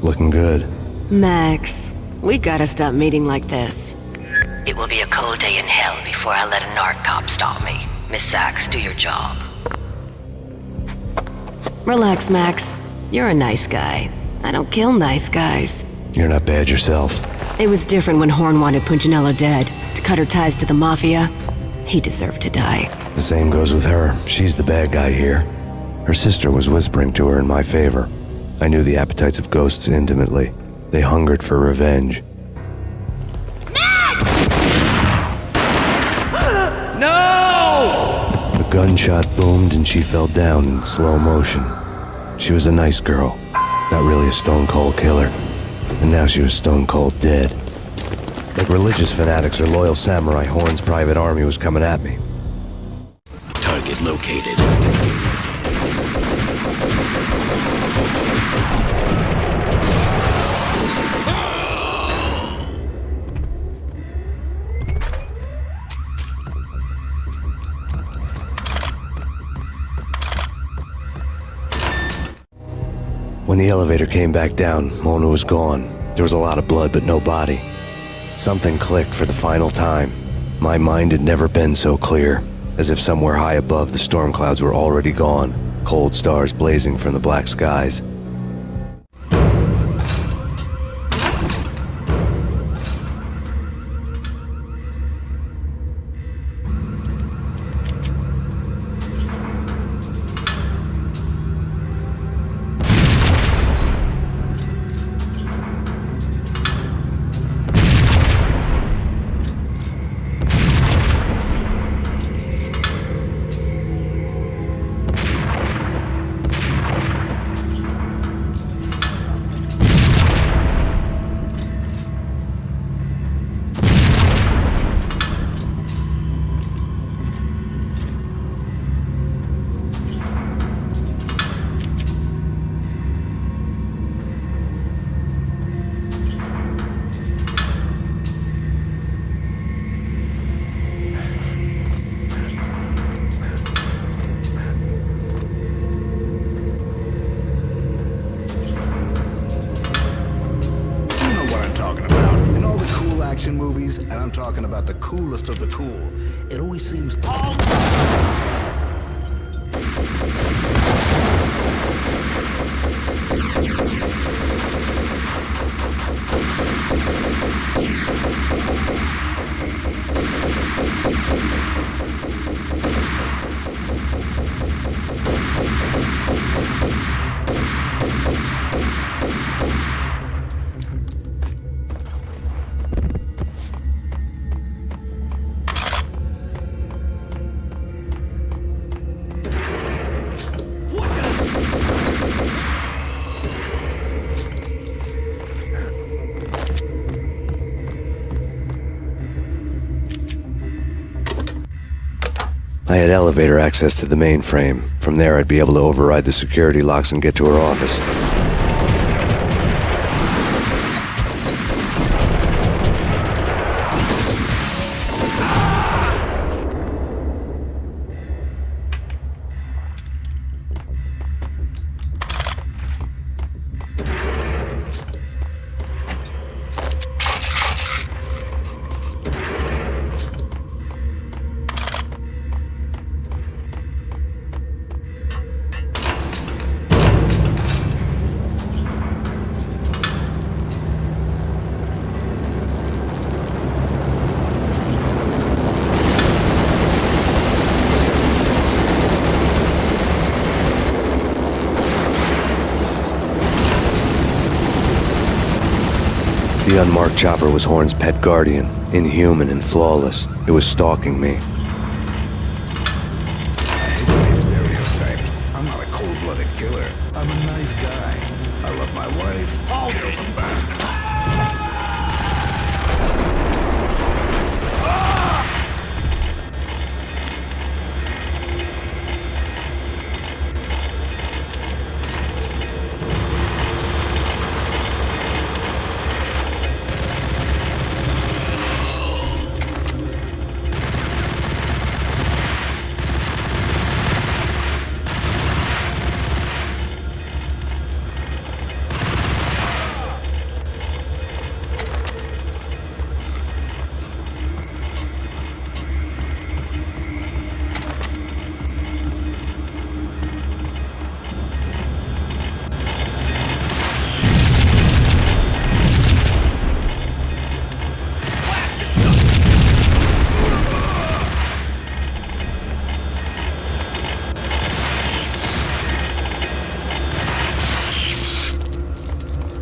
Looking good. Max, we gotta stop meeting like this. It will be a cold day in hell before I let a narc cop stop me. Miss Sachs, do your job. Relax, Max. You're a nice guy. I don't kill nice guys. You're not bad yourself. It was different when Horn wanted Punchinello dead. To cut her ties to the Mafia, he deserved to die. The same goes with her. She's the bad guy here. Her sister was whispering to her in my favor. I knew the appetites of ghosts intimately. They hungered for revenge. No! A gunshot boomed and she fell down in slow motion. She was a nice girl, not really a stone-cold killer. And now she was stone-cold dead. Like religious fanatics or loyal samurai, Horn's private army was coming at me. Target located. When the elevator came back down, Mona was gone. There was a lot of blood, but no body. Something clicked for the final time. My mind had never been so clear, as if somewhere high above the storm clouds were already gone, cold stars blazing from the black skies. Movies, and I'm talking about the coolest of the cool. It always seems I had elevator access to the mainframe. From there, I'd be able to override the security locks and get to her office. The unmarked chopper was Horn's pet guardian, inhuman and flawless. It was stalking me. stereotyped. I'm not a cold-blooded killer. I'm a nice guy. I love my wife. Kill the bastard.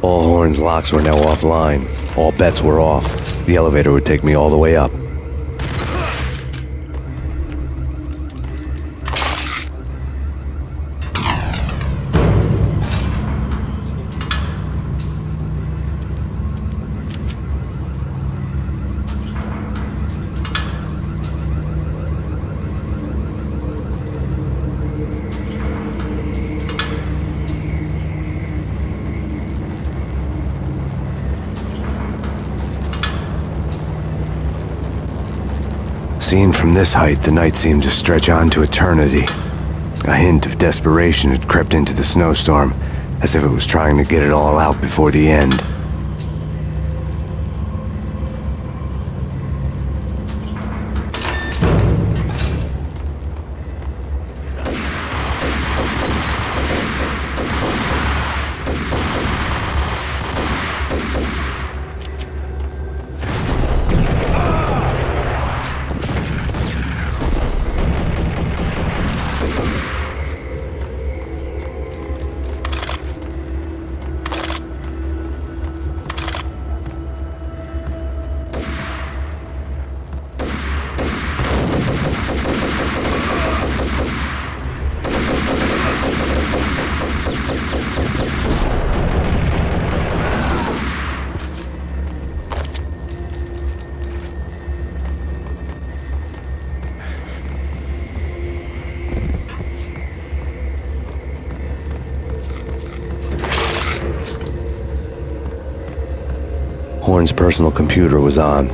All Horn's locks were now offline. All bets were off. The elevator would take me all the way up. Seen from this height, the night seemed to stretch on to eternity. A hint of desperation had crept into the snowstorm, as if it was trying to get it all out before the end. Horn's personal computer was on.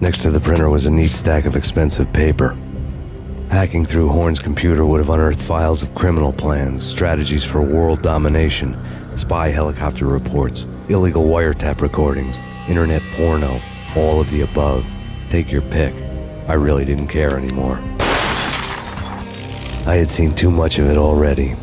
Next to the printer was a neat stack of expensive paper. Hacking through Horn's computer would have unearthed files of criminal plans, strategies for world domination, spy helicopter reports, illegal wiretap recordings, internet porno, all of the above. Take your pick. I really didn't care anymore. I had seen too much of it already.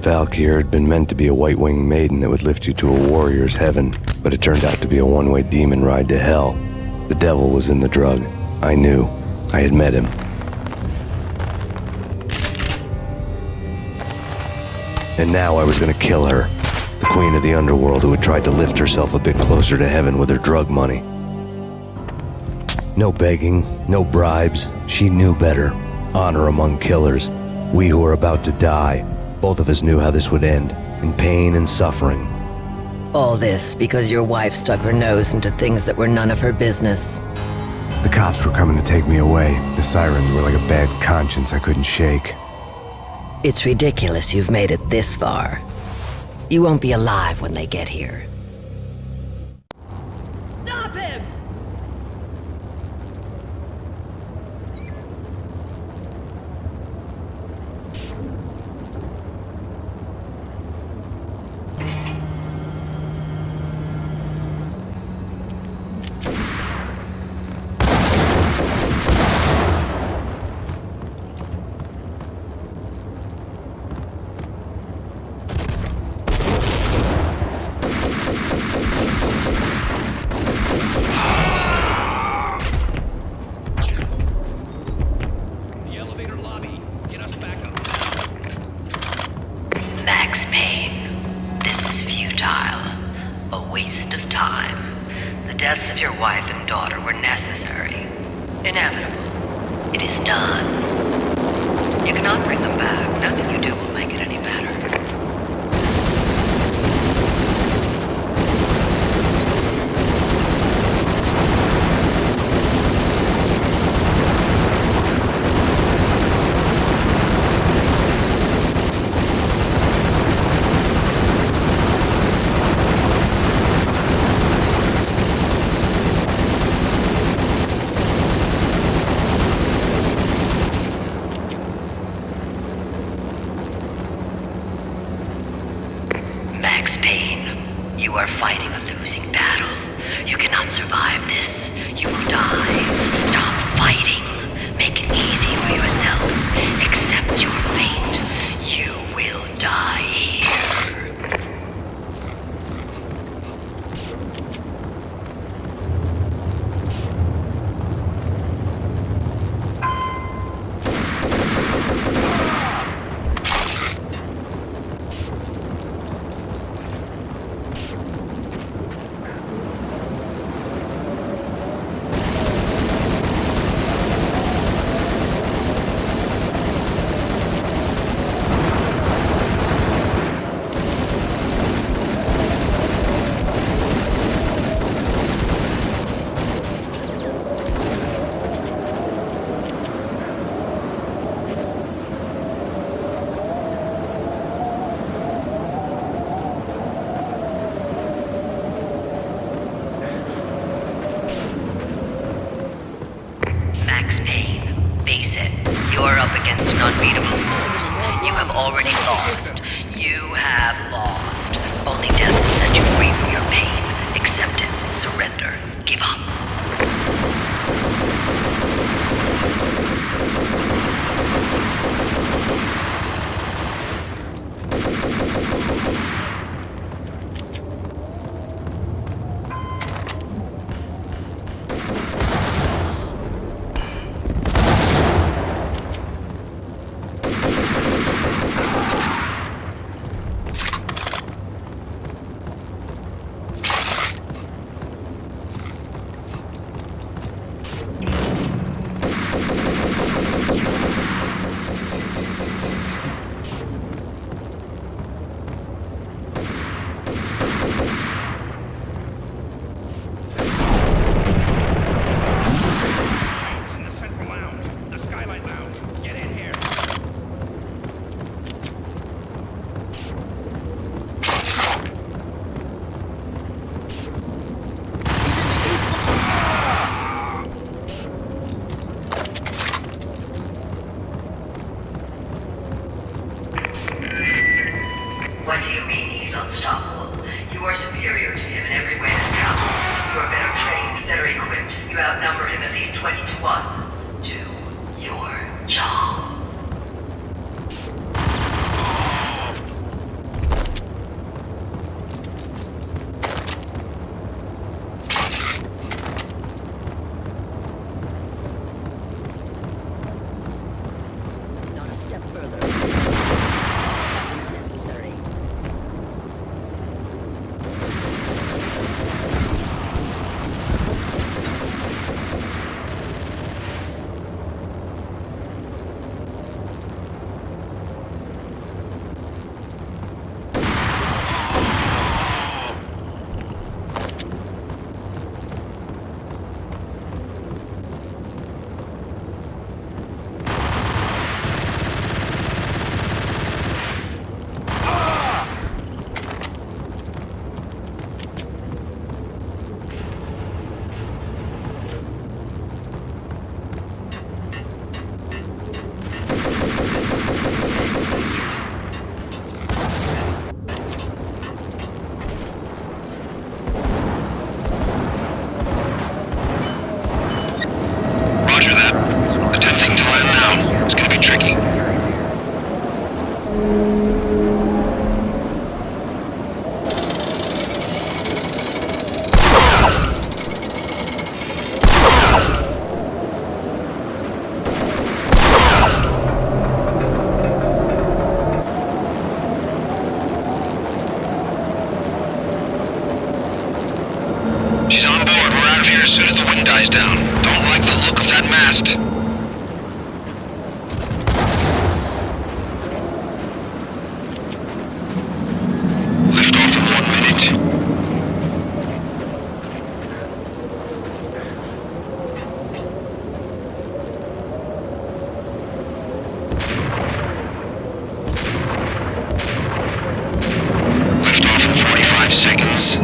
Valkyr had been meant to be a white-winged maiden that would lift you to a warrior's heaven, but it turned out to be a one-way demon ride to hell. The devil was in the drug. I knew. I had met him. And now I was gonna kill her. The queen of the underworld who had tried to lift herself a bit closer to heaven with her drug money. No begging, no bribes. She knew better. Honor among killers. We who were about to die. Both of us knew how this would end, in pain and suffering. All this because your wife stuck her nose into things that were none of her business. The cops were coming to take me away. The sirens were like a bad conscience I couldn't shake. It's ridiculous you've made it this far. You won't be alive when they get here. Stop him! Max Payne, this is futile. A waste of time. The deaths of your wife and daughter were necessary. Inevitable. It is done. You cannot bring them back. Nothing you do will make it any better. You are fighting a losing battle. You cannot survive this. You will die. Stop fighting. Make it easy for yourself. Accept your fate. You will die here. Max Payne, face it. You are up against an unbeatable force. You have already lost. You have lost. Only death will set you free from your pain. Accept it. Surrender. Give up. What do you mean he's unstoppable? You are superior to him in every way that counts. You are better trained, better equipped. You outnumber him at least 20 to 1. Do your job. Not a step further. Nothing's necessary. Roger that. Attempting to land now. It's gonna be tricky. She's on board. We're out of here as soon as the wind dies down. Don't like the look of that mast. Lift off in 1 minute. Lift off in 45 seconds.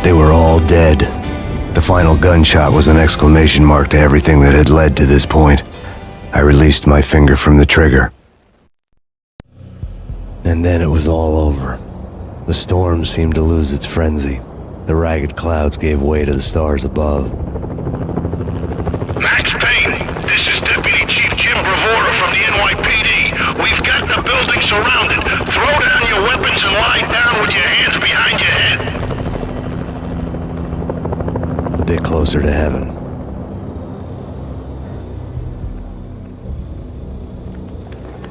They were all dead. The final gunshot was an exclamation mark to everything that had led to this point. I released my finger from the trigger. And then it was all over. The storm seemed to lose its frenzy. The ragged clouds gave way to the stars above. Max Payne, this is Deputy Chief Jim Bravura from the NYPD. We've got the building surrounded. Throw down your weapons and lie down with your hands behind your head. A bit closer to heaven.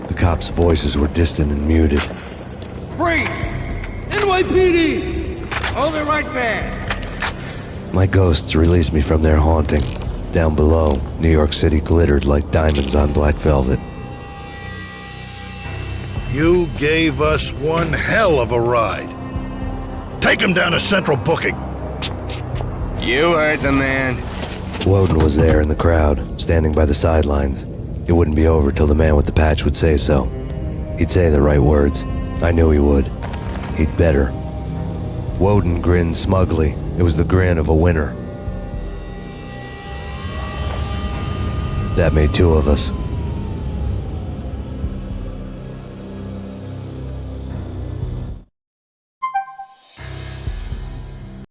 The cops' voices were distant and muted. Freeze! NYPD! Hold it right there! My ghosts released me from their haunting. Down below, New York City glittered like diamonds on black velvet. You gave us one hell of a ride. Take him down to Central Booking. You heard the man. Woden was there in the crowd, standing by the sidelines. It wouldn't be over till the man with the patch would say so. He'd say the right words. I knew he would. He'd better. Woden grinned smugly. It was the grin of a winner. That made two of us.